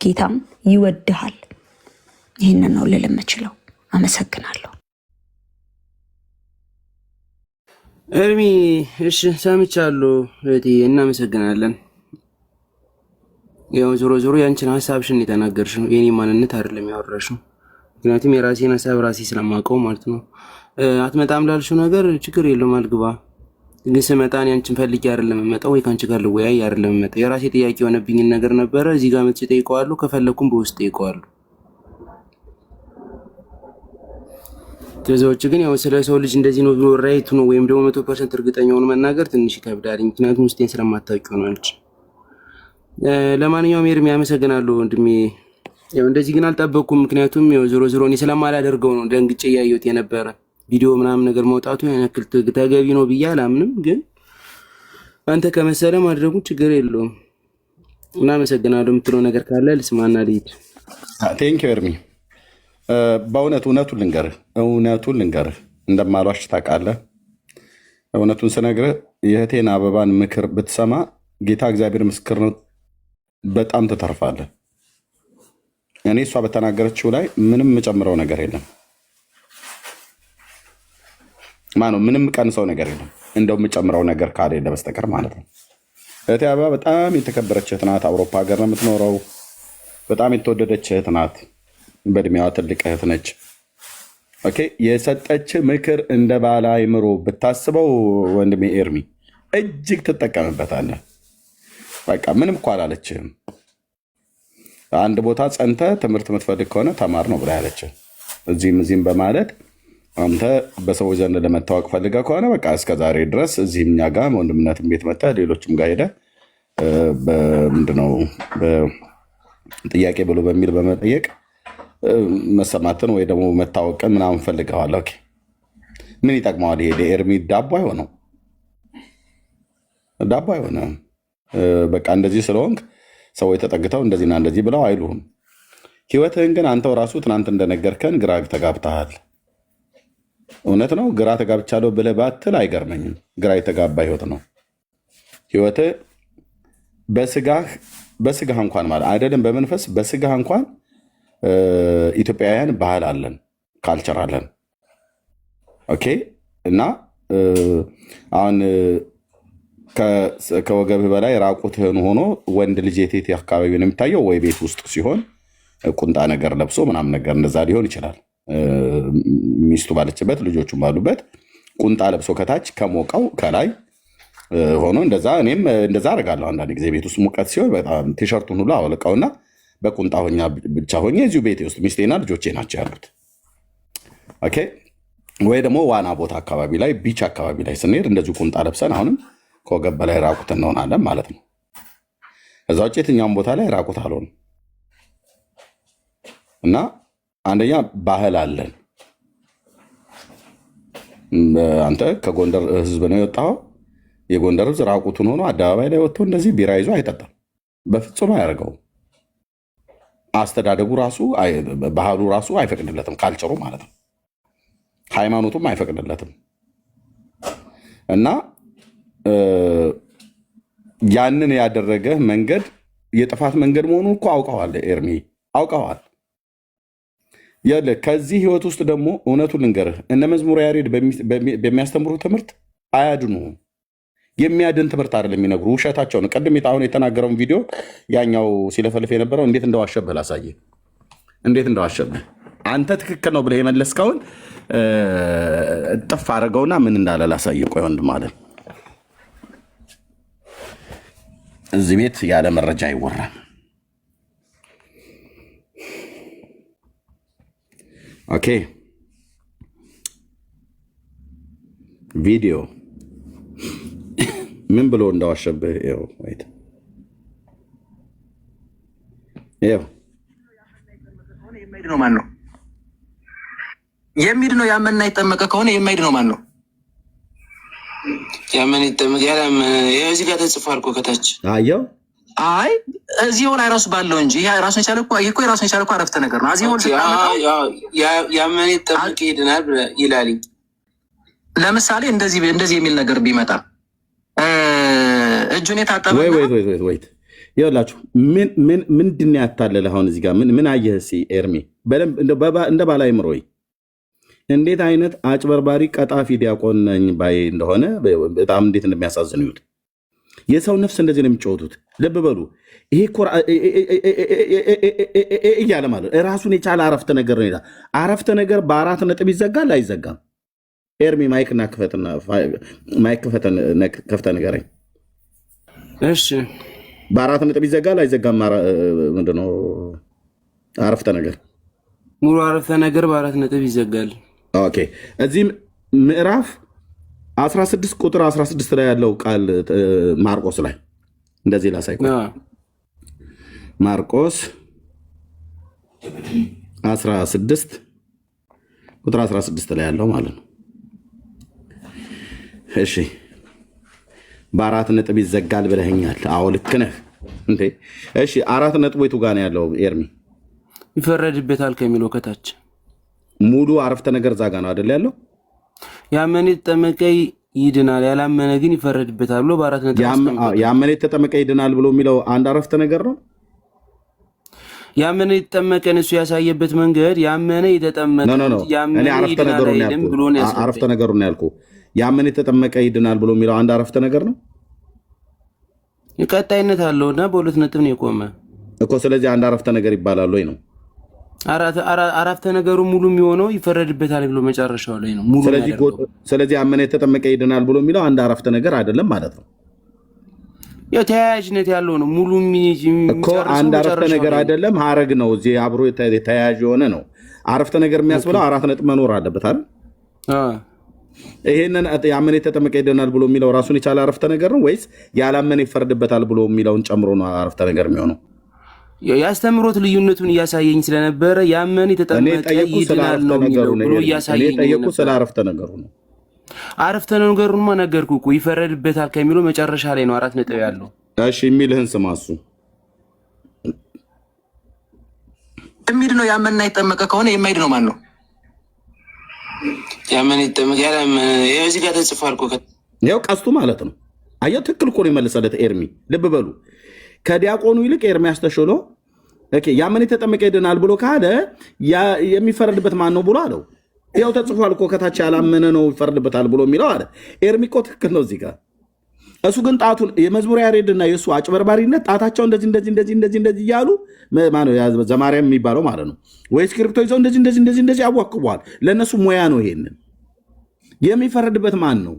ጌታም ይወድሃል። ይህንን ነው ልል የምችለው። አመሰግናለሁ። ኤርሚ እሺ፣ ሰምቻለሁ እህቴ፣ እናመሰግናለን። ያው ዞሮ ያንቺን ሀሳብሽን የተናገርሽው የኔ ማንነት አይደለም ያወራሽው። ምክንያቱም የራሴን ሀሳብ ራሴ ስለማውቀው ማለት ነው። አትመጣም ላልሽው ነገር ችግር የለውም አልግባ። ግን ስመጣ እኔ አንቺን ፈልጌ አይደለም የምመጣው፣ ወይ ካንቺ ጋር ልወያይ አይደለም የምመጣው። የራሴ ጥያቄ የሆነብኝን ነገር ነበረ እዚህ ጋር መጥቼ ጠይቀዋለሁ። ከፈለኩም በውስጥ ጠይቀዋለሁ። ከዛውጭ ግን ያው ስለ ሰው ልጅ እንደዚህ ነው ብሎ ራይቱ ነው ወይም ደግሞ 100% እርግጠኛውን መናገር ትንሽ ይከብዳል። ምክንያቱም ውስጤን ስለማታውቂው ነው አንቺ። ለማንኛውም ኤርሚ አመሰግናለሁ ወንድሜ። ያው እንደዚህ ግን አልጠበቅኩም። ምክንያቱም ያው ዞሮ እኔ ስለማላደርገው ነው ደንግጬ ያየሁት የነበረ ቪዲዮ ምናምን ነገር መውጣቱ ያንክል ተገቢ ነው ብዬ አላምንም። ግን አንተ ከመሰለ ማድረጉ ችግር የለውም። እና አመሰግናለሁ። የምትለው ነገር ካለ ልስማና ልሂድ። ቴንክ ዩ ኤርሚ። እውነቱን ልንገርህ እንደማሏሽ ታውቃለህ። እውነቱን ስነግርህ የእህቴን አበባን ምክር ብትሰማ ጌታ እግዚአብሔር ምስክር ነው፣ በጣም ትተርፋለህ። እኔ እሷ በተናገረችው ላይ ምንም የምጨምረው ነገር የለም። ምንም ቀንሰው ነገር የለም። እንደው የምጨምረው ነገር ካሌለ በስተቀር ማለት ነው። እህቴ አበባ በጣም የተከበረች እህት ናት። አውሮፓ ሀገር ነው የምትኖረው። በጣም የተወደደች እህት ናት። በእድሜዋ ትልቅ እህት ነች። ኦኬ፣ የሰጠች ምክር እንደ ባለ አእምሮ ብታስበው ወንድሜ ኤርሚ እጅግ ትጠቀምበታለህ። በቃ ምንም እኮ አላለችህም። አንድ ቦታ ጸንተ ትምህርት የምትፈልግ ከሆነ ተማር ነው ብላ ያለችህ። እዚህም በማለት አንተ በሰዎች ዘንድ ለመታወቅ ፈልገህ ከሆነ በቃ እስከዛሬ ድረስ እዚህም እኛ ጋር ወንድምነትም ቤት መጥተህ ሌሎችም ጋር ሄደህ ምንድነው ጥያቄ ብሎ በሚል በመጠየቅ መሰማትን ወይ ደግሞ መታወቅን ምናምን ፈልገዋል። ኦኬ ምን ይጠቅመዋል? ይሄ ለኤርሚ ዳቦ አይሆነው፣ ዳቦ አይሆንም። በቃ እንደዚህ ስለሆንክ ሰዎች ተጠግተው እንደዚህና እንደዚህ ብለው አይሉህም። ህይወትህን ግን አንተው ራሱ ትናንት እንደነገርከን ግራ ተጋብተሃል። እውነት ነው። ግራ ተጋብቻለሁ ብለህ ባትል አይገርመኝም። ግራ የተጋባ ህይወት ነው ህይወትህ። በስጋህ እንኳን ማለት አይደለም በመንፈስ በስጋህ እንኳን ኢትዮጵያውያን ባህል አለን፣ ካልቸር አለን። ኦኬ እና አሁን ከወገብህ በላይ ራቁትህን ሆኖ ወንድ ልጅ የቴቴ አካባቢ ነው የሚታየው፣ ወይ ቤት ውስጥ ሲሆን ቁንጣ ነገር ለብሶ ምናምን ነገር እንደዛ ሊሆን ይችላል። ሚስቱ ባለችበት ልጆቹም ባሉበት ቁንጣ ለብሶ ከታች ከሞቀው ከላይ ሆኖ እንደዛ። እኔም እንደዛ አደርጋለሁ አንዳንድ ጊዜ ቤት ውስጥ ሙቀት ሲሆን በጣም ቲሸርቱን ሁሉ አወልቀውና በቁንጣ ሆኛ ብቻ ሆኜ እዚሁ ቤቴ ውስጥ ሚስቴና ልጆቼ ናቸው ያሉት። ኦኬ ወይ ደግሞ ዋና ቦታ አካባቢ ላይ ቢች አካባቢ ላይ ስንሄድ እንደዚሁ ቁንጣ ለብሰን አሁንም ከወገብ በላይ ራቁት እንሆናለን ማለት ነው። እዛ ውጭ የትኛውም ቦታ ላይ ራቁት አልሆንም። እና አንደኛ ባህል አለን። አንተ ከጎንደር ህዝብ ነው የወጣው። የጎንደር ህዝብ ራቁቱን ሆኖ አደባባይ ላይ ወጥቶ እንደዚህ ቢራ ይዞ አይጠጣም፣ በፍጹም አያደርገውም። አስተዳደጉ ራሱ ባህሉ ራሱ አይፈቅድለትም፣ ካልቸሩ ማለት ነው። ሃይማኖቱም አይፈቅድለትም። እና ያንን ያደረገ መንገድ የጥፋት መንገድ መሆኑን እኮ አውቀዋል፣ ኤርሚ አውቀዋል። ከዚህ ህይወት ውስጥ ደግሞ እውነቱን ልንገርህ፣ እነ መዝሙረ ያሬድ በሚያስተምሩ ትምህርት አያድኑም። የሚያድን ትምህርት አይደለም የሚነግሩ፣ ውሸታቸው ነው። ቅድም አሁን የተናገረውን ቪዲዮ ያኛው ሲለፈልፍ የነበረው እንዴት እንደዋሸብህ ላሳየህ፣ እንዴት እንደዋሸብህ። አንተ ትክክል ነው ብለህ የመለስከውን ጥፍ አድርገውና ምን እንዳለ ላሳየህ። ቆይ ወንድም አለ እዚህ ቤት ያለ መረጃ አይወራም። ኦኬ ቪዲዮ ምን ብሎ እንዳዋሸብህ ይኸው። ወይት ይኸው የማይድ ነው ማን ነው? የሚድ ነው ያመንና ይጠመቀ ከሆነ የማይድ ነው ማን ነው? ያመን ይጠመቅ ያላመነ እዚህ ጋር ተጽፏል እኮ ከታች አየው። አይ እዚህ ሆነ አይራሱ ባለው እንጂ ይሄ ራሱን የቻለ እኮ ይሄ ራሱን የቻለ እኮ አረፍተ ነገር ነው። እዚህ ሆነ ያመን ይጠመቅ ይድናል ይላል። ለምሳሌ እንደዚህ የሚል ነገር ቢመጣ እጁን የታጠበ ወይት ይኸውላችሁ፣ ምንድን ነው ያታለለ? አሁን እዚህ ጋር ምን አየህ እስኪ ኤርሚ? እንደ ባለ አእምሮ እንዴት አይነት አጭበርባሪ ቀጣፊ ዲያቆን ነኝ ባይ እንደሆነ በጣም እንዴት እንደሚያሳዝኑት። የሰው ነፍስ እንደዚህ ነው የሚጫወቱት። ልብ በሉ። ይሄ እያለ ማለት ራሱን የቻለ አረፍተ ነገር ነው። አረፍተ ነገር በአራት ነጥብ ይዘጋል አይዘጋም? ኤርሚ ማይክና ማይክ ከፍተህ ንገረኝ። እሺ በአራት ነጥብ ይዘጋል አይዘጋም? ምንድነው አረፍተ ነገር? ሙሉ አረፍተ ነገር በአራት ነጥብ ይዘጋል። ኦኬ እዚህም ምዕራፍ 16 ቁጥር 16 ላይ ያለው ቃል ማርቆስ ላይ እንደዚህ ላሳይ። ማርቆስ 16 ቁጥር 16 ላይ ያለው ማለት ነው። እሺ በአራት ነጥብ ይዘጋል ብለኸኛል። አዎ ልክ ነህ እንዴ? እሺ አራት ነጥብ የቱ ጋር ነው ያለው ኤርሚ? ይፈረድበታል ከሚለው ከታች ሙሉ አረፍተ ነገር ዛጋ ነው አይደል ያለው? ያመነ የተጠመቀ ይድናል፣ ያላመነ ግን ይፈረድበታል ብሎ በአራት ነጥብ ያመነ የተጠመቀ ይድናል ብሎ የሚለው አንድ አረፍተ ነገር ነው። ያመነ የተጠመቀን እሱ ያሳየበት መንገድ ያመነ የተጠመቀ እኔ አረፍተ ነገሩን ያልኩህ ያመነ የተጠመቀ ይድናል ብሎ የሚለው አንድ አረፍተ ነገር ነው። ቀጣይነት አለውና በሁለት ነጥብ ነው የቆመ እኮ። ስለዚህ አንድ አረፍተ ነገር ይባላል ወይ ነው? አረፍተ ነገሩ ሙሉ የሚሆነው ይፈረድበታል ብሎ መጨረሻው ላይ ነው ሙሉ። ስለዚህ ያመነ የተጠመቀ ይድናል ብሎ የሚለው አንድ አረፍተ ነገር አይደለም ማለት ነው። ያው ተያያዥነት ያለው ነው ሙሉ እኮ አንድ አረፍተ ነገር አይደለም፣ ሀረግ ነው። እዚህ አብሮ ተያያዥ የሆነ ነው። አረፍተ ነገር የሚያስብለው 4 ነጥብ መኖር አለበት አይደል? ይሄንን ያመነ የተጠመቀ ይድናል ብሎ የሚለው ራሱን የቻለ አረፍተ ነገር ነው ወይስ ያላመነ ይፈርድበታል ብሎ የሚለውን ጨምሮ ነው አረፍተ ነገር የሚሆነው? ያስተምሮት ልዩነቱን እያሳየኝ ስለነበረ ያመነ የተጠመቀ ይድናል ነው የሚለው ብሎ እያሳየኝ ነው። ስለ አረፍተ ነገሩ ነው። አረፍተ ነገሩንማ ነገርኩህ እኮ ይፈረድበታል ከሚለው መጨረሻ ላይ ነው 4 ነጥብ ያለው። እሺ የሚልህን ስማ። እሱ የሚድ ነው። ያመነና የተጠመቀ ከሆነ የማይድ ነው ማን ነው? ያመነ የተጠመቀ ያላመነ እዚህ ጋር ተጽፏል እኮ ያው ቀስቱ ማለት ነው። አየው ትክክል እኮ ነው የመለሰለት ኤርሚ። ልብ በሉ ከዲያቆኑ ይልቅ ኤርሚያስ ተሾሎ ያመነ የተጠመቀ ይድናል ብሎ ካለ የሚፈረድበት ማን ነው ብሎ አለው። ያው ተጽፏል እኮ ከታች ያላመነ ነው ይፈርድበታል ብሎ የሚለው አለ። ኤርሚ እኮ ትክክል ነው እዚህ ጋር። እሱ ግን ጣቱን የመዝሙር ያሬድና የእሱ አጭበርባሪነት ጣታቸው እንደዚህ እያሉ ዘማርያም የሚባለው ማለት ነው ወይ ስክሪፕቶ ይዘው እንደዚህ ያዋክቧል። ለእነሱ ሙያ ነው። ይሄንን የሚፈርድበት ማን ነው?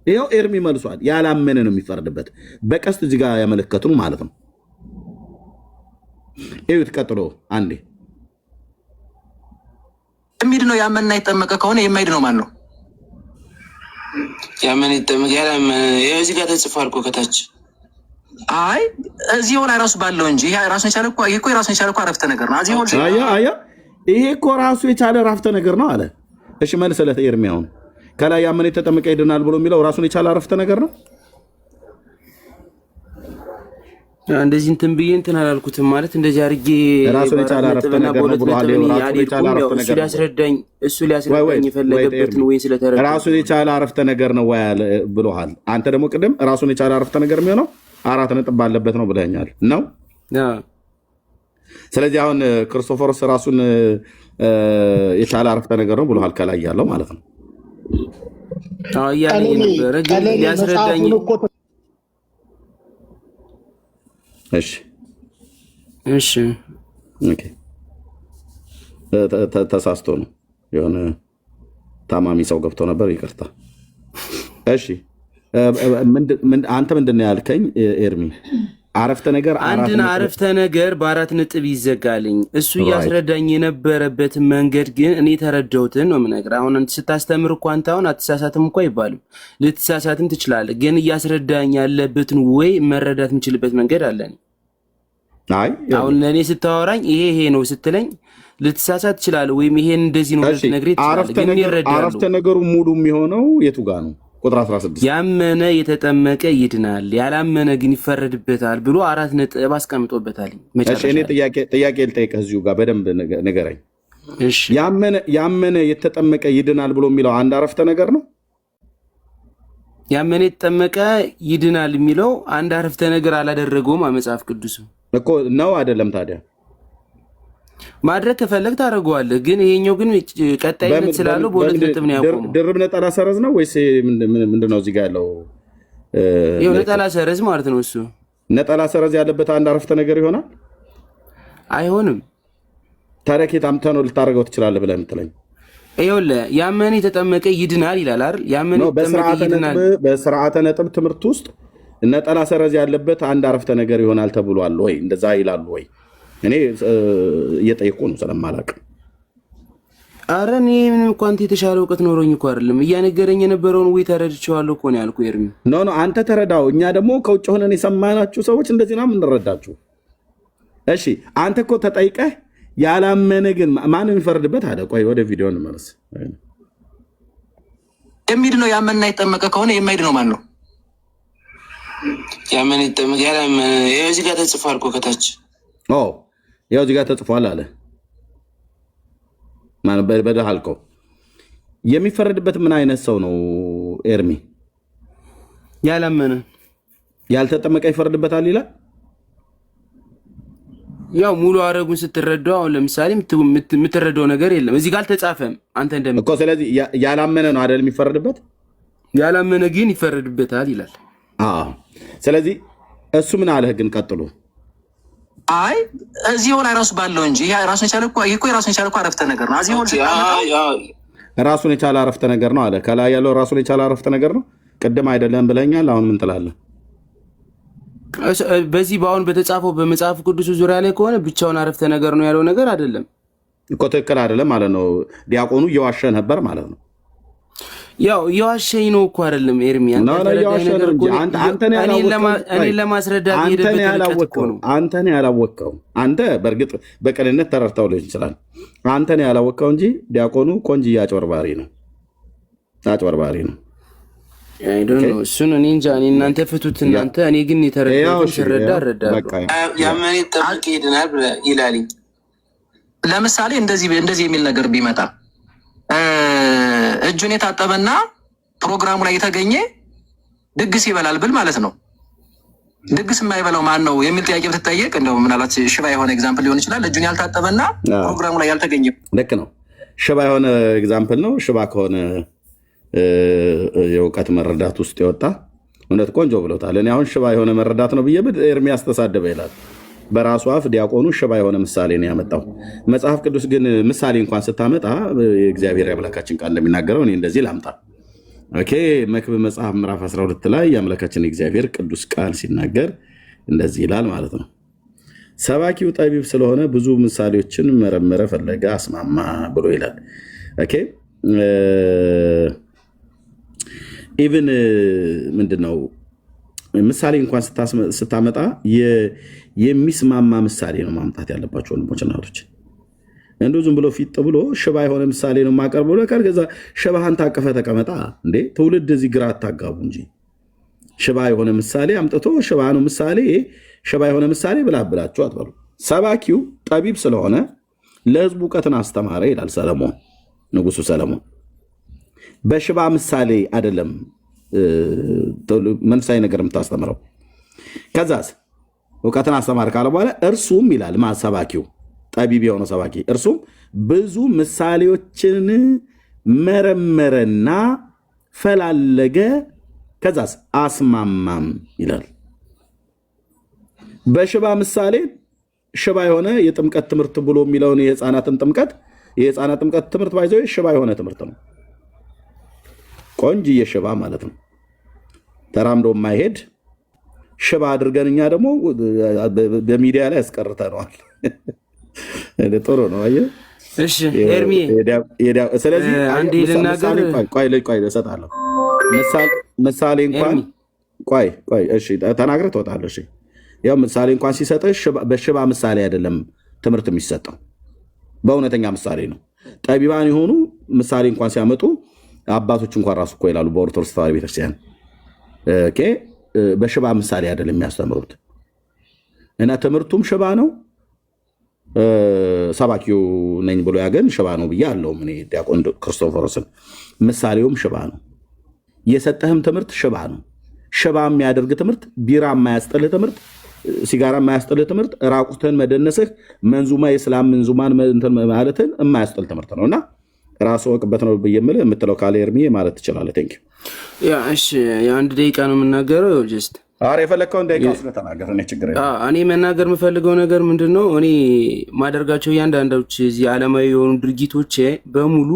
ይኸው ኤርሚ መልሷል። ያላመነ ነው የሚፈርድበት። በቀስት እዚህ ጋር ያመለከቱን ማለት ነው። ይኸው ቀጥሎ አንዴ የሚድ ነው። ያመነና የተጠመቀ ከሆነ የማይድ ነው ማን ነው? ያመነ የተጠመቀ ያላመነ እዚህ ጋር ተጽፏል እኮ ከታች። አይ እዚህ ሆነ ራሱ ባለው እንጂ ይሄ ራሱን የቻለ እኮ አረፍተ ነገር ነው። እዚህ ሆነ ይሄ እኮ ራሱ የቻለ አረፍተ ነገር ነው አለ። እሺ መልሰለት ኤርሚ። አሁን ከላይ ያመነ የተጠመቀ ይድናል ብሎ የሚለው ራሱን የቻለ አረፍተ ነገር ነው። እንደዚህ እንትን ብዬ እንትን አላልኩትም ማለት እንደዚህ አድርጌ ራሱን የቻለ አረፍተ ነገር ነው ብሎሃል። እሱ ሊያስረዳኝ የፈለገበትን ወይ ስለተረዳ ራሱን የቻለ አረፍተ ነገር ነው ወይ ብሎሃል። አንተ ደግሞ ቅድም ራሱን የቻለ አረፍተ ነገር የሚሆነው 4 ነጥብ ባለበት ነው ብለኛል ነው። ስለዚህ አሁን ክርስቶፎሮስ ራሱን የቻለ አረፍተ ነገር ነው ብሎሃል ከላይ ያለው ማለት ነው። እያለኝ ነበረ ግን ሊያስረዳኝ እሺ ኦኬ ተሳስቶ ነው የሆነ ታማሚ ሰው ገብቶ ነበር። ይቅርታ። እሺ አንተ ምንድን ነው ያልከኝ ኤርሚ? አረፍተ ነገር አንድን አረፍተ ነገር በ4 ነጥብ ይዘጋልኝ። እሱ እያስረዳኝ የነበረበት መንገድ ግን እኔ ተረዳሁትን ነው የምነግርህ። አሁን ስታስተምር እኮ አንተ አሁን አትሳሳትም እኮ አይባልም። ልትሳሳትም ትችላለህ። ግን እያስረዳኝ ያለበትን ወይ መረዳት የምችልበት መንገድ አለን። አሁን ለእኔ ስታወራኝ ይሄ ነው ስትለኝ ልትሳሳት ትችላለህ። ወይም ይሄን እንደዚህ ነው ልትነግረኝ ትችላለህ። ግን ይረዳሉ። አረፍተ ነገሩ ሙሉ የሚሆነው የቱ ጋር ነው? ቁጥር 16 ያመነ የተጠመቀ ይድናል ያላመነ ግን ይፈረድበታል ብሎ 4 ነጥብ አስቀምጦበታል። እኔ ጥያቄ ልጠይቅህ እዚሁ ጋር በደንብ ንገረኝ። ያመነ የተጠመቀ ይድናል ብሎ የሚለው አንድ አረፍተ ነገር ነው። ያመነ የተጠመቀ ይድናል የሚለው አንድ አረፍተ ነገር አላደረገውም መጽሐፍ ቅዱስ እኮ ነው አይደለም? ታዲያ ማድረግ ከፈለግ ታደርገዋለህ። ግን ይሄኛው ግን ቀጣይነት ስላለው በ2 ነጥብ ነው ያቆመው። ድርብ ነጠላ ሰረዝ ነው ወይስ ምንድነው? እዚህ ጋር ያለው ይኸው ነጠላ ሰረዝ ማለት ነው። እሱ ነጠላ ሰረዝ ያለበት አንድ አረፍተ ነገር ይሆናል? አይሆንም። ታዲያ ከየት አምጥተህ ነው ልታደርገው ትችላለህ ብለህ የምትለኝ? ይኸውልህ ያመነ የተጠመቀ ይድናል ይላል አይደል? ያመነ የተጠመቀ ይድናል በስርዓተ ነጥብ ትምህርት ውስጥ ነጠላ ሰረዝ ያለበት አንድ አረፍተ ነገር ይሆናል ተብሏል ወይ? እንደዛ ይላሉ ወይ? እኔ እየጠየቁ ነው ስለማላውቅ። ኧረ እኔ ምንም እኮ አንተ የተሻለ እውቀት ኖሮኝ እኮ አይደለም እያነገረኝ የነበረውን ወይ ተረድቼዋለሁ እኮ ነው ያልኩህ ኤርሚ። ኖ አንተ ተረዳው። እኛ ደግሞ ከውጭ ሆነን የሰማናችሁ ሰዎች እንደዚህ ነው የምንረዳችሁ። እሺ አንተ እኮ ተጠይቀህ ያላመነ ግን ማን የሚፈርድበት አለ? ቆይ ወደ ቪዲዮ እንመለስ። የሚድ ነው። ያመነና የተጠመቀ ከሆነ የማይድ ነው ማን ነው? ያመነ የተጠመቀ ያላመነ እዚህ ጋር ተጽፏል እኮ ከታች። ያው እዚህ ጋር ተጽፏል አለ ማለት በደህ አልከው። የሚፈረድበት ምን አይነት ሰው ነው ኤርሚ? ያላመነ ያልተጠመቀ ይፈረድበታል ይላል። ያው ሙሉ አረጉን ስትረዳው አሁን ለምሳሌ የምትረዳው ነገር የለም እዚህ ጋር አልተጻፈም። አንተ እንደምን እኮ ስለዚህ ያላመነ ነው አይደል የሚፈረድበት? ያላመነ ግን ይፈረድበታል ይላል። ስለዚህ እሱ ምን አለህ ግን ቀጥሎ አይ እዚህ ላይ ራሱ ባለው እንጂ ይሄ ራሱን የቻለ እኮ ራሱን የቻለ አረፍተ ነገር ነው። እዚህ ራሱን የቻለ አረፍተ ነገር ነው አለ። ከላይ ያለው ራሱን የቻለ አረፍተ ነገር ነው። ቅድም አይደለም ብለኛል። አሁን ምን ትላለህ? በዚህ በአሁን በተጻፈው በመጽሐፍ ቅዱስ ዙሪያ ላይ ከሆነ ብቻውን አረፍተ ነገር ነው ያለው ነገር አይደለም እኮ። ትክክል አይደለም ማለት ነው። ዲያቆኑ እየዋሸ ነበር ማለት ነው። ያው እየዋሸኝ ነው እኮ አይደለም ኤርሚ። እኔን ለማስረዳት አንተን ያላወቅኸው አንተ በእርግጥ በቅንነት ተረድተው ሊሆን ይችላል። አንተን ያላወቅኸው እንጂ ዲያቆኑ ቆንጅዬ አጭበርባሪ ነው። እሱን እኔ እንጃ። እኔ እናንተ ፍቱት እናንተ። እኔ ግን የተረዳሁትን ስረዳ እረዳለሁ። ያመኔ ጠብቅ ይድናል ይላል። ለምሳሌ እንደዚህ የሚል ነገር ቢመጣ እጁን የታጠበና ፕሮግራሙ ላይ የተገኘ ድግስ ይበላል ብል ማለት ነው። ድግስ የማይበላው ማን ነው የሚል ጥያቄ ብትጠየቅ እንደው ምናልባት ሽባ የሆነ ኤግዛምፕል ሊሆን ይችላል። እጁን ያልታጠበና ፕሮግራሙ ላይ ያልተገኘ ልክ ነው። ሽባ የሆነ ኤግዛምፕል ነው። ሽባ ከሆነ የእውቀት መረዳት ውስጥ የወጣ እውነት ቆንጆ ብሎታል። እኔ አሁን ሽባ የሆነ መረዳት ነው ብዬ ኤርሚያስ ተሳደበ ይላል። በራሱ አፍ ዲያቆኑ ሽባ የሆነ ምሳሌ ነው ያመጣው። መጽሐፍ ቅዱስ ግን ምሳሌ እንኳን ስታመጣ የእግዚአብሔር የአምላካችን ቃል እንደሚናገረው እኔ እንደዚህ ላምጣ። ኦኬ መክብብ መጽሐፍ ምዕራፍ 12 ላይ የአምላካችን የእግዚአብሔር ቅዱስ ቃል ሲናገር እንደዚህ ይላል ማለት ነው። ሰባኪው ጠቢብ ስለሆነ ብዙ ምሳሌዎችን መረመረ፣ ፈለገ፣ አስማማ ብሎ ይላል። ኦኬ ኢቭን ምንድነው ምሳሌ እንኳን ስታመጣ የሚስማማ ምሳሌ ነው ማምጣት ያለባቸው ወንድሞች እና እህቶች። እንዶ ዝም ብሎ ፊት ብሎ ሽባ የሆነ ምሳሌ ነው ማቀርበው ለካል ከዛ ሽባህን ታቀፈ ተቀመጣ እንዴ! ትውልድ እዚህ ግራ አታጋቡ እንጂ ሽባ የሆነ ምሳሌ አምጥቶ ሽባ ነው ምሳሌ ሽባ የሆነ ምሳሌ ብላብላችሁ አትበሉ። ሰባኪው ጠቢብ ስለሆነ ለሕዝቡ እውቀትን አስተማረ ይላል ሰለሞን፣ ንጉሱ ሰለሞን። በሽባ ምሳሌ አይደለም መንፈሳዊ ነገር የምታስተምረው። ከዛስ እውቀትን አስተማር ካለ በኋላ እርሱም ይላል ሰባኪው ጠቢብ የሆነው ሰባኪ እርሱም ብዙ ምሳሌዎችን መረመረና ፈላለገ፣ ከዛስ አስማማም ይላል። በሽባ ምሳሌ ሽባ የሆነ የጥምቀት ትምህርት ብሎ የሚለውን የህፃናት ጥምቀት ትምህርት ባይዘው ሽባ የሆነ ትምህርት ነው። ቆንጅዬ ሽባ ማለት ነው። ተራምዶ የማይሄድ ሽባ አድርገን እኛ ደግሞ በሚዲያ ላይ ያስቀርተነዋል። ጥሩ ነው። አየህ። እሺ ኤርሚ፣ ስለዚህ አንዴ ልናገር። ቆይ እሰጥሃለሁ ምሳሌ እንኳን ቆይ እሺ ተናግረህ ትወጣለህ። እሺ ያው ምሳሌ እንኳን ሲሰጥህ በሽባ ምሳሌ አይደለም ትምህርት የሚሰጠው፣ በእውነተኛ ምሳሌ ነው። ጠቢባን የሆኑ ምሳሌ እንኳን ሲያመጡ አባቶች እንኳን ራሱ እኮ ይላሉ በኦርቶዶክስ ተዋሕዶ ቤተክርስቲያን በሽባ ምሳሌ አይደለም የሚያስተምሩት እና ትምህርቱም ሽባ ነው። ሰባኪው ነኝ ብሎ ያገን ሽባ ነው ብዬ አለው። እኔ ዲያቆን ክርስቶፎሮስን ምሳሌውም ሽባ ነው። የሰጠህም ትምህርት ሽባ ነው። ሽባ የሚያደርግ ትምህርት፣ ቢራ የማያስጥልህ ትምህርት፣ ሲጋራ የማያስጥልህ ትምህርት፣ ራቁትን መደነስህ፣ መንዙማ የእስላም መንዙማን ማለትን የማያስጥል ትምህርት ነው እና ራሱ ወቅበት ነው የምልህ የምትለው ካለ ኤርሚ ማለት ትችላለህ። ቴንክ ዩ። እሺ የአንድ ደቂቃ ነው የምናገረው። ጀስት የፈለግከውን ደቂቃ ስለተናገር ችግር እኔ መናገር የምፈልገው ነገር ምንድን ነው፣ እኔ ማደርጋቸው እያንዳንዶች እዚህ ዓለማዊ የሆኑ ድርጊቶች በሙሉ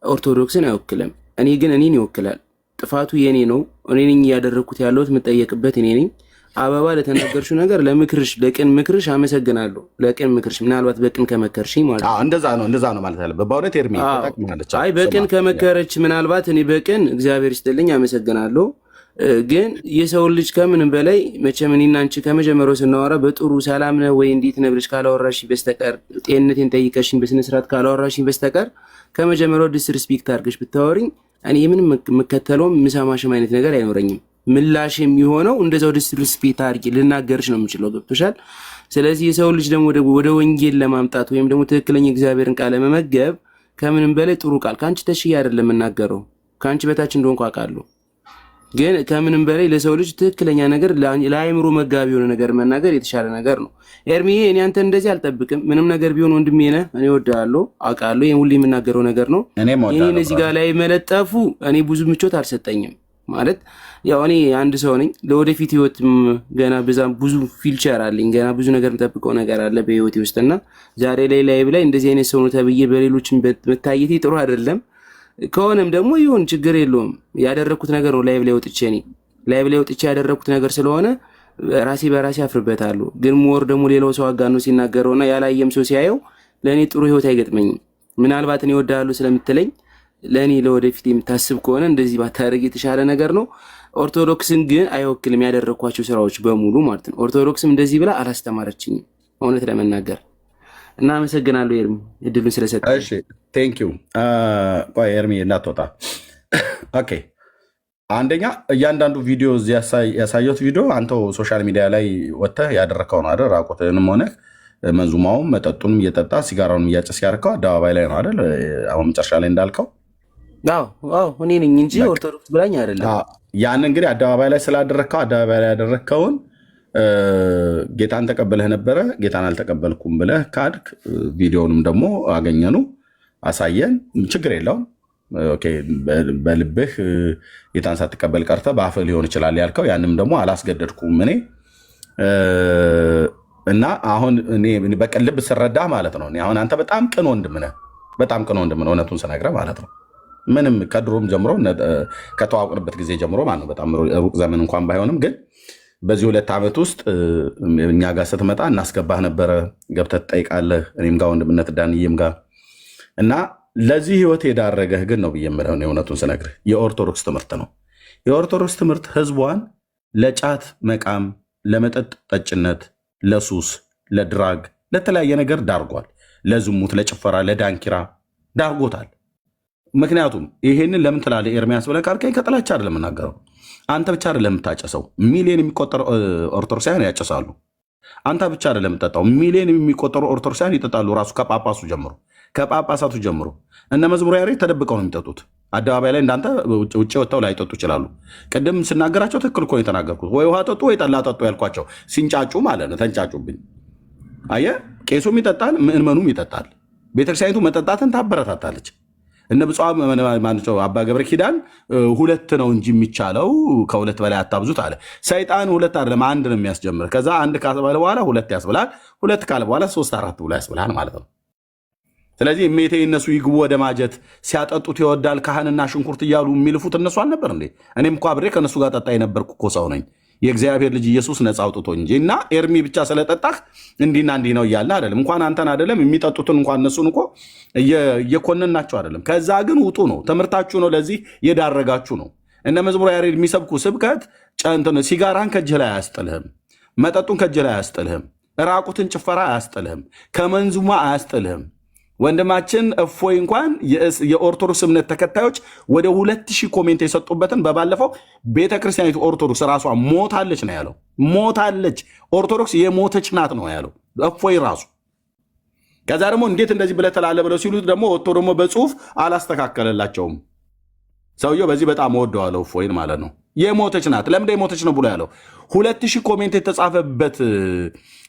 ኦርቶዶክስን አይወክልም። እኔ ግን እኔን ይወክላል። ጥፋቱ የኔ ነው። እኔ ነኝ እያደረግኩት ያለሁት፣ የምጠየቅበት እኔ ነኝ። አበባ ለተናገርሽው ነገር ለምክርሽ፣ ለቅን ምክርሽ አመሰግናለሁ። ለቅን ምክርሽ ምናልባት በቅን ከመከርሽኝ ማለት ነው። እንደዛ ነው ማለት ያለበት በእውነት ኤርሚ። አይ በቅን ከመከረች ምናልባት እኔ በቅን እግዚአብሔር ይስጥልኝ አመሰግናለሁ። ግን የሰውን ልጅ ከምንም በላይ መቼም እኔና አንቺ ከመጀመሪያው ስናወራ በጥሩ ሰላም ነህ ወይ እንዴት ነህ ብለሽ ካላወራሽኝ በስተቀር ጤንነቴን ጠይቀሽኝ በስነ ስርዓት ካላወራሽኝ በስተቀር ከመጀመሪያው ዲስሪስፔክት አድርገሽ ብታወሪኝ እኔ ምንም የምከተለውም የምሰማሽም አይነት ነገር አይኖረኝም። ምላሽ የሚሆነው እንደዛው ዲስሪስፔክት አድርጌ ልናገርሽ ነው የምችለው። ገብቶሻል? ስለዚህ የሰው ልጅ ደግሞ ወደ ወንጌል ለማምጣት ወይም ደግሞ ትክክለኛ እግዚአብሔርን ቃል ለመመገብ ከምንም በላይ ጥሩ ቃል ከአንቺ ተሽዬ አይደለም የምናገረው፣ ከአንቺ በታች እንደሆንኩ አውቃለሁ። ግን ከምንም በላይ ለሰው ልጅ ትክክለኛ ነገር ለአእምሮ መጋቢ የሆነ ነገር መናገር የተሻለ ነገር ነው። ኤርሚ እኔ አንተ እንደዚህ አልጠብቅም። ምንም ነገር ቢሆን ወንድሜ ነህ፣ እኔ እወድሃለሁ፣ አውቃለሁ። ይሄን ሁሉ የምናገረው ነገር ነው። እኔ እዚህ ጋር ላይ መለጠፉ እኔ ብዙ ምቾት አልሰጠኝም። ማለት ያው እኔ አንድ ሰው ነኝ። ለወደፊት ህይወት ገና ብዙ ፊልቸር አለኝ። ገና ብዙ ነገር የምጠብቀው ነገር አለ በህይወቴ ውስጥና ዛሬ ላይቭ ላይ እንደዚህ አይነት ሰው ነው ተብዬ በሌሎችም መታየቴ ጥሩ አይደለም። ከሆነም ደግሞ ይሁን ችግር የለውም። ያደረኩት ነገር ነው። ላይቭ ላይ ወጥቼ ያደረኩት ነገር ስለሆነ ራሴ በራሴ አፍርበታለሁ። ግን ሞር ደግሞ ሌላው ሰው አጋኖ ሲናገረውና ያላየም ሰው ሲያየው ለእኔ ጥሩ ህይወት አይገጥመኝም። ምናልባት እኔ እወድሃለሁ ስለምትለኝ ለእኔ ለወደፊት የምታስብ ከሆነ እንደዚህ ባታደርግ የተሻለ ነገር ነው። ኦርቶዶክስን ግን አይወክልም ያደረኳቸው ስራዎች በሙሉ ማለት ነው። ኦርቶዶክስም እንደዚህ ብላ አላስተማረችኝም እውነት ለመናገር እና አመሰግናለሁ ኤርሚ እድሉን ስለሰጠ። እሺ ቴንክ ዩ። ቆይ ኤርሚ እንዳትወጣ። ኦኬ አንደኛ እያንዳንዱ ቪዲዮ እዚህ ያሳየሁት ቪዲዮ አንተው ሶሻል ሚዲያ ላይ ወጥተህ ያደረግከው ነው አይደል? ራቁትህንም ሆነ መንዙማውም መጠጡንም እየጠጣ ሲጋራውንም እያጨስ ያደረከው አደባባይ ላይ ነው አይደል? አሁን መጨረሻ ላይ እንዳልከው እኔ ነኝ እንጂ ኦርቶዶክስ ብላኝ አይደለም። ያን እንግዲህ አደባባይ ላይ ስላደረግከው አደባባይ ላይ ያደረግከውን ጌታን ተቀበለህ ነበረ፣ ጌታን አልተቀበልኩም ብለህ ካድክ። ቪዲዮንም ደግሞ አገኘኑ አሳየን፣ ችግር የለውም። በልብህ ጌታን ሳትቀበል ቀርተህ በአፍህ ሊሆን ይችላል ያልከው፣ ያንም ደግሞ አላስገደድኩም እኔ እና አሁን በቅን ልብ ስረዳ ማለት ነው። አሁን አንተ በጣም ቅን ወንድም ነህ፣ በጣም ቅን ወንድም ነህ፣ እውነቱን ስነግረህ ማለት ነው። ምንም ከድሮም ጀምሮ ከተዋወቅንበት ጊዜ ጀምሮ ማለት ነው፣ በጣም ሩቅ ዘመን እንኳን ባይሆንም ግን በዚህ 2 ዓመት ውስጥ እኛ ጋር ስትመጣ እናስገባህ ነበረ፣ ገብተህ ትጠይቃለህ፣ እኔም ጋር ወንድምነት ዳንዬም ጋር እና ለዚህ ህይወት የዳረገህ ግን ነው ብዬ የምልህ እውነቱን ስነግርህ የኦርቶዶክስ ትምህርት ነው። የኦርቶዶክስ ትምህርት ህዝቧን ለጫት መቃም፣ ለመጠጥ ጠጭነት፣ ለሱስ፣ ለድራግ፣ ለተለያየ ነገር ዳርጓል። ለዝሙት፣ ለጭፈራ፣ ለዳንኪራ ዳርጎታል። ምክንያቱም ይሄንን ለምን ትላለህ ኤርሚያስ ብለህ ካልከኝ ከጥላቻ አይደለም የምናገረው። አንተ ብቻ አይደለም የምታጨሰው፣ ሚሊዮን የሚቆጠሩ ኦርቶዶክሳውያን ያጨሳሉ። አንተ ብቻ አይደለም የምጠጣው፣ ሚሊዮን የሚቆጠሩ ኦርቶዶክሳውያን ይጠጣሉ። ራሱ ከጳጳሳቱ ጀምሮ እነ መዝሙረ ያሬድ ተደብቀው ነው የሚጠጡት። አደባባይ ላይ እንዳንተ ውጭ ወጥተው ላይጠጡ ይችላሉ። ቅድም ስናገራቸው ትክክል እኮ ነው የተናገርኩት። ወይ ውሃ ጠጡ ወይ ጠላ ጠጡ ያልኳቸው ሲንጫጩ ማለት ነው። ተንጫጩብኝ። አየህ፣ ቄሱም ይጠጣል፣ ምእመኑም ይጠጣል። ቤተክርስቲያኒቱ መጠጣትን ታበረታታለች። እነ ብፁዕ አባ ገብረ ኪዳን 2 ነው እንጂ የሚቻለው ከ2 በላይ አታብዙት አለ። ሰይጣን 2 አይደለም 1 ነው የሚያስጀምር። ከዛ 1 ካለ በኋላ 2 ያስብላል፣ 2 ካለ በኋላ 3 4 ብሎ ያስብላል ማለት ነው። ስለዚህ እሜቴ እነሱ ይግቡ ወደ ማጀት ሲያጠጡት ይወዳል ካህንና ሽንኩርት እያሉ የሚልፉት እነሱ አልነበር እንዴ? እኔም እኮ አብሬ ከእነሱ ጋር ጠጣ የነበርኩ እኮ ሰው ነኝ። የእግዚአብሔር ልጅ ኢየሱስ ነፃ አውጥቶ እንጂ እና ኤርሚ ብቻ ስለጠጣህ እንዲና እንዲህ ነው እያልን አይደለም። እንኳን አንተን አይደለም የሚጠጡትን እንኳን እነሱን እኮ እየኮነናቸው አይደለም። ከዛ ግን ውጡ ነው፣ ትምህርታችሁ ነው፣ ለዚህ የዳረጋችሁ ነው። እነ መዝሙረ ያሬድ የሚሰብኩ ስብከት ሲጋራን ከእጅህ ላይ አያስጥልህም፣ መጠጡን ከእጅህ ላይ አያስጥልህም፣ ራቁትን ጭፈራ አያስጥልህም፣ ከመንዙማ አያስጥልህም። ወንድማችን እፎይ እንኳን የኦርቶዶክስ እምነት ተከታዮች ወደ 2000 ኮሜንት የሰጡበትን በባለፈው ቤተክርስቲያኒቱ ኦርቶዶክስ ራሷ ሞታለች ነው ያለው። ሞታለች፣ ኦርቶዶክስ የሞተች ናት ነው ያለው እፎይ ራሱ። ከዛ ደግሞ እንዴት እንደዚህ ብለህ ትላለህ ብለው ሲሉት ደግሞ ወጥቶ ደግሞ በጽሁፍ አላስተካከለላቸውም። ሰውየው በዚህ በጣም ወደዋለው እፎይን ማለት ነው። የሞተች ናት። ለምንድን የሞተች ነው ብሎ ያለው 2000 ኮሜንት የተጻፈበት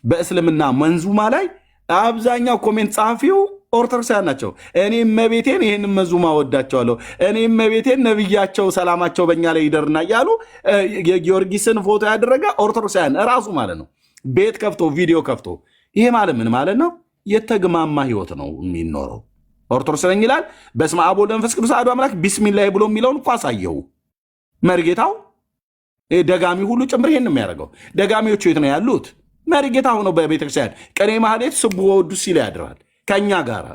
በእስልምና መንዙማ ላይ አብዛኛው ኮሜንት ጸሐፊው ኦርቶዶክሳውያን ናቸው። እኔም መቤቴን ይህንን መንዙማ ወዳቸዋለሁ፣ እኔም መቤቴን ነብያቸው ሰላማቸው በእኛ ላይ ይደርና እያሉ የጊዮርጊስን ፎቶ ያደረገ ኦርቶዶክሳውያን እራሱ ማለት ነው። ቤት ከፍቶ ቪዲዮ ከፍቶ ይሄ ማለት ምን ማለት ነው? የተግማማ ህይወት ነው የሚኖረው። ኦርቶዶክስ ነኝ ይላል። በስመ አብ ወወልድ ወመንፈስ ቅዱስ አሐዱ አምላክ ቢስሚላህ ብሎ የሚለውን እኮ አሳየው መርጌታው። ደጋሚ ሁሉ ጭምር ይሄን የሚያደርገው ደጋሚዎቹ የት ነው ያሉት? መርጌታ ሆነው በቤተክርስቲያን ቅኔ ማህሌት ስብሖ ወዱስ ሲል ያድራል ከኛ ጋር።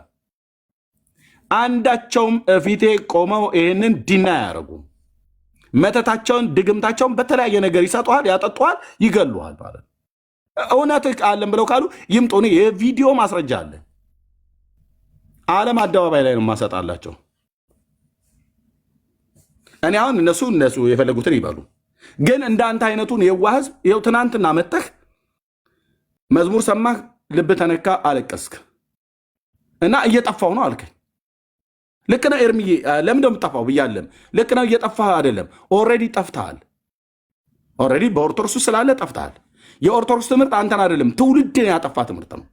አንዳቸውም ፊቴ ቆመው ይህንን ዲና አያደርጉም። መተታቸውን ድግምታቸውን በተለያየ ነገር ይሰጠዋል፣ ያጠጠዋል፣ ይገሉሃል ማለት ነው። እውነት አለን ብለው ካሉ ይምጡ። እኔ የቪዲዮ ማስረጃ አለ። ዓለም አደባባይ ላይ ነው ማሰጣላቸው። እኔ አሁን እነሱ የፈለጉትን ይበሉ፣ ግን እንዳንተ አይነቱን የዋህ ህዝብ ይኸው ትናንትና መተህ መዝሙር ሰማህ፣ ልብ ተነካ፣ አለቀስክ እና እየጠፋው ነው አልከኝ። ልክ ነው ኤርሚዬ፣ ለምን እንደምጠፋው ብያለም። ልክ ነው፣ እየጠፋህ አይደለም፣ ኦልሬዲ ጠፍተሃል። ኦልሬዲ በኦርቶዶክሱ ስላለ ጠፍተሃል። የኦርቶዶክስ ትምህርት አንተን አይደለም ትውልድን ያጠፋ ትምህርት ነው።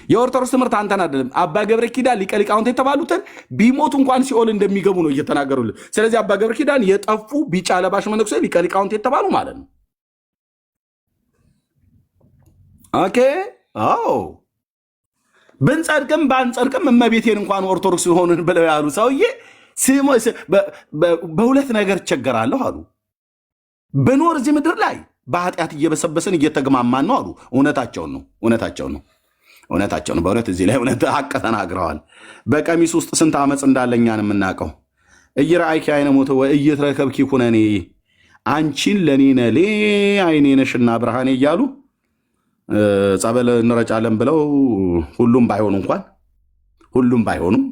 የኦርቶዶክስ ትምህርት አንተን አይደለም አባ ገብረ ኪዳን ሊቀ ሊቃውንት የተባሉትን ቢሞቱ እንኳን ሲኦል እንደሚገቡ ነው እየተናገሩልን። ስለዚህ አባ ገብረ ኪዳን የጠፉ ቢጫ ለባሽ መነኩሴ ሊቀ ሊቃውንት የተባሉ ማለት ነው። ኦኬ አዎ ብንጸድቅም ባንጸድቅም እመቤቴን እንኳን ኦርቶዶክስ ሆንን ብለው ያሉ ሰውዬ በሁለት ነገር እቸገራለሁ አሉ። ብኖር እዚህ ምድር ላይ በኃጢአት እየበሰበስን እየተግማማን ነው አሉ። እውነታቸውን ነው። በእውነት እዚህ ላይ እውነት ሀቅ ተናግረዋል። በቀሚስ ውስጥ ስንት ዓመፅ እንዳለኛን የምናውቀው እይረአይኪ አይነ ሞተ ወእይትረከብኪ ኩነኔ አንቺን ለኔ ነሌ አይኔ ነሽና ብርሃኔ እያሉ ጸበል እንረጫለን ብለው ሁሉም ባይሆኑም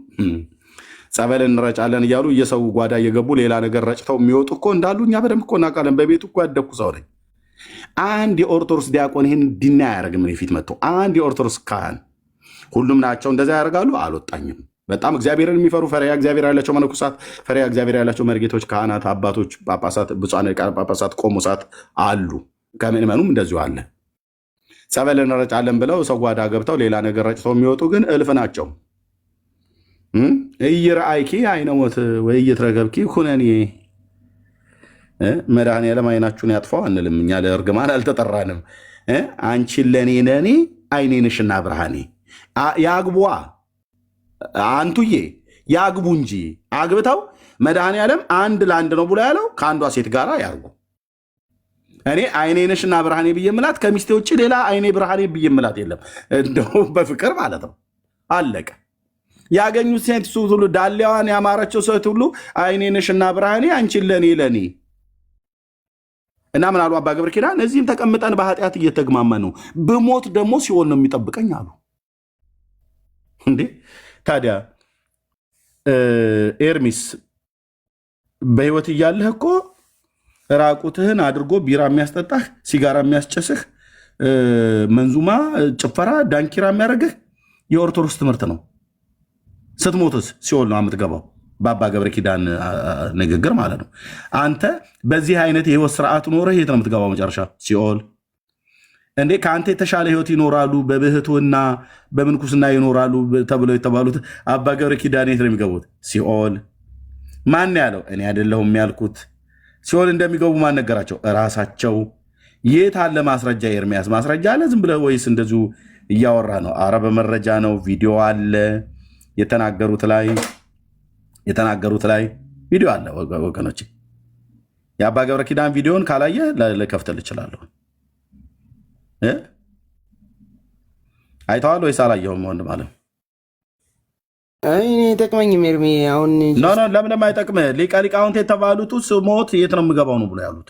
ጸበል እንረጫለን እያሉ እየሰው ጓዳ እየገቡ ሌላ ነገር ረጭተው የሚወጡ እኮ እንዳሉ እኛ በደንብ እኮ እናውቃለን። በቤቱ እኮ ያደግኩ ሰው ነኝ። አንድ የኦርቶዶክስ ዲያቆን ይህን ዲና አያደርግም። ፊት መጥቶ አንድ የኦርቶዶክስ ካህን ሁሉም ናቸው እንደዛ ያደርጋሉ። አልወጣኝም። በጣም እግዚአብሔርን የሚፈሩ ፈሪሃ እግዚአብሔር ያላቸው መነኮሳት፣ ፈሪሃ እግዚአብሔር ያላቸው መርጌቶች፣ ካህናት፣ አባቶች፣ ጳጳሳት፣ ብፁዓን ሊቃነ ጳጳሳት፣ ቆሞሳት አሉ። ከምዕመኑም እንደዚሁ አለ። ጸበል እንረጫለን ብለው ሰው ጓዳ ገብተው ሌላ ነገር ረጭተው የሚወጡ ግን እልፍ ናቸው። እይረአይኪ አይነ ሞት ወእይትረከብኪ ኩነኔ መድኃኔዓለም አይናችሁን ያጥፋው አንልም። እኛ ለእርግማን አልተጠራንም። አንቺን ለኔ አይኔ ነሽና ብርሃኔ ያግቧ አንቱዬ ያግቡ እንጂ አግብተው መድኃኔዓለም አንድ ለአንድ ነው ብሎ ያለው ከአንዷ ሴት ጋር ያርጉ። እኔ አይኔ ነሽና ብርሃኔ ብዬ ምላት ከሚስቴ ውጭ ሌላ አይኔ ብርሃኔ ብዬ ምላት የለም። እንደው በፍቅር ማለት ነው። አለቀ። ያገኙት ሴት ሁሉ ዳሌዋን ያማረችው ሴት ሁሉ አይኔ ነሽና ብርሃኔ አንቺን ለኔ እና ምን አሉ አባ ገብረ ኪዳን? እዚህም ተቀምጠን በኃጢአት እየተግማመን ነው፣ ብሞት ደግሞ ሲኦል ነው የሚጠብቀኝ አሉ። እንዴ ታዲያ ኤርሚስ በህይወት እያለህ እኮ ራቁትህን አድርጎ ቢራ የሚያስጠጣህ፣ ሲጋራ የሚያስጨስህ፣ መንዙማ፣ ጭፈራ፣ ዳንኪራ የሚያደርግህ የኦርቶዶክስ ትምህርት ነው። ስትሞትስ ሲኦል ነው የምትገባው። በአባ ገብረ ኪዳን ንግግር ማለት ነው። አንተ በዚህ አይነት የህይወት ስርዓት ኖረህ የት ነው የምትገባው? መጨረሻ ሲኦል። እንዴ ከአንተ የተሻለ ህይወት ይኖራሉ፣ በብህቱና በምንኩስና ይኖራሉ ተብለው የተባሉት አባ ገብረ ኪዳን የት ነው የሚገቡት? ሲኦል። ማን ያለው? እኔ አይደለሁም ያልኩት። ሲኦል እንደሚገቡ ማን ነገራቸው? እራሳቸው። የት አለ ማስረጃ? ኤርሚያስ ማስረጃ አለ ዝም ብለህ ወይስ እንደዚሁ እያወራ ነው? አረ በመረጃ ነው። ቪዲዮ አለ የተናገሩት ላይ ቪዲዮ አለ ወገኖች። የአባ ገብረ ኪዳን ቪዲዮን ካላየ ልከፍትል እችላለሁ። አይተዋል ወይስ አላየሁም? ወንድም አለ እኔ ጠቅመኝም ኤርሚ አሁን ለምንም አይጠቅምህ። ሊቀ ሊቃውንት የተባሉት ስሞት የት ነው የምገባው ነው ብሎ ያሉት።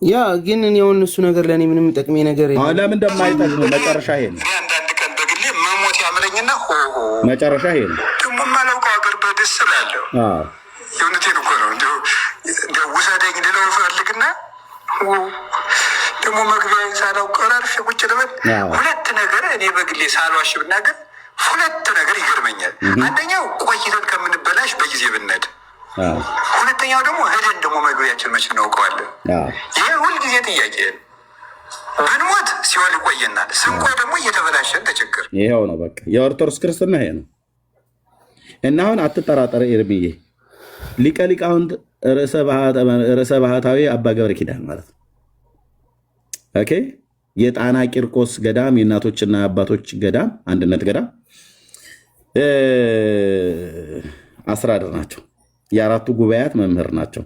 ያ ግን የሆን እሱ ነገር ለእኔ ምንም ጠቅሜ ነገር ለምን እንደማይጠቅም መጨረሻ ይሄ ነው። አንዳንድ ቀን በግሌ መሞት ያምረኝና መጨረሻ ይሄ ነው። ደግሞ የማላውቀው ሀገር በደስ ስላለሁ የእውነቴን እኮ ነው። እንዲሁ ውሰደኝ ልለው ፈልግና ደግሞ መግቢያ ሳላውቅ ቀራርፌ ቁጭ ልበል። ሁለት ነገር እኔ በግሌ ሳልዋሽ ብናገር ሁለት ነገር ይገርመኛል። አንደኛው ቆይተን ከምንበላሽ በጊዜ ብነድ፣ ሁለተኛው ደግሞ ሄደን ደግሞ መግቢያችን መች እናውቀዋለን። ይሄ ሁልጊዜ ጥያቄ ነው። ብንሞት ሲኦል ይቆየናል፣ ስንቆይ ደግሞ እየተበላሸን ተቸግር። ይኸው ነው በቃ የኦርቶዶክስ ክርስትና ይሄ ነው። እና አሁን አትጠራጠረ ኤርሚዬ፣ ሊቀ ሊቃውንት ርዕሰ ባህታዊ አባ ገብረ ኪዳን ማለት ነው። ኦኬ የጣና ቂርቆስ ገዳም የእናቶችና አባቶች ገዳም አንድነት ገዳም አስራድር ናቸው። የአራቱ ጉባኤያት መምህር ናቸው።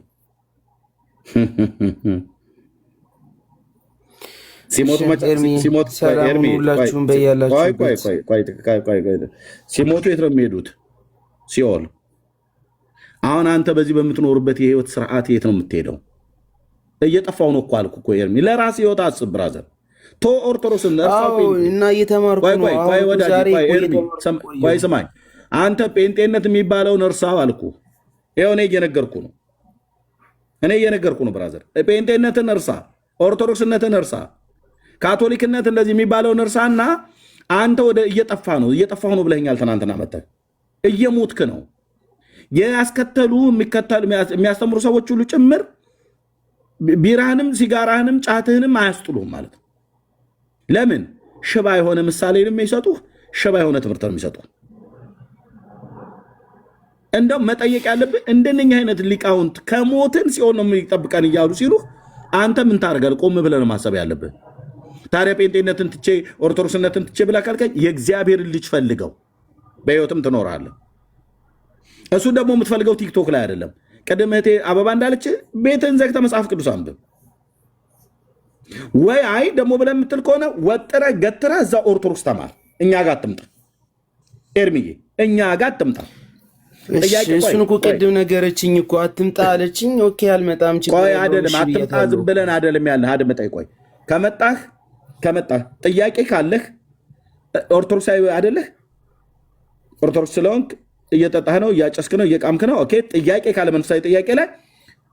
ሲሞቱ የት ነው የሚሄዱት? ሲኦል። አሁን አንተ በዚህ በምትኖርበት የህይወት ስርዓት የት ነው የምትሄደው? እየጠፋው ነው እኮ አልኩ እኮ ኤርሚ። ለራስ ህይወት አስብ ብራዘር። ቶ ኦርቶዶክስን እና እየተማርኩ ነው። ቆይ ስማኝ፣ አንተ ጴንጤነት የሚባለውን እርሳው አልኩ። ይኸው እኔ እየነገርኩ ነው ብራዘር። ጴንጤነትን እርሳ፣ ኦርቶዶክስነትን እርሳ፣ ካቶሊክነት እንደዚህ የሚባለውን እርሳና አንተ ወደ እየጠፋሁ ነው ብለኛል። ትናንትና መተህ እየሞትክ ነው። ያስከተሉ የሚያስተምሩ ሰዎች ሁሉ ጭምር ቢራህንም ሲጋራህንም ጫትህንም አያስጥሉም ማለት ነው። ለምን? ሽባ የሆነ ምሳሌንም የሚሰጡህ ሽባ የሆነ ትምህርት ነው የሚሰጡ። እንደው መጠየቅ ያለብህ እንደነኛ አይነት ሊቃውንት ከሞትን ሲሆን ነው የሚጠብቀን እያሉ ሲሉ አንተ ምን ታደርጋለህ? ቆም ብለህ ማሰብ ያለብህ። ታዲያ ጴንጤነትን ትቼ ኦርቶዶክስነትን ትቼ ብላ ካልከኝ የእግዚአብሔርን ልጅ ፈልገው በህይወትም ትኖራለህ። እሱን ደግሞ የምትፈልገው ቲክቶክ ላይ አይደለም። ቅድም እህቴ አበባ እንዳለች ቤትን ዘግተህ መጽሐፍ ቅዱስ አንብብ። ወይ አይ ደግሞ ብለህ የምትል ከሆነ ወጥረህ ገትረህ እዛ ኦርቶዶክስ ተማር። እኛ ጋር አትምጣ ኤርሚዬ፣ እኛ ጋር አትምጣ። እሱን እኮ ቅድም ነገረችኝ እኮ አትምጣ አለችኝ። ኦኬ አልመጣም። ቆይ አይደለም አትምጣ ዝም ብለን አይደለም ያለህ አድምጠኝ። ቆይ ከመጣህ ጥያቄ ካለህ ኦርቶዶክሳዊ አይደለህ? ኦርቶዶክስ ስለሆንክ እየጠጣህ ነው፣ እያጨስክ ነው፣ እየቃምክ ነው። ኦኬ ጥያቄ ካለ መንፈሳዊ ጥያቄ ላይ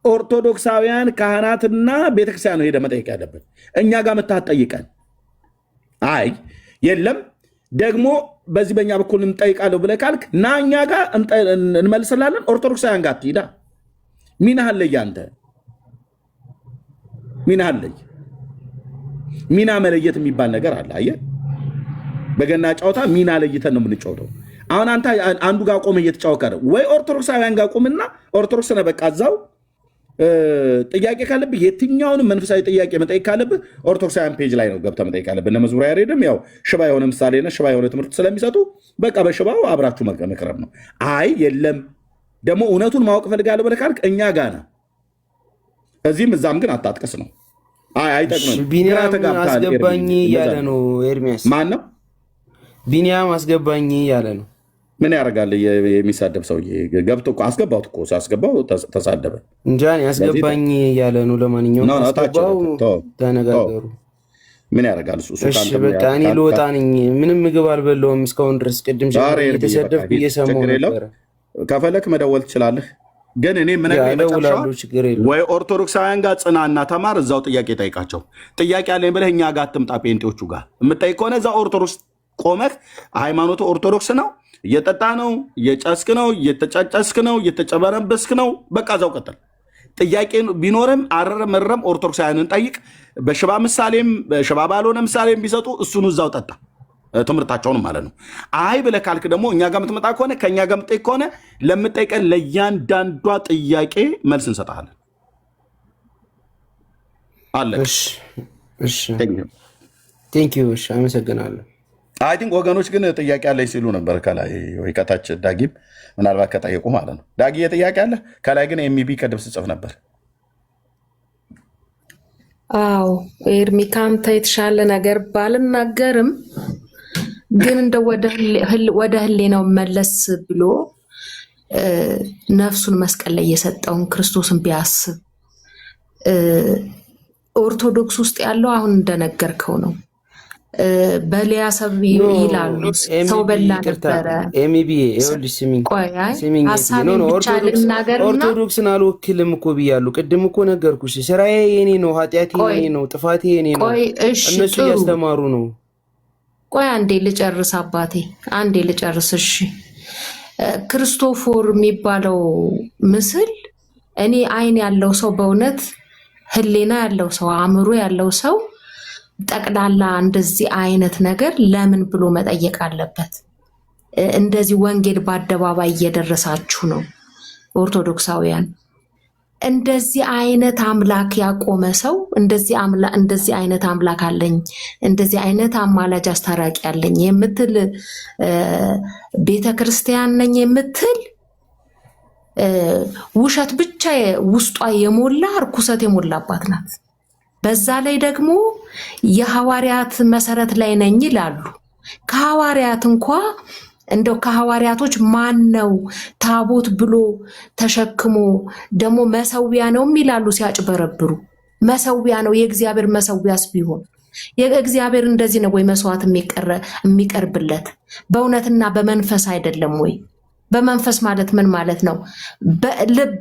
ኦርቶዶክሳውያን ካህናትና ቤተክርስቲያን ነው ሄደህ መጠየቅ ያለብን። እኛ ጋር መታህ ጠይቀን አይ የለም ደግሞ በዚህ በእኛ በኩል እንጠይቃለሁ ብለህ ካልክ ና እኛ ጋር እንመልስላለን። ኦርቶዶክሳውያን ጋር ትሄዳ ሚናህን ለይ። አንተ ሚናህን ለይ። ሚና መለየት የሚባል ነገር አለ። አየህ በገና ጨዋታ ሚና ለይተን ነው የምንጫወተው። አሁን አንተ አንዱ ጋር ቆመህ እየተጫወከ ወይ ኦርቶዶክሳውያን ጋር ቁምና ኦርቶዶክስ ነህ በቃ እዛው ጥያቄ ካለብህ የትኛውንም መንፈሳዊ ጥያቄ መጠየቅ ካለብህ ኦርቶዶክሳውያን ፔጅ ላይ ነው ገብተህ መጠየቅ ካለብህ። እነ መዝሙረ ያሬድም ያው ሽባ የሆነ ምሳሌና ሽባ የሆነ ትምህርት ስለሚሰጡ በቃ በሽባው አብራችሁ መቅረብ ነው። አይ የለም ደግሞ እውነቱን ማወቅ እፈልጋለሁ ብለህ ካልክ እኛ ጋር ነህ። እዚህም እዛም ግን አታጥቀስ ነው። አይ አይጠቅምም። ቢኒያም አስገባኝ እያለ ነው ኤርሚያስ። ማን ነው ቢኒያም አስገባኝ እያለ ነው? ምን ያደርጋል? የሚሳደብ ሰውዬ ገብቶ እኮ አስገባሁት እኮ ሲያስገባው ተሳደበ እንጃ ያስገባኝ እያለ ነው። ለማንኛውም አስገባው፣ ተነጋገሩ። ምን ያደርጋል እሱ? እሺ በቃ እኔ ልወጣ ነኝ። ምንም ምግብ አልበላሁም እስካሁን ድረስ። ቅድም እየተሰደብኩ እየሰማሁ ነበር። ከፈለክ መደወል ትችላለህ። ግን እኔ ምን ወይ ኦርቶዶክሳውያን ጋር ጽናና ተማር፣ እዛው ጥያቄ ጠይቃቸው። ጥያቄ አለኝ ብለህ እኛ ጋር አትምጣ። ጴንጤዎቹ ጋር የምጠይቅ ከሆነ እዛ ኦርቶዶክስ ቆመህ ሃይማኖቱ ኦርቶዶክስ ነው፣ እየጠጣ ነው፣ እየጨስክ ነው፣ እየተጫጨስክ ነው፣ እየተጨበረበስክ ነው። በቃ እዛው ቀጥል። ጥያቄ ቢኖርም አረረም መረም ኦርቶዶክሳውያንን ጠይቅ። በሽባ ምሳሌም በሽባ ባልሆነ ምሳሌም ቢሰጡ እሱኑ እዛው ጠጣ፣ ትምህርታቸውን ማለት ነው። አይ ብለህ ካልክ ደግሞ እኛ ጋር የምትመጣ ከሆነ ከእኛ ጋር የምትጠይቅ ከሆነ ለምጠይቀን ለእያንዳንዷ ጥያቄ መልስ እንሰጣለን። አለ። ቴንኪው። እሺ አመሰግናለሁ። አይ ቲንክ ወገኖች ግን ጥያቄ አለኝ ሲሉ ነበር ከላይ ወይ ከታች። ዳጊም ምናልባት ከጠየቁ ማለት ነው። ዳጊ የጥያቄ አለ ከላይ ግን ኤሚቢ ከድብ ስጽፍ ነበር። አዎ ኤርሚ ካንተ የተሻለ ነገር ባልናገርም ግን እንደ ወደ ህሌናው መለስ ብሎ ነፍሱን መስቀል ላይ የሰጠውን ክርስቶስን ቢያስብ ኦርቶዶክስ ውስጥ ያለው አሁን እንደነገርከው ነው። በሊያ ሰብ ይላሉ ሰው በላ ነበረ። ኦርቶዶክስን አልወክልም እኮ ብያለሁ። ቅድም እኮ ነገርኩሽ። ስራዬ የኔ ነው፣ ኃጢአቴ የኔ ነው፣ ጥፋቴ የኔ ነው። እነሱ እያስተማሩ ነው። ቆይ አንዴ ልጨርስ አባቴ፣ አንዴ ልጨርስ። እሺ ክርስቶፎር የሚባለው ምስል እኔ አይን ያለው ሰው በእውነት ህሌና ያለው ሰው አእምሮ ያለው ሰው ጠቅላላ እንደዚህ አይነት ነገር ለምን ብሎ መጠየቅ አለበት። እንደዚህ ወንጌል በአደባባይ እየደረሳችሁ ነው ኦርቶዶክሳውያን። እንደዚህ አይነት አምላክ ያቆመ ሰው እንደዚህ አይነት አምላክ አለኝ፣ እንደዚህ አይነት አማላጅ አስታራቂ አለኝ የምትል ቤተክርስቲያን ነኝ የምትል ውሸት ብቻ ውስጧ የሞላ እርኩሰት የሞላባት ናት። በዛ ላይ ደግሞ የሐዋርያት መሰረት ላይ ነኝ ይላሉ። ከሐዋርያት እንኳ እንደው ከሐዋርያቶች ማን ነው ታቦት ብሎ ተሸክሞ ደግሞ መሰዊያ ነው ይላሉ ሲያጭበረብሩ። መሰዊያ ነው የእግዚአብሔር መሰዊያስ ቢሆን የእግዚአብሔር እንደዚህ ነው ወይ መስዋዕት የሚቀርብለት? በእውነትና በመንፈስ አይደለም ወይ? በመንፈስ ማለት ምን ማለት ነው? በልብ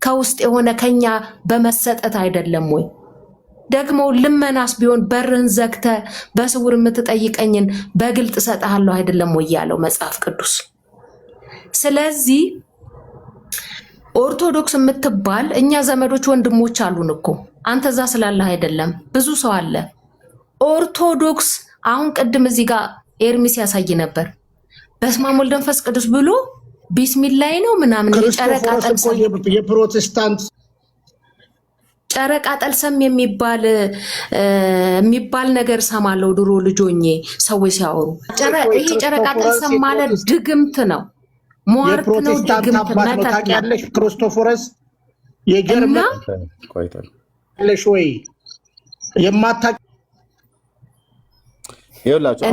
ከውስጥ የሆነ ከኛ በመሰጠት አይደለም ወይ? ደግሞ ልመናስ ቢሆን በርን ዘግተ በስውር የምትጠይቀኝን በግልጥ እሰጥሃለሁ አይደለም ወይ ያለው መጽሐፍ ቅዱስ። ስለዚህ ኦርቶዶክስ የምትባል እኛ ዘመዶች ወንድሞች አሉን እኮ አንተ እዛ ስላለህ አይደለም፣ ብዙ ሰው አለ ኦርቶዶክስ። አሁን ቅድም እዚህ ጋር ኤርሚስ ያሳይ ነበር። በስመ አብ ወወልድ ወመንፈስ ቅዱስ ብሎ ቢስሚላይ ነው ምናምን የፕሮቴስታንት ጨረቃ ጠልሰም የሚባል ነገር ሰማለው ድሮ ልጆኜ ሰዎች ሲያወሩ። ይሄ ጨረቃ ጠልሰም ማለት ድግምት ነው፣ ሟርት ነው፣ ድግምት ነው። ታውቂያለሽ? ክርስቶፎረስ የጀርመን ቆይታለሽ ወይ የማታውቂ? ይኸውላችሁ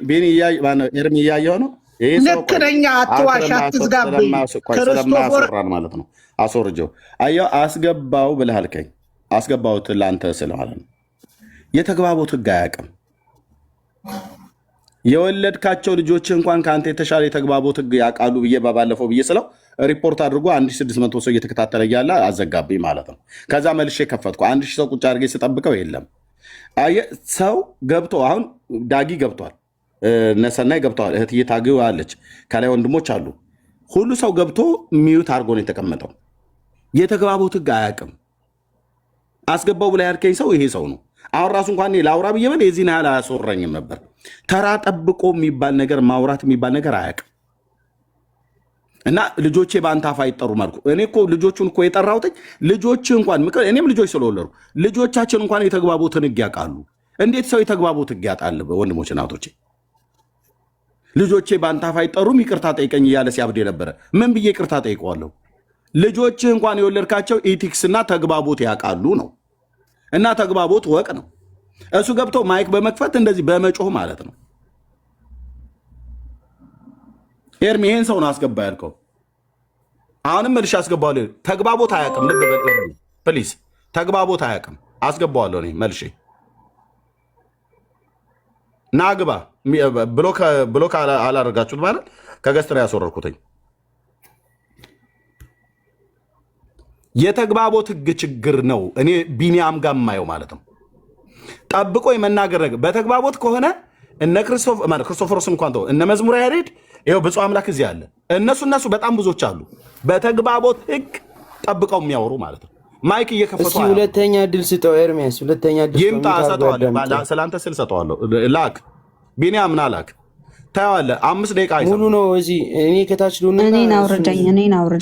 ቤኒ ኤርሚ እያየሁ ነው። ልክ ነኝ። አትዋሽ፣ አትዝጋብኝ። ክርስቶፎራን ማለት ነው። አስወርጀው አየሁ። አስገባው ብለህ አልከኝ። አስገባውት ለአንተ ስለማለት ነው። የተግባቦት ህግ አያውቅም። የወለድካቸው ልጆች እንኳን ከአንተ የተሻለ የተግባቦት ህግ ያውቃሉ ብዬ ባለፈው ብዬ ስለው ሪፖርት አድርጎ 1600 ሰው እየተከታተለ እያለ አዘጋብኝ ማለት ነው። ከዛ መልሼ ከፈትኩ 1000 ሰው ቁጭ አድርጌ ስጠብቀው የለም። ሰው ገብቶ አሁን ዳጊ ገብቷል፣ ነሰናይ ገብተዋል፣ እህትዬ ታግው አለች፣ ከላይ ወንድሞች አሉ። ሁሉ ሰው ገብቶ ሚዩት አድርጎ ነው የተቀመጠው። የተግባቦት ህግ አያውቅም። አስገባው ብላ ያልከኝ ሰው ይሄ ሰው ነው። አሁን ራሱ እንኳን ላውራ ብዬ ብል የዚህን ያህል አያስወራኝም ነበር። ተራ ጠብቆ የሚባል ነገር ማውራት የሚባል ነገር አያውቅም። እና ልጆቼ በአንተ አፍ አይጠሩም አልኩ። እኔ እኮ ልጆቹን እኮ የጠራሁት ልጆች እንኳን እኔም ልጆች ስለወለዱ ልጆቻችን እንኳን የተግባቦትን ህግ ያውቃሉ። እንዴት ሰው የተግባቦት ህግ ያጣል? ወንድሞች እናቶቼ፣ ልጆቼ በአንተ አፍ አይጠሩም ይቅርታ ጠይቀኝ እያለ ሲያብድ የነበረ ምን ብዬ ይቅርታ ጠይቀዋለሁ? ልጆች እንኳን የወለድካቸው ኢቲክስ እና ተግባቦት ያውቃሉ ነው። እና ተግባቦት ወቅ ነው። እሱ ገብቶ ማይክ በመክፈት እንደዚህ በመጮህ ማለት ነው። ኤርሚ ይሄን ሰው ነው አስገባ ያልከው። አሁንም መልሼ አስገባዋለሁ። ተግባቦት አያውቅም። ልብ በል ፕሊዝ፣ ተግባቦት አያውቅም። አስገባዋለሁ እኔ መልሼ። ና ግባ። ብሎክ አላደርጋችሁት ማለት ከገስት ነው ያስወረድኩትኝ። የተግባቦት ህግ ችግር ነው። እኔ ቢኒያም ጋር የማየው ማለት ነው። ጠብቆ የመናገር ነገር በተግባቦት ከሆነ እነ ክርስቶፎሮስ እንኳን ተው፣ እነ መዝሙረ ያሬድ ይኸው ብፁዕ አምላክ እዚህ አለ። እነሱ በጣም ብዙዎች አሉ በተግባቦት ህግ ጠብቀው የሚያወሩ ማለት ነው። ማይክ እየከፈቱ ሁለተኛ ድል ስጠው ኤርሚያስ፣ ሁለተኛ ድል ይምጣ። ሰጠዋለሁ፣ ስለአንተ ስል ሰጠዋለሁ። ላክ ቢኒያም ና ላክ። ታየዋለህ። 5 ደቂቃ ሙሉ ነው። እዚህ እኔ ከታች ሉና እኔን አውርደኝ።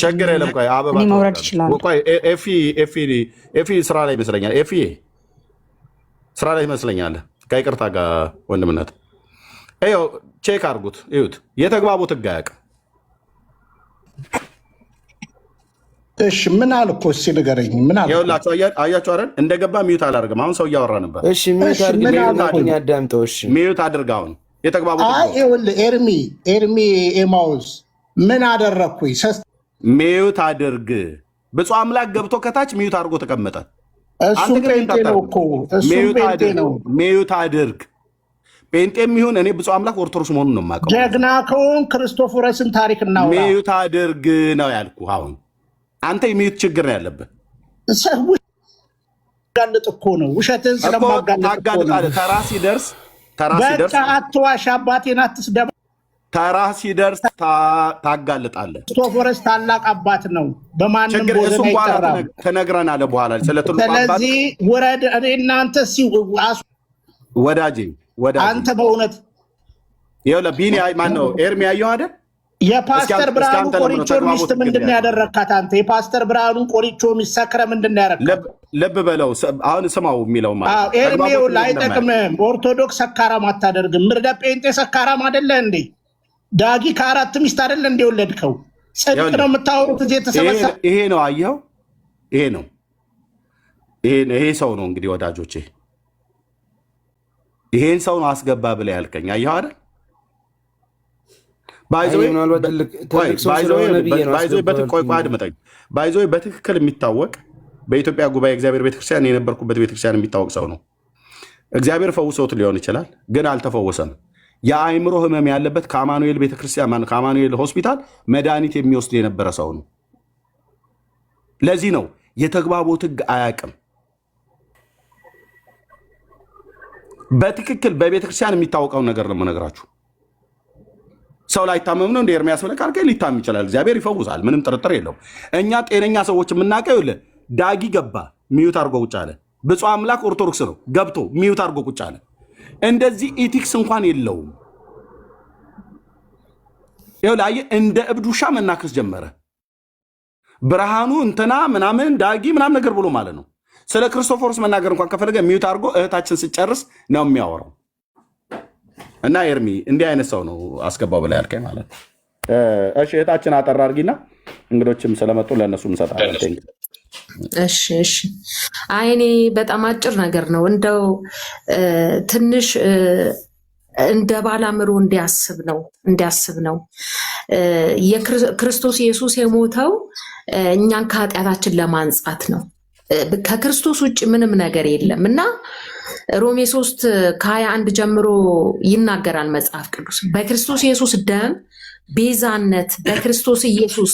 ችግር የለም። ቆይ አበባ እኔ መውረድ ይችላል። ቆይ ኤፊ ስራ ላይ ይመስለኛል። ኤፊ ስራ ላይ ይመስለኛል። ከይቅርታ ጋር ወንድምነት ይኸው ቼክ አድርጉት፣ እዩት። የተግባቦት ህግ አያውቅም። እሺ ምን አልኩ? እስኪ ንገረኝ። ምን አልኩ? ይኸውላችሁ አያችሁ አይደል? እንደገባ ሚዩት አላደርግም። አሁን ሰው እያወራ ነበር። እሺ ሚዩት ያዳምጠው። እሺ ሚዩት አድርግ። አሁን የተግባቦት ኤርሚ ኤማውስ ምን አደረግኩኝ? ሚዩት አድርግ። ብፁዕ አምላክ ገብቶ ከታች ሚዩት አድርጎ ተቀመጠ። እሱ ጴንጤ ነው እኮ ሚዩት አድርግ። ጴንጤም ይሁን እኔ ብፁዕ አምላክ ኦርቶዶክስ መሆኑን ነው የማውቀው። ጀግና ከሆን ክርስቶፎረስን ታሪክ እናውራ። ሚዩት አድርግ ነው ያልኩ። አሁን አንተ የሚዩት ችግር ነው ያለብህ። ጋልጥ እኮ ነው ውሸትን ስለማጋልጥ ተራ ሲደርስ አትዋሽ፣ አባቴን አትስደባ። ተራ ሲደርስ ታጋልጣለህ። ክርስቶፎረስ ታላቅ አባት ነው፣ በማንም ቦታ አይጠራም። ተነግረናል በኋላ ስለዚህ ውረድ። እኔ እናንተ ወዳጄ አንተ በእውነት ይኸውልህ ቢኒ ማነው ኤርሚ ያየው አይደል? የፓስተር ብርሃኑ ቆሪቾ ሚስት ምንድን ነው ያደረግካት አንተ? የፓስተር ብርሃኑ ቆሪቾ ሚስት ሰክረ ምንድን ነው ያደረግካት? ልብ በለው አሁን ስማው የሚለው ማለት ኤርሚው አይጠቅምም። ኦርቶዶክስ ሰካራም አታደርግም። ምርደ ጴንጤ ሰካራም አይደለ እንዴ? ዳጊ ከ4 ሚስት አይደለ እንዴ ወለድከው? ጽድቅ ነው የምታወሩት እዚህ የተሰበሰበ። ይሄ ነው አየኸው? ይሄ ነው ይሄ ሰው ነው እንግዲህ ወዳጆቼ፣ ይሄን ሰው ነው አስገባ ብለህ ያልከኝ። አየኸው አይደል? ባይዞ በትክክል የሚታወቅ በኢትዮጵያ ጉባኤ እግዚአብሔር ቤተክርስቲያን የነበርኩበት ቤተክርስቲያን የሚታወቅ ሰው ነው። እግዚአብሔር ፈውሶት ሊሆን ይችላል፣ ግን አልተፈወሰም። የአእምሮ ህመም ያለበት ከአማኑኤል ቤተክርስቲያን ከአማኑኤል ሆስፒታል መድኃኒት የሚወስድ የነበረ ሰው ነው። ለዚህ ነው የተግባቦት ህግ አያውቅም። በትክክል በቤተክርስቲያን የሚታወቀውን ነገር ነው የምነግራችሁ። ሰው ላይታመም ነው እንደ ኤርሚያስ ብለህ ካልከኝ ሊታመም ይችላል። እግዚአብሔር ይፈውሳል፣ ምንም ጥርጥር የለውም። እኛ ጤነኛ ሰዎች የምናውቀው ይኸውልህ፣ ዳጊ ገባ ሚዩት አድርጎ ቁጭ አለ። ብፁዕ አምላክ ኦርቶዶክስ ነው ገብቶ ሚዩት አድርጎ ቁጭ አለ። እንደዚህ ኢቲክስ እንኳን የለውም። ይኸውልህ እንደ እብድ ውሻ መናከስ ጀመረ። ብርሃኑ እንትና ምናምን ዳጊ ምናምን ነገር ብሎ ማለት ነው። ስለ ክርስቶፎርስ መናገር እንኳን ከፈለገ ሚዩት አድርጎ እህታችን ስጨርስ ነው የሚያወራው። እና ኤርሚ እንዲህ አይነት ሰው ነው አስገባው ብላ ያልከኝ ማለት ነው። እሺ እህታችን አጠራ አድርጊና እንግዶችም ስለመጡ ለእነሱ እንሰጣለን። እሺ እሺ። አይ እኔ በጣም አጭር ነገር ነው እንደው ትንሽ እንደ ባላምሮ እንዲያስብ ነው። የክርስቶስ ኢየሱስ የሞተው እኛን ከኃጢአታችን ለማንጻት ነው። ከክርስቶስ ውጭ ምንም ነገር የለም እና ሮሜ 3:21 ጀምሮ ይናገራል መጽሐፍ ቅዱስ። በክርስቶስ ኢየሱስ ደም ቤዛነት፣ በክርስቶስ ኢየሱስ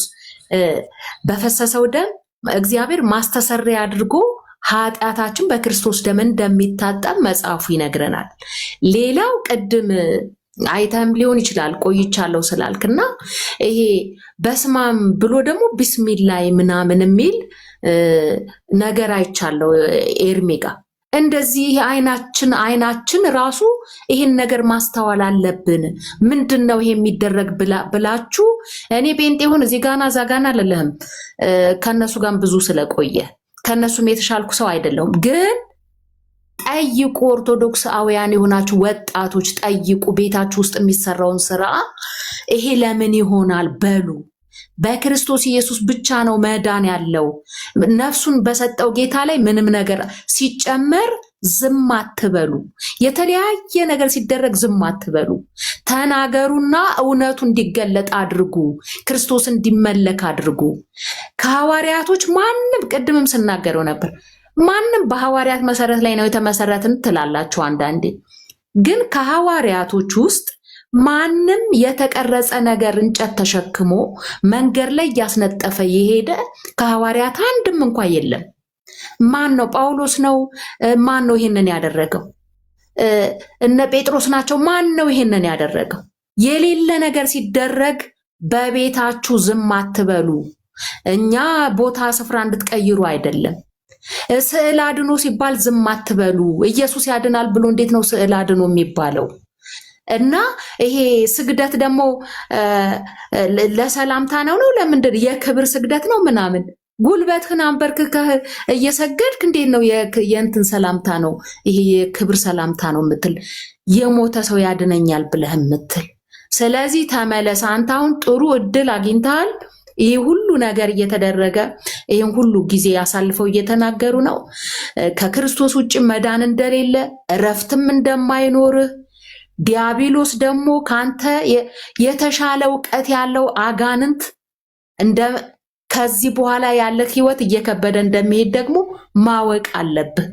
በፈሰሰው ደም እግዚአብሔር ማስተሰሪያ አድርጎ ኃጢአታችን በክርስቶስ ደም እንደሚታጠብ መጽሐፉ ይነግረናል። ሌላው ቅድም አይተም ሊሆን ይችላል ቆይቻለሁ ስላልክና ይሄ በስማም ብሎ ደግሞ ቢስሚላይ ምናምን የሚል ነገር አይቻለው ኤርሜጋ። እንደዚህ አይናችን ራሱ ይህን ነገር ማስተዋል አለብን። ምንድን ነው ይሄ የሚደረግ ብላችሁ እኔ ጴንጤ ሆን እዚህ ጋና ዛጋና አልልህም። ከነሱ ጋር ብዙ ስለቆየ ከነሱም የተሻልኩ ሰው አይደለሁም። ግን ጠይቁ፣ ኦርቶዶክሳውያን የሆናችሁ ወጣቶች ጠይቁ። ቤታችሁ ውስጥ የሚሰራውን ስራ ይሄ ለምን ይሆናል በሉ። በክርስቶስ ኢየሱስ ብቻ ነው መዳን ያለው። ነፍሱን በሰጠው ጌታ ላይ ምንም ነገር ሲጨመር ዝም አትበሉ። የተለያየ ነገር ሲደረግ ዝም አትበሉ። ተናገሩና እውነቱ እንዲገለጥ አድርጉ። ክርስቶስ እንዲመለክ አድርጉ። ከሐዋርያቶች ማንም ቅድምም ስናገረው ነበር፣ ማንም በሐዋርያት መሰረት ላይ ነው የተመሰረትን ትላላችሁ አንዳንዴ። ግን ከሐዋርያቶች ውስጥ ማንም የተቀረጸ ነገር እንጨት ተሸክሞ መንገድ ላይ እያስነጠፈ የሄደ ከሐዋርያት አንድም እንኳን የለም። ማን ነው? ጳውሎስ ነው? ማን ነው ይሄንን ያደረገው? እነ ጴጥሮስ ናቸው? ማን ነው ይሄንን ያደረገው? የሌለ ነገር ሲደረግ በቤታችሁ ዝም አትበሉ። እኛ ቦታ ስፍራ እንድትቀይሩ አይደለም። ስዕል አድኖ ሲባል ዝም አትበሉ። ኢየሱስ ያድናል ብሎ እንዴት ነው ስዕል አድኖ የሚባለው? እና ይሄ ስግደት ደግሞ ለሰላምታ ነው ለምንድን የክብር ስግደት ነው ምናምን? ጉልበትህን አንበርክከህ እየሰገድክ እንዴት ነው የእንትን ሰላምታ ነው ይሄ የክብር ሰላምታ ነው የምትል? የሞተ ሰው ያድነኛል ብለህ የምትል? ስለዚህ ተመለስ። አንተ አሁን ጥሩ እድል አግኝተሃል። ይህ ሁሉ ነገር እየተደረገ ይህን ሁሉ ጊዜ ያሳልፈው እየተናገሩ ነው ከክርስቶስ ውጭ መዳን እንደሌለ እረፍትም እንደማይኖርህ ዲያብሎስ ደግሞ ካንተ የተሻለ እውቀት ያለው አጋንንት ከዚህ በኋላ ያለ ህይወት እየከበደ እንደሚሄድ ደግሞ ማወቅ አለብህ።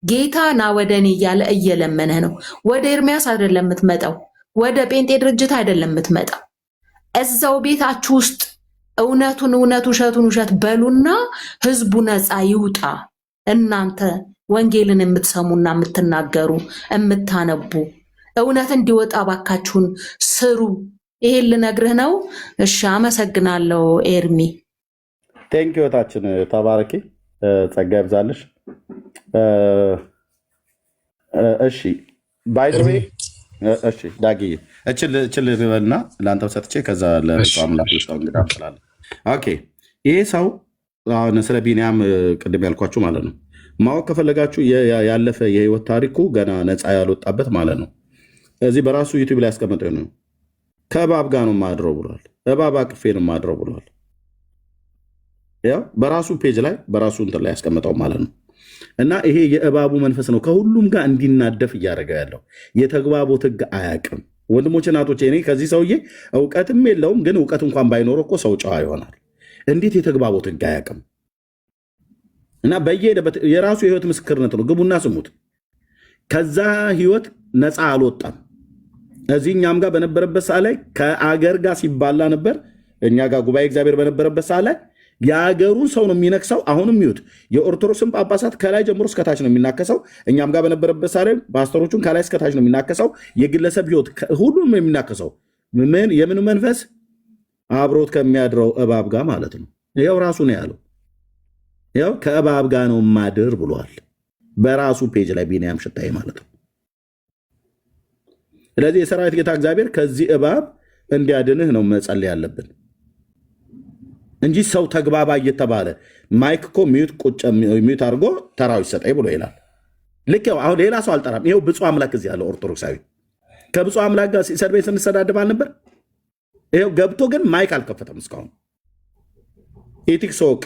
ጌታ ና ወደ እኔ እያለ እየለመነህ ነው። ወደ ኤርሚያስ አይደለም የምትመጣው፣ ወደ ጴንጤ ድርጅት አይደለም የምትመጣው። እዛው ቤታችሁ ውስጥ እውነቱን እውነት ውሸቱን ውሸት በሉና ህዝቡ ነፃ ይውጣ። እናንተ ወንጌልን የምትሰሙና የምትናገሩ የምታነቡ እውነት እንዲወጣ ባካችሁን ስሩ። ይሄን ልነግርህ ነው። እሺ፣ አመሰግናለሁ ኤርሚ። ቴንኪው እህታችን፣ ተባረኪ፣ ጸጋ ይብዛልሽ። እሺ ባይዘዌ እሺ ዳጊ እችል በልና ለአንተም ሰጥቼ ከዛ ለእሱ አምላክ ውስጥ እንግዳ እንችላለን። ኦኬ ይሄ ሰው አሁን ስለ ቢንያም ቅድም ያልኳችሁ ማለት ነው ማወቅ ከፈለጋችሁ ያለፈ የህይወት ታሪኩ ገና ነፃ ያልወጣበት ማለት ነው። እዚህ በራሱ ዩቲዩብ ላይ ያስቀመጠው ነው። ከእባብ ጋር ነው ማድረው ብሏል። እባብ አቅፌ ነው ማድረው ብሏል። ያው በራሱ ፔጅ ላይ በራሱ እንትን ላይ ያስቀመጠው ማለት ነው። እና ይሄ የእባቡ መንፈስ ነው ከሁሉም ጋር እንዲናደፍ እያደረገ ያለው። የተግባቦት ህግ አያውቅም። ወንድሞች እናቶች፣ እኔ ከዚህ ሰውዬ እውቀትም የለውም፣ ግን እውቀት እንኳን ባይኖረው እኮ ሰው ጨዋ ይሆናል። እንዴት የተግባቦት ህግ አያውቅም? እና በየሄደበት የራሱ የህይወት ምስክርነት ነው። ግቡና ስሙት። ከዛ ህይወት ነፃ አልወጣም። እዚህ እኛም ጋር በነበረበት ሰዓት ላይ ከአገር ጋር ሲባላ ነበር። እኛ ጋር ጉባኤ እግዚአብሔር በነበረበት ሰዓት ላይ የአገሩን ሰው ነው የሚነክሰው። አሁንም ይሁት የኦርቶዶክስን ጳጳሳት ከላይ ጀምሮ እስከታች ነው የሚናከሰው። እኛም ጋር በነበረበት ሰዓት ላይ ፓስተሮቹን ከላይ እስከታች ነው የሚናከሰው። የግለሰብ ህይወት ሁሉም ነው የሚናከሰው። የምን መንፈስ? አብሮት ከሚያድረው እባብ ጋር ማለት ነው። ይኸው ራሱ ነው ያለው። ይኸው ከእባብ ጋር ነው ማድር ብሏል በራሱ ፔጅ ላይ ቢንያም ሽታዬ ማለት ነው። ስለዚህ የሰራዊት ጌታ እግዚአብሔር ከዚህ እባብ እንዲያድንህ ነው መጸለይ ያለብን እንጂ ሰው ተግባባ እየተባለ ማይክ እኮ ሚዩት አድርጎ ተራው ይሰጠኝ ብሎ ይላል። ልክ አሁን ሌላ ሰው አልጠራም። ይኸው ብፁዕ አምላክ እዚህ ያለው ኦርቶዶክሳዊ ከብፁዕ አምላክ ጋር ሲሰርቤ ስንሰዳድብ አልነበር? ይኸው ገብቶ ግን ማይክ አልከፈተም እስካሁን። ኤቲክስ ወቅ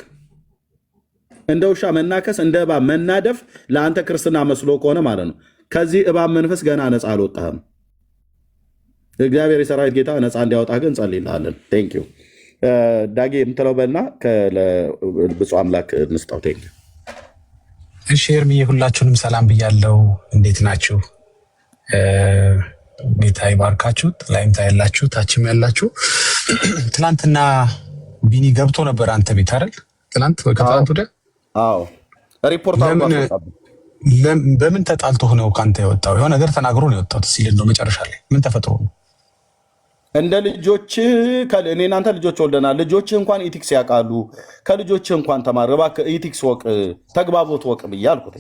እንደ ውሻ መናከስ እንደ እባብ መናደፍ ለአንተ ክርስትና መስሎ ከሆነ ማለት ነው ከዚህ እባብ መንፈስ ገና ነፃ አልወጣህም። እግዚአብሔር የሰራዊት ጌታ ነፃ እንዲያወጣህ ግን ጸልይልሃለን። ቴንክ ዩ ዳጌ የምትለው በልና ብፁዕ አምላክ እንስጣው። ቴንክ ዩ። እሺ ኤርሚዬ ሁላችሁንም ሰላም ብያለው። እንዴት ናችሁ? ጌታ ይባርካችሁ። ላይም ታያላችሁ ታችም ያላችሁ። ትናንትና ቢኒ ገብቶ ነበር አንተ ቤት አይደል? ትናንት ወይ ከትናንት ወደ ሪፖርት በምን ተጣልቶ ነው ካንተ የወጣው? የሆነ ነገር ተናግሮ ነው የወጣው ሲል ነው መጨረሻ ላይ ምን ተፈጥሮ ነው? እንደ ልጆች እኔ እናንተ ልጆች ወልደናል። ልጆች እንኳን ኢቲክስ ያውቃሉ። ከልጆች እንኳን ተማር እባክህ፣ ኢቲክስ ወቅ፣ ተግባቦት ወቅ ብዬ አልኩት።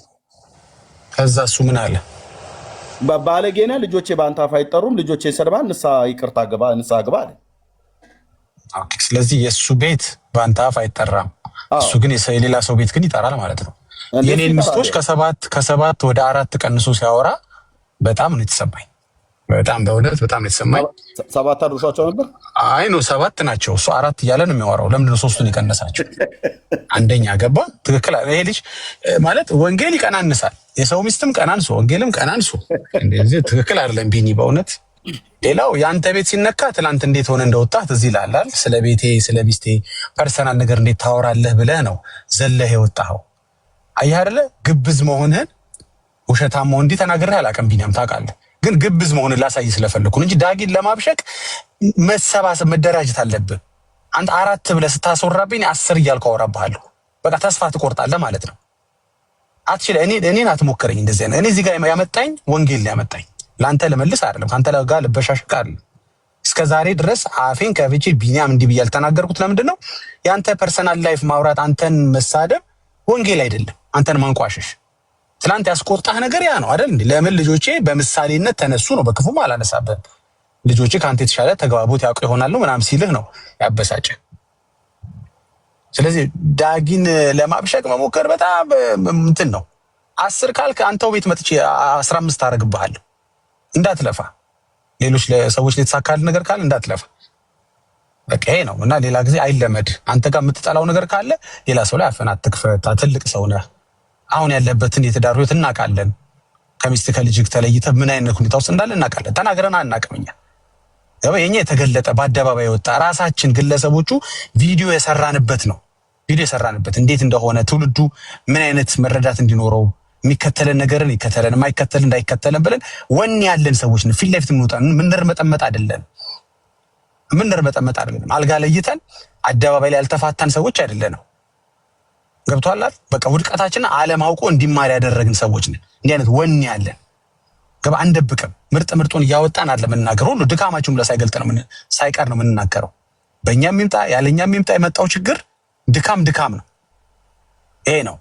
ከዛ እሱ ምን አለ? ባለጌና ልጆቼ በአንተ አፍ አይጠሩም፣ ልጆቼ ይሰድባል፣ ንስሐ ይቅርታ ግባ፣ ንስሐ ግባ አለ። ስለዚህ የእሱ ቤት በአንተ አፍ አይጠራም፣ እሱ ግን የሌላ ሰው ቤት ግን ይጠራል ማለት ነው። የኔን ሚስቶች ከሰባት ወደ 4 ቀንሶ ሲያወራ በጣም ነው የተሰማኝ። በጣም በእውነት በጣም ነው የተሰማኝ። 7 አድርሷቸው ነበር። አይ ነው 7 ናቸው፣ እሱ 4 እያለ ነው የሚያወራው። ለምንድን ነው 3ቱን የቀነሳቸው? አንደኛ ገባ። ትክክል። ይሄ ልጅ ማለት ወንጌል ይቀናንሳል፣ የሰው ሚስትም ቀናንሶ ወንጌልም ቀናንሶ። እንደዚህ ትክክል አይደለም ቢኒ በእውነት። ሌላው የአንተ ቤት ሲነካ ትናንት እንዴት ሆነ እንደወጣህ እዚህ ይላል። ስለ ቤቴ ስለ ሚስቴ ፐርሰናል ነገር እንዴት ታወራለህ ብለህ ነው ዘለህ የወጣኸው። አየህ አይደለ? ግብዝ መሆንህን ውሸታም መሆን እንዲህ ተናግሬህ አላውቅም ቢኒያም ታውቃለህ። ግን ግብዝ መሆንን ላሳይ ስለፈለኩ እንጂ ዳጊን ለማብሸቅ መሰባሰብ መደራጀት አለብህ። አንተ 4 ብለህ ስታስወራብኝ 10 እያልኩ አወራብሃለሁ። በቃ ተስፋ ትቆርጣለህ ማለት ነው። አትችልም። እኔን አትሞክረኝ እንደዚህ ነው። እኔ እዚህ ጋር ያመጣኝ ወንጌል ነው ያመጣኝ። ለአንተ ለመልስ አይደለም፣ ካንተ ጋር ልበሻሽቅ አይደለም። እስከ ዛሬ ድረስ አፌን ከፍቼ ቢኒያም እንዲህ ብዬ ያልተናገርኩት ለምንድን ነው? የአንተ ፐርሰናል ላይፍ ማውራት፣ አንተን መሳደብ ወንጌል አይደለም፣ አንተን ማንቋሸሽ። ትላንት ያስቆጣህ ነገር ያ ነው አይደል? ለምን ልጆቼ በምሳሌነት ተነሱ ነው። በክፉም አላነሳብህም። ልጆቼ ከአንተ የተሻለ ተግባቦት ያውቁ ይሆናሉ ምናምን ሲልህ ነው ያበሳጨ። ስለዚህ ዳጊን ለማብሸቅ መሞከር በጣም እንትን ነው። 10 ካልክ አንተው ቤት መጥቼ 15 አደርግብሃለሁ። እንዳትለፋ፣ ሌሎች ለሰዎች የተሳካል ነገር ካለ እንዳትለፋ። በቃ ይሄ ነው። እና ሌላ ጊዜ አይለመድ። አንተ ጋር የምትጠላው ነገር ካለ ሌላ ሰው ላይ አፈን አትክፈት። ትልቅ ሰው ነህ። አሁን ያለበትን የትዳር ህይወት እናውቃለን። ከሚስት ከልጅህ ተለይተህ ምን አይነት ሁኔታ ውስጥ እንዳለ እናውቃለን። ተናግረን አናውቅም። የኛ የተገለጠ በአደባባይ የወጣ ራሳችን ግለሰቦቹ ቪዲዮ የሰራንበት ነው። ቪዲዮ የሰራንበት እንዴት እንደሆነ ትውልዱ ምን አይነት መረዳት እንዲኖረው የሚከተለን ነገርን ይከተለን የማይከተልን እንዳይከተለን ብለን ወኔ ያለን ሰዎች ነው። ፊት ለፊት እንወጣ ምንርመጠመጥ አይደለም። አልጋ ለይተን አደባባይ ላይ ያልተፋታን ሰዎች አይደለንም። ገብቷል? በቃ ውድቀታችንን ዓለም አውቆ እንዲማር ያደረግን ሰዎች ነን። እንዲህ አይነት ወኔ ያለን ገባ አንደብቅም። ምርጡን እያወጣን አይደለም የምንናገረው። ሁሉ ድካማችሁን ሳይገልጥ ነው ሳይቀር ነው የምንናገረው። በእኛም ይምጣ ያለኛም ይምጣ የመጣው ችግር ድካም ነው። ይሄ ነው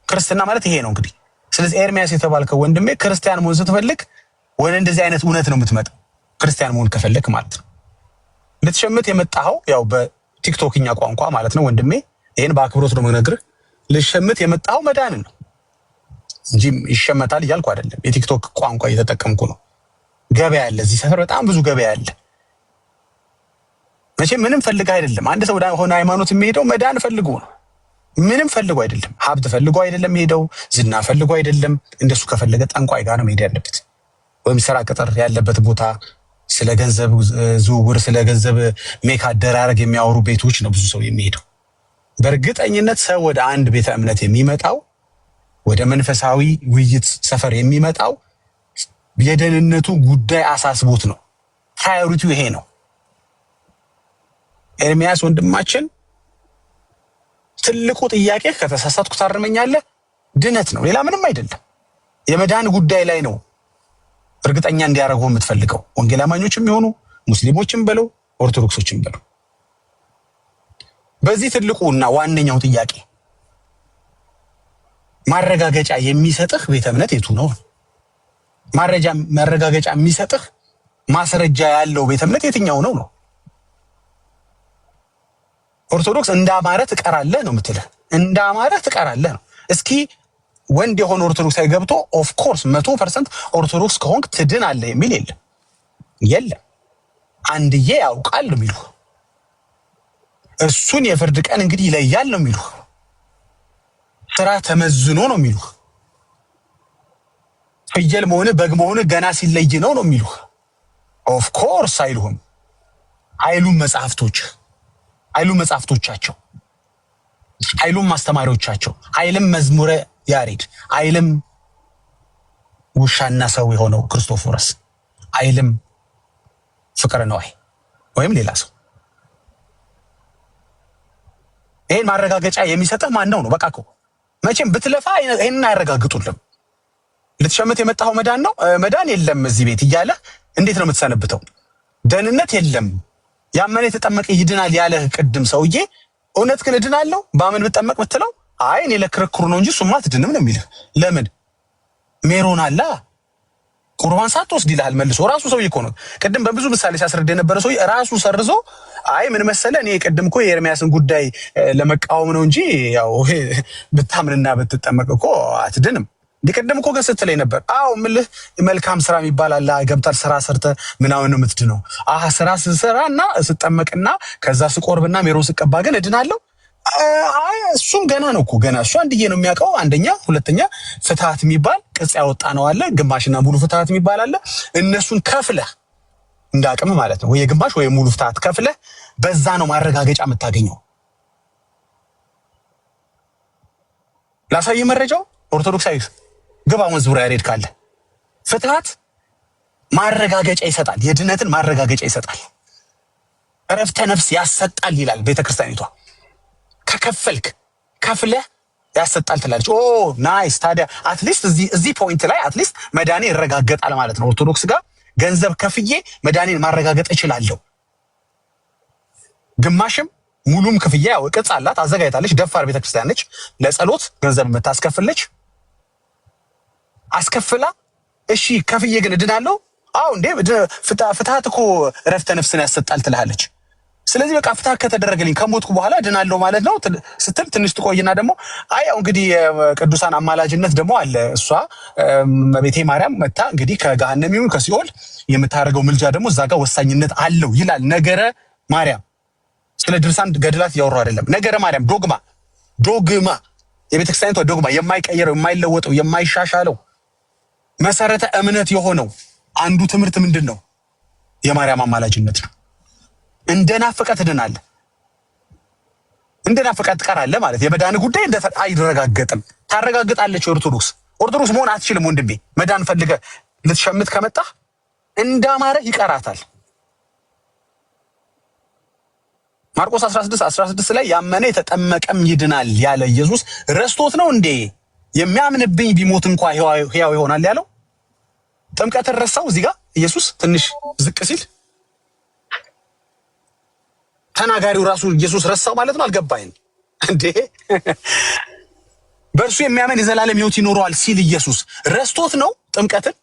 ክርስትና ማለት ይሄ ነው እንግዲህ። ስለዚህ ኤርሚያስ የተባልከው ወንድሜ ክርስቲያን መሆን ስትፈልግ ወደ እንደዚህ አይነት እውነት ነው የምትመጣው። ክርስቲያን መሆን ከፈለክ ማለት ነው። ልትሸምት የመጣኸው ያው በቲክቶክኛ ቋንቋ ማለት ነው ወንድሜ። ይሄን በአክብሮት ነው የምነግርህ። ልትሸምት የመጣኸው መዳንን ነው እንጂ ይሸመታል እያልኩ አይደለም። የቲክቶክ ቋንቋ እየተጠቀምኩ ነው። ገበያ አለ እዚህ ሰፈር፣ በጣም ብዙ ገበያ አለ። መቼም ምንም ፈልገህ አይደለም። አንድ ሰው ሆነ ሃይማኖት የሚሄደው መዳን ፈልጎ ነው። ምንም ፈልጎ አይደለም። ሀብት ፈልጎ አይደለም ሄደው፣ ዝና ፈልጎ አይደለም። እንደሱ ከፈለገ ጠንቋይ ጋር ነው መሄድ ያለበት፣ ወይም ስራ ቅጥር ያለበት ቦታ። ስለ ገንዘብ ዝውውር፣ ስለ ገንዘብ ሜክ አደራረግ የሚያወሩ ቤቶች ነው ብዙ ሰው የሚሄደው። በእርግጠኝነት ሰው ወደ አንድ ቤተ እምነት የሚመጣው፣ ወደ መንፈሳዊ ውይይት ሰፈር የሚመጣው የደህንነቱ ጉዳይ አሳስቦት ነው። ፕራዮሪቲው ይሄ ነው። ኤርሚያስ ወንድማችን ትልቁ ጥያቄ ከተሳሳትኩ ታርመኛለህ፣ ድነት ነው፣ ሌላ ምንም አይደለም። የመዳን ጉዳይ ላይ ነው እርግጠኛ እንዲያደርጉ የምትፈልገው። ወንጌል አማኞችም ይሆኑ ሙስሊሞችም በለው ኦርቶዶክሶችም በለው። በዚህ ትልቁና ዋነኛው ጥያቄ ማረጋገጫ የሚሰጥህ ቤተ እምነት የቱ ነው? ማረጋገጫ የሚሰጥህ ማስረጃ ያለው ቤተ እምነት የትኛው ነው? ኦርቶዶክስ እንዳማረ ትቀራለህ ነው የምትልህ። እንዳማረ ትቀራለህ ነው። እስኪ ወንድ የሆነ ኦርቶዶክሳዊ ገብቶ ኦፍ ኮርስ 100% ኦርቶዶክስ ከሆንክ ትድናለህ የሚል የለም። አንድዬ ያውቃል ነው የሚሉህ። እሱን የፍርድ ቀን እንግዲህ ይለያል ነው የሚሉህ። ስራ ተመዝኖ ነው የሚሉህ። ፍየል መሆን በግ መሆን ገና ሲለይ ነው የሚሉህ። ኦፍ ኮርስ አይሉህም። አይሉም መጽሐፍቶቻቸው፣ አይሉም ማስተማሪዎቻቸው፣ አይልም መዝሙረ ያሬድ፣ አይልም ውሻና ሰው የሆነው ክርስቶፎረስ፣ አይልም ፍቅረ ነዋይ ወይም ሌላ ሰው። ይሄን ማረጋገጫ የሚሰጥህ ማን ነው? በቃ እኮ መቼም ብትለፋ ይሄንን አያረጋግጡልም። ልትሸምት የመጣው መዳን ነው፣ መዳን የለም እዚህ ቤት እያለ እንዴት ነው የምትሰነብተው? ደህንነት የለም፣ ያመነ የተጠመቀ ይድናል ያለህ ቅድም ሰውዬ እውነት ግን እድናለሁ በአመን ብጠመቅ ምትለው አይ እኔ ለክርክሩ ነው እንጂ እሱማ አትድንም ነው የሚልህ። ለምን? ሜሮን አላ ቁርባን ሳትወስድ ይልሃል መልሶ። ራሱ ሰውዬ እኮ ነው ቅድም በብዙ ምሳሌ ሲያስረዳ የነበረ ሰውዬ ራሱ ሰርዞ አይ ምን መሰለህ እኔ ቅድም እኮ የኤርሚያስን ጉዳይ ለመቃወም ነው እንጂ ያው ብታምንና ብትጠመቅ እኮ አትድንም። ቅድም እኮ ግን ስትለኝ ነበር። አዎ ምልህ መልካም ስራ የሚባል አለ። ገብታል ስራ ሰርተ ምናምን ነው የምትድነው። ስራ ስሰራና ስጠመቅና ከዛ ስቆርብና ሜሮን ስቀባ ግን እድናለሁ። አይ እሱም ገና ነው እኮ ገና እሱ አንድዬ ነው የሚያውቀው። አንደኛ፣ ሁለተኛ ፍትሐት የሚባል ቅጽ ያወጣ ነው አለ። ግማሽና ሙሉ ፍትሐት የሚባል አለ። እነሱን ከፍለህ እንዳቅም ማለት ነው ወይ የግማሽ ወይ ሙሉ ፍትሐት ከፍለህ በዛ ነው ማረጋገጫ የምታገኘው። ላሳይ መረጃው ኦርቶዶክሳዊ ግባ መዝሙረ ያሬድ ካለ ፍትሐት ማረጋገጫ ይሰጣል። የድነትን ማረጋገጫ ይሰጣል። እረፍተ ነፍስ ያሰጣል ይላል ቤተክርስቲያኒቷ። ከከፈልክ ከፍለህ ያሰጣል ትላለች። ኦ ናይስ። ታዲያ አትሊስት እዚህ ፖይንት ላይ አትሊስት መዳኔ ይረጋገጣል ማለት ነው። ኦርቶዶክስ ጋር ገንዘብ ከፍዬ መዳኔን ማረጋገጥ እችላለሁ። ግማሽም ሙሉም ክፍያ ያው ቅጽ አላት አዘጋጅታለች። ደፋር ቤተክርስቲያን ነች። ለጸሎት ገንዘብ የምታስከፍለች አስከፍላ እሺ ከፍዬ ግን እድናለሁ። አዎ እንዴ ፍትሐት እኮ እረፍተ ነፍስን ያሰጣል ትላለች። ስለዚህ በቃ ፍትሐት ከተደረገልኝ ከሞትኩ በኋላ እድናለሁ ማለት ነው ስትል ትንሽ ትቆይና ደግሞ አይ ያው እንግዲህ ቅዱሳን አማላጅነት ደግሞ አለ። እሷ እመቤቴ ማርያም መታ እንግዲህ ከገሃነም ይሁን ከሲኦል የምታደርገው ምልጃ ደግሞ እዛ ጋር ወሳኝነት አለው ይላል ነገረ ማርያም። ስለ ድርሳን ገድላት እያወራሁ አይደለም። ነገረ ማርያም ዶግማ የቤተክርስቲያኒቷ ዶግማ የማይቀየረው የማይለወጠው የማይሻሻለው መሰረተ እምነት የሆነው አንዱ ትምህርት ምንድን ነው? የማርያም አማላጅነት ነው። እንደናፈቀ ትድናለህ፣ እንደናፈቀ ትቀራለህ ማለት የመዳን ጉዳይ አይረጋገጥም። ታረጋግጣለች ኦርቶዶክስ መሆን አትችልም ወንድሜ። መዳን ፈልገ ልትሸምት ከመጣህ እንዳማረ ይቀራታል። ማርቆስ 16 ላይ ያመነ የተጠመቀም ይድናል ያለ ኢየሱስ ረስቶት ነው እንዴ? የሚያምንብኝ ቢሞት እንኳ ሕያው ይሆናል ያለው ጥምቀትን ረሳው? እዚህ ጋር ኢየሱስ ትንሽ ዝቅ ሲል ተናጋሪው ራሱ ኢየሱስ ረሳው ማለት ነው። አልገባኝም እንዴ? በእርሱ የሚያምን የዘላለም ሕይወት ይኖረዋል ሲል ኢየሱስ ረስቶት ነው ጥምቀትን?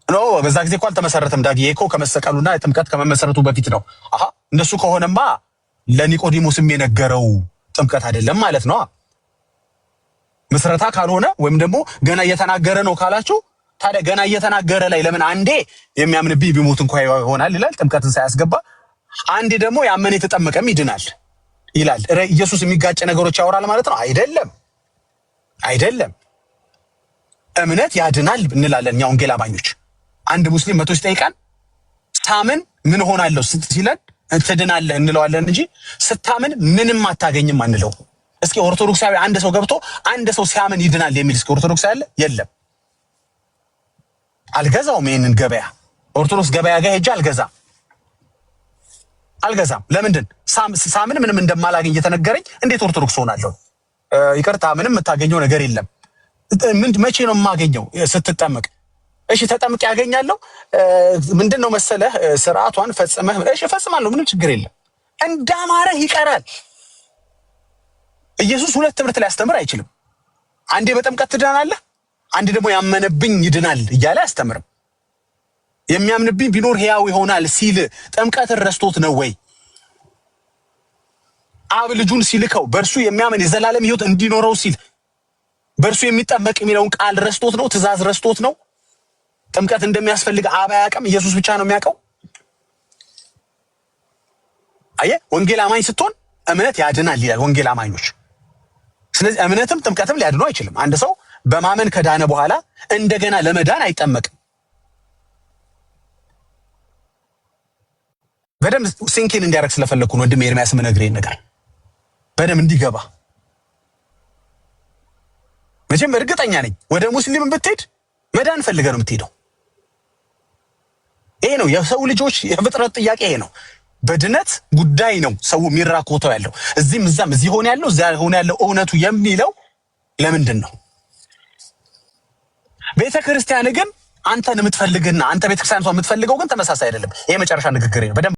ኖ በዛ ጊዜ እኮ አልተመሰረተም። ዳጊ እኮ ከመሰቀሉና ጥምቀት ከመመሰረቱ በፊት ነው። እንደሱ ከሆነማ ለኒቆዲሞስም የነገረው ጥምቀት አይደለም ማለት ነው። ምስረታ ካልሆነ ወይም ደግሞ ገና እየተናገረ ነው ካላችሁ ታዲያ ገና እየተናገረ ላይ ለምን አንዴ የሚያምንብኝ ቢሞት እንኳ ይሆናል ይላል ጥምቀትን ሳያስገባ፣ አንዴ ደግሞ ያመነ የተጠመቀም ይድናል ይላል። ኢየሱስ የሚጋጭ ነገሮች ያወራል ማለት ነው? አይደለም። እምነት ያድናል እንላለን እኛ ወንጌል አማኞች። አንድ ሙስሊም መቶ ሲጠይቀን ሳምን ምን ሆናለሁ ሲለን ትድናለህ እንለዋለን እንጂ ስታምን ምንም አታገኝም አንለው። እስኪ ኦርቶዶክሳዊ አንድ ሰው ገብቶ አንድ ሰው ሲያምን ይድናል የሚል እስኪ ኦርቶዶክሳዊ አለ? የለም። አልገዛውም። ይሄንን ገበያ ኦርቶዶክስ ገበያ ጋር ሄጄ አልገዛም። ለምንድን ሳምን ምንም እንደማላገኝ እየተነገረኝ እንዴት ኦርቶዶክስ ሆናለሁ? ይቅርታ ምንም የምታገኘው ነገር የለም። መቼ ነው የማገኘው? ስትጠመቅ። እሺ ተጠምቅ ያገኛለሁ። ምንድነው መሰለህ ስርዓቷን ፈጽመህ እሺ እፈጽማለሁ፣ ምንም ችግር የለም። እንዳማረህ ይቀራል። ኢየሱስ ሁለት ትምህርት ላይ ያስተምር አይችልም። አንዴ በጥምቀት ትድናለህ፣ አንድ ደግሞ ያመነብኝ ይድናል እያለ አያስተምርም። የሚያምንብኝ ቢኖር ሕያው ይሆናል ሲል ጥምቀትን ረስቶት ነው ወይ? አብ ልጁን ሲልከው በእርሱ የሚያምን የዘላለም ሕይወት እንዲኖረው ሲል በእርሱ የሚጠመቅ የሚለውን ቃል ረስቶት ነው? ትእዛዝ ረስቶት ነው? ጥምቀት እንደሚያስፈልግ አብ አያውቅም? ኢየሱስ ብቻ ነው የሚያውቀው? አየህ፣ ወንጌል አማኝ ስትሆን እምነት ያድናል ይላል ወንጌል አማኞች። ስለዚህ እምነትም ጥምቀትም ሊያድኑ አይችልም። አንድ ሰው በማመን ከዳነ በኋላ እንደገና ለመዳን አይጠመቅም። በደም ሲንኪን እንዲያደርግ ስለፈለኩ ነው ወንድም ኤርሚያስ ምነግርህን ነገር በደም እንዲገባ። መቼም እርግጠኛ ነኝ ወደ ሙስሊም ብትሄድ መዳን ፈልገህ ነው የምትሄደው። ይሄ ነው የሰው ልጆች የፍጥረት ጥያቄ ይሄ ነው። በድነት ጉዳይ ነው ሰው የሚራኮተው ያለው እዚህም እዛም እዚህ ሆነ ያለው እዚያ ሆነ ያለው እውነቱ የሚለው ለምንድን ነው? ቤተክርስቲያን ግን አንተን የምትፈልግና አንተ ቤተክርስቲያኗ የምትፈልገው ግን ተመሳሳይ አይደለም። ይሄ መጨረሻ ንግግሬ ነው።